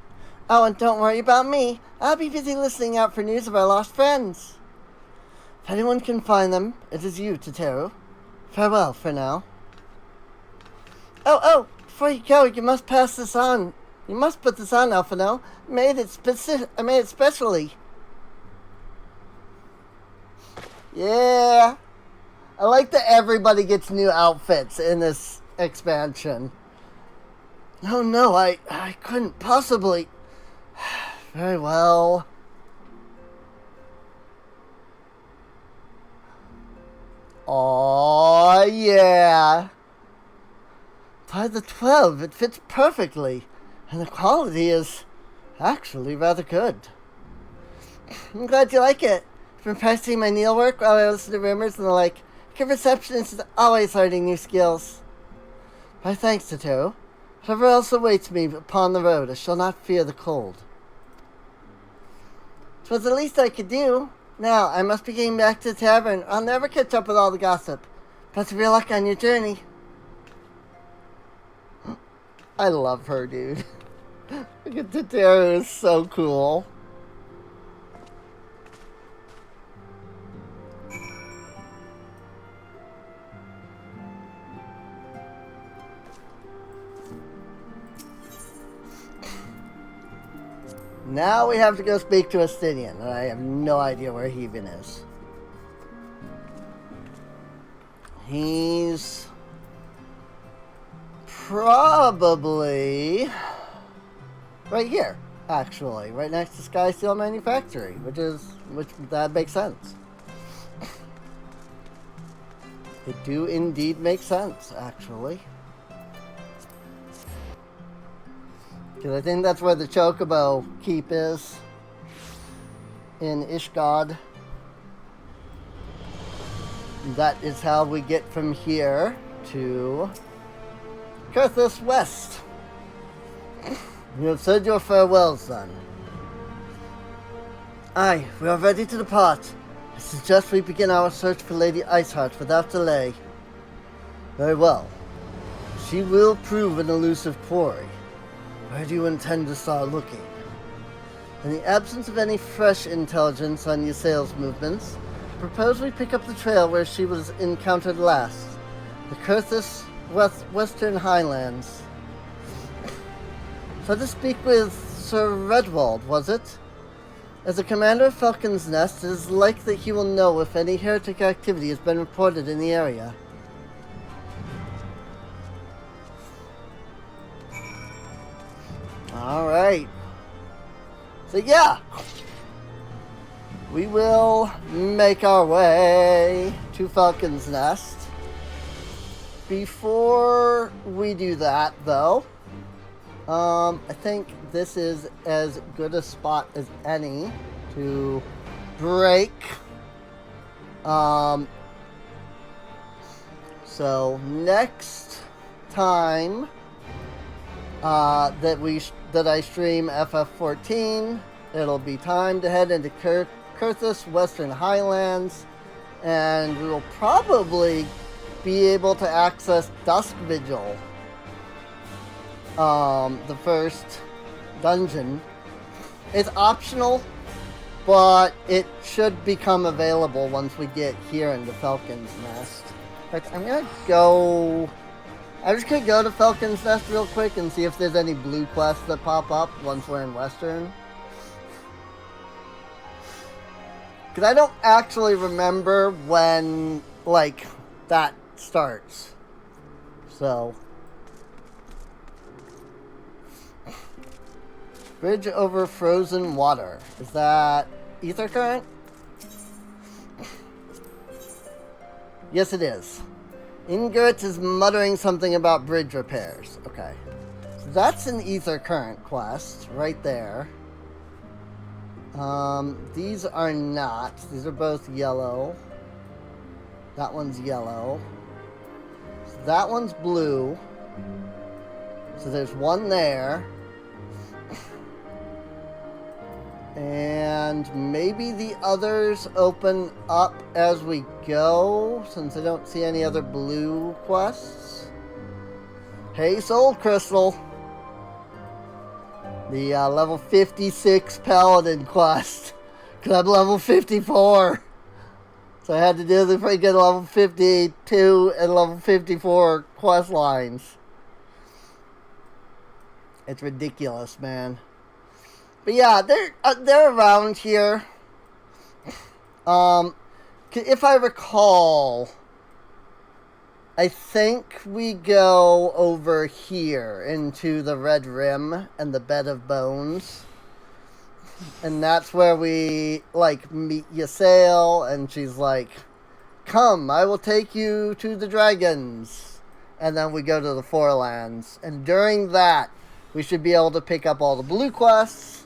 Oh, and don't worry about me. I'll be busy listening out for news of our lost friends. If anyone can find them, it is you, Tateru. Farewell for now. Oh, before you go, you must pass this on. You must put this on, Alphino. I made it specially. Yeah. I like that everybody gets new outfits in this expansion. No, I couldn't possibly. Very well. Oh yeah. By the 12, it fits perfectly. And the quality is Actually, rather good. I'm glad you like it. I've been practicing my needlework while I listen to rumors and the like. Good receptionist is always learning new skills. My thanks to Teru. Whatever else awaits me upon the road, I shall not fear the cold. 'Twas the least I could do. Now, I must be getting back to the tavern. I'll never catch up with all the gossip. Best of your luck on your journey. I love her, dude. Look at Teru, is so cool. Now we have to go speak to Astinian, and I have no idea where he even is. He's probably right here, actually, right next to Sky Steel Manufactory, which that makes sense. It do indeed make sense, actually. Because I think that's where the Chocobo Keep is. In Ishgard. That is how we get from here to Kurthus West. You have said your farewells, then. Aye, we are ready to depart. I suggest we begin our search for Lady Iceheart without delay. Very well. She will prove an elusive quarry. Where do you intend to start looking? In the absence of any fresh intelligence on Ysael's movements, I propose we pick up the trail where she was encountered last. The Kurthus Western Highlands. So to speak with Sir Redwald, was it? As the commander of Falcon's Nest, it is likely that he will know if any heretic activity has been reported in the area. Alright. So yeah. We will make our way to Falcon's Nest. Before we do that, though, I think this is as good a spot as any to break. So next time that I stream FF14, it'll be time to head into Kurthus Western Highlands, and we will probably be able to access Dusk Vigil, the first dungeon. It's optional, but it should become available once we get here into Falcon's Nest. In fact, I'm just gonna go to Falcon's Nest real quick and see if there's any blue quests that pop up once we're in Western. Because I don't actually remember when, that starts. So. Bridge over frozen water. Is that ether current? Yes, it is. Ingrid is muttering something about bridge repairs. Okay. So that's an ether current quest right there. These are not. These are both yellow. That one's yellow. So that one's blue. So there's one there. And maybe the others open up as we go, since I don't see any other blue quests. Hey, Soul Crystal. The level 56 Paladin quest. Because I'm level 54. So I had to do the freaking level 52 and level 54 quest lines. It's ridiculous, man. But yeah, they're around here. If I recall, I think we go over here into the Red Rim and the Bed of Bones. And that's where we, meet Ysael, and she's like, come, I will take you to the dragons. And then we go to the Forelands. And during that, we should be able to pick up all the blue quests.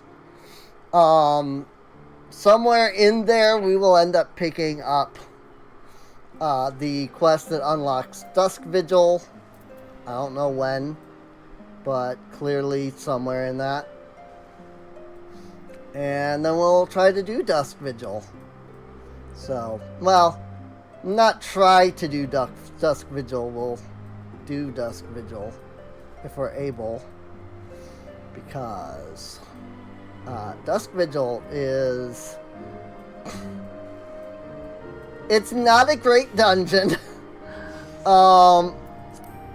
Somewhere in there, we will end up picking up the quest that unlocks Dusk Vigil. I don't know when, but clearly somewhere in that. And then we'll try to do Dusk Vigil. So, well, not try to do Dusk Vigil. We'll do Dusk Vigil if we're able. Because Dusk Vigil is... It's not a great dungeon.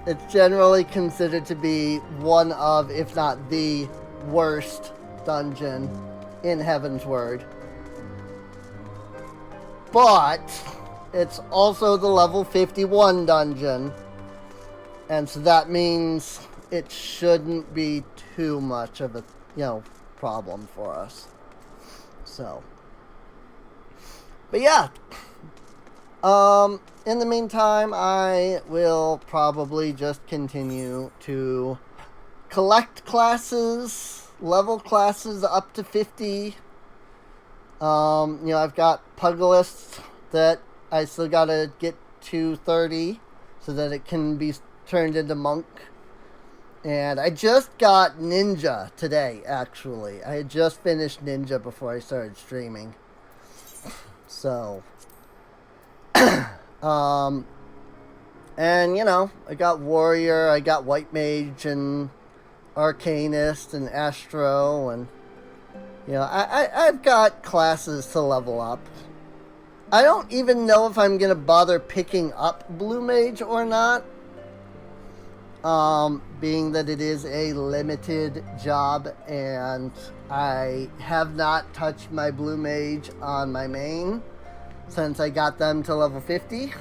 It's generally considered to be one of, if not the worst dungeon in Heaven's Word. But it's also the level 51 dungeon. And so that means it shouldn't be too much of a, problem for us. So. But yeah. In the meantime, I will probably just continue to collect classes, level classes up to 50. I've got Pugilist that I still gotta get to 30 so that it can be turned into Monk. And I just got Ninja today, actually. I had just finished Ninja before I started streaming. So, and, I got Warrior, I got White Mage, and Arcanist, and Astro, and, I've got classes to level up. I don't even know if I'm going to bother picking up Blue Mage or not. Being that it is a limited job, and I have not touched my Blue Mage on my main since I got them to level 50.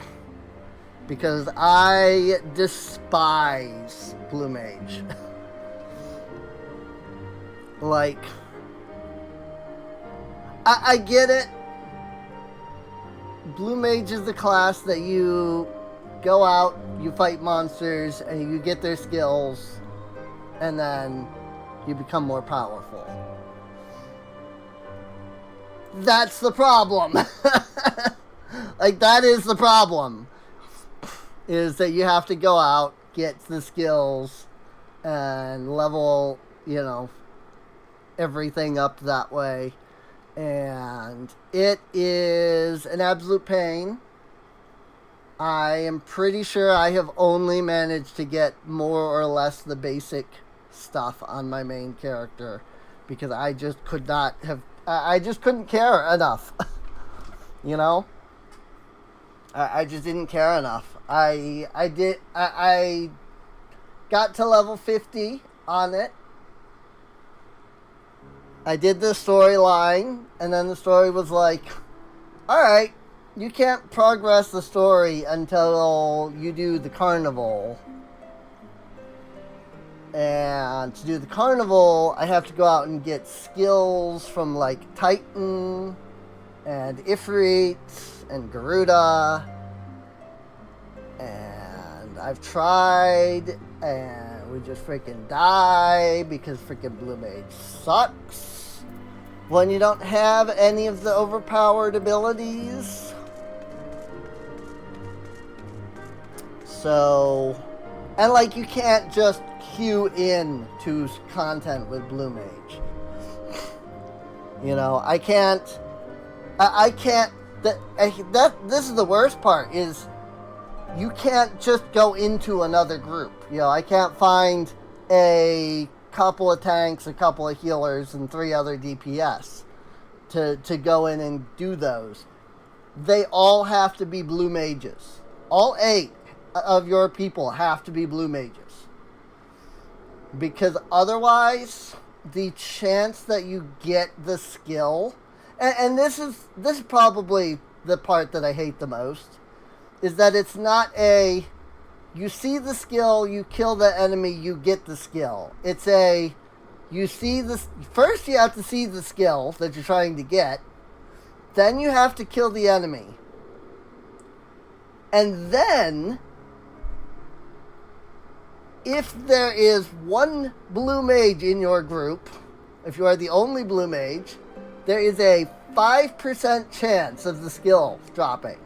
Because I despise Blue Mage. Like, I get it. Blue Mage is the class that you go out, you fight monsters, and you get their skills, and then you become more powerful. That's the problem. Like, that is the problem. Is that you have to go out, get the skills, and level, everything up that way. And it is an absolute pain. I am pretty sure I have only managed to get more or less the basic stuff on my main character. Because I just could not have... I just couldn't care enough. I just didn't care enough. I got to level 50 on it. I did the storyline, and then the story was like, alright, you can't progress the story until you do the carnival. And to do the carnival, I have to go out and get skills from, like, Titan, and Ifrit, and Garuda. And I've tried, and we just freaking die, because freaking Blue Mage sucks when you don't have any of the overpowered abilities. So, and like, you can't just queue in to content with Blue Mage. I can't, this is the worst part, is you can't just go into another group. I can't find a couple of tanks, a couple of healers, and 3 other DPS to go in and do those. They all have to be Blue Mages. All 8 of your people have to be Blue Mages. Because otherwise, the chance that you get the skill, and this is probably the part that I hate the most, is that it's not a, you see the skill, you kill the enemy, you get the skill. It's a, you see this, first you have to see the skill that you're trying to get, then you have to kill the enemy. And then, if there is one Blue Mage in your group, if you are the only Blue Mage, there is a 5% chance of the skill dropping.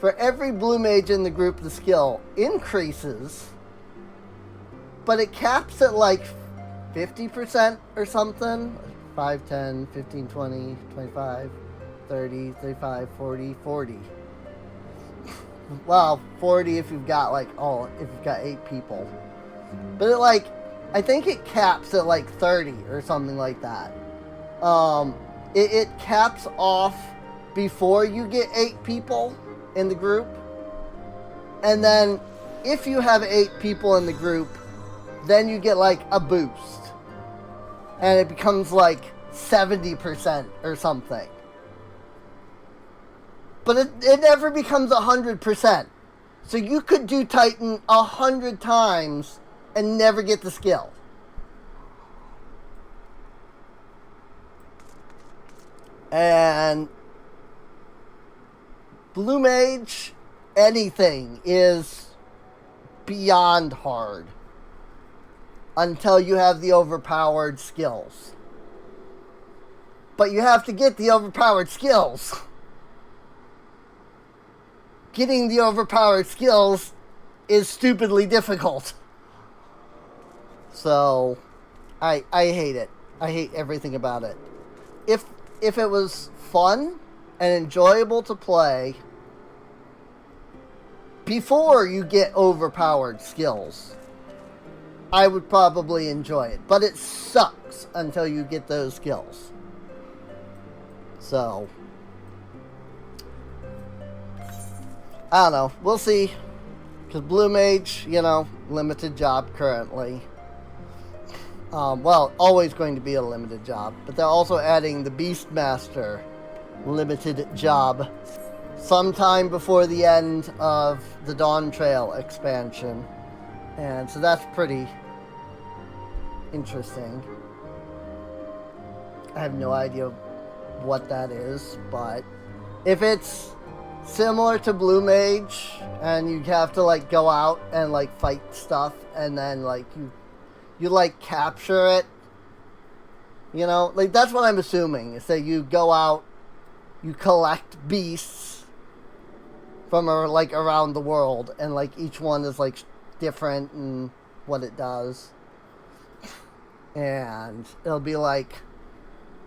For every blue mage in the group, the skill increases, but it caps at like 50% or something. 5, 10, 15, 20, 25, 30, 35, 40, 40. Well, 40 if you've got like, if you've got 8 people. But it like, I think it caps at like 30 or something like that. It caps off before you get 8 people in the group. And then if you have 8 people in the group, then you get like a boost. And it becomes like 70% or something. But it never becomes 100%. So you could do Titan 100 times and never get the skill. And Blue Mage, anything is beyond hard until you have the overpowered skills. But you have to get the overpowered skills. Getting the overpowered skills is stupidly difficult. So, I hate it. I hate everything about it. If it was fun and enjoyable to play before you get overpowered skills, I would probably enjoy it. But it sucks until you get those skills. So, I don't know. We'll see. Because Blue Mage, limited job currently. Well, always going to be a limited job. But they're also adding the Beastmaster limited job sometime before the end of the Dawn Trail expansion. And so that's pretty interesting. I have no idea what that is, but if it's similar to Blue Mage and you have to like go out and like fight stuff and then like you like capture it, like that's what I'm assuming, is that you go out, you collect beasts from like around the world, and like each one is like different in what it does, and it'll be like,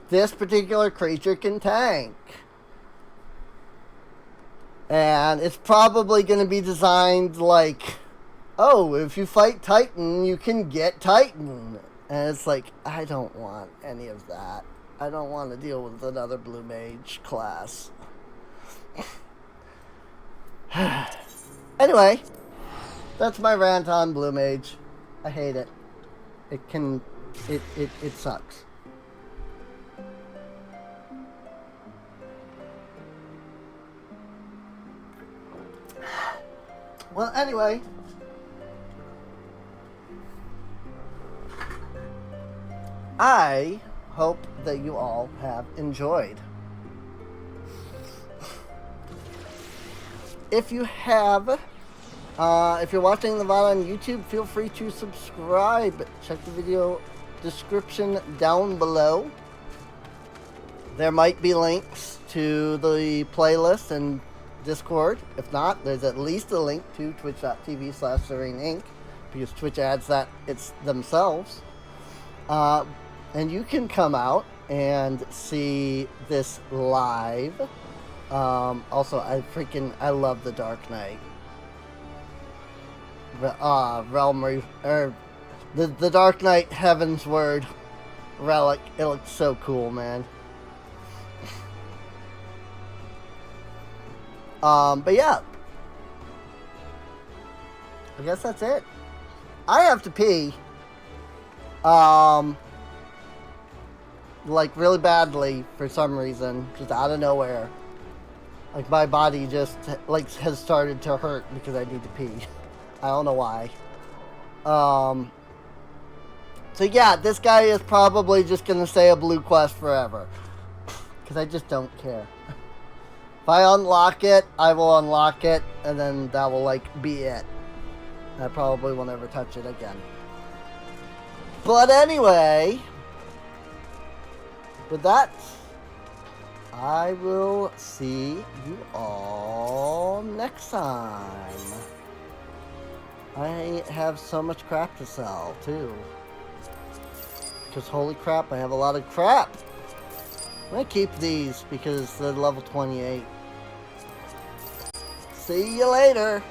this particular creature can tank. And it's probably going to be designed like, oh, if you fight Titan, you can get Titan. And it's like, I don't want any of that. I don't want to deal with another Blue Mage class. Anyway, that's my rant on Blue Mage. I hate it. It sucks. Well, anyway, I hope that you all have enjoyed. If you have, if you're watching the VOD on YouTube, feel free to subscribe. Check the video description down below. There might be links to the playlist and Discord. If not, there's at least a link to twitch.tv/SereneInc, because Twitch adds that it's themselves. And you can come out and see this live. Also, I love the Dark Knight. The Dark Knight Heaven's Word relic. It looks so cool, man. But yeah, I guess that's it. I have to pee, like really badly for some reason, just out of nowhere. Like my body just like has started to hurt because I need to pee. I don't know why. So yeah, this guy is probably just gonna stay a blue quest forever, because I just don't care. If I unlock it, I will unlock it, and then that will, like, be it. I probably will never touch it again. But anyway, with that, I will see you all next time. I have so much crap to sell, too. Because holy crap, I have a lot of crap. I'm going to keep these because they're level 28. See you later.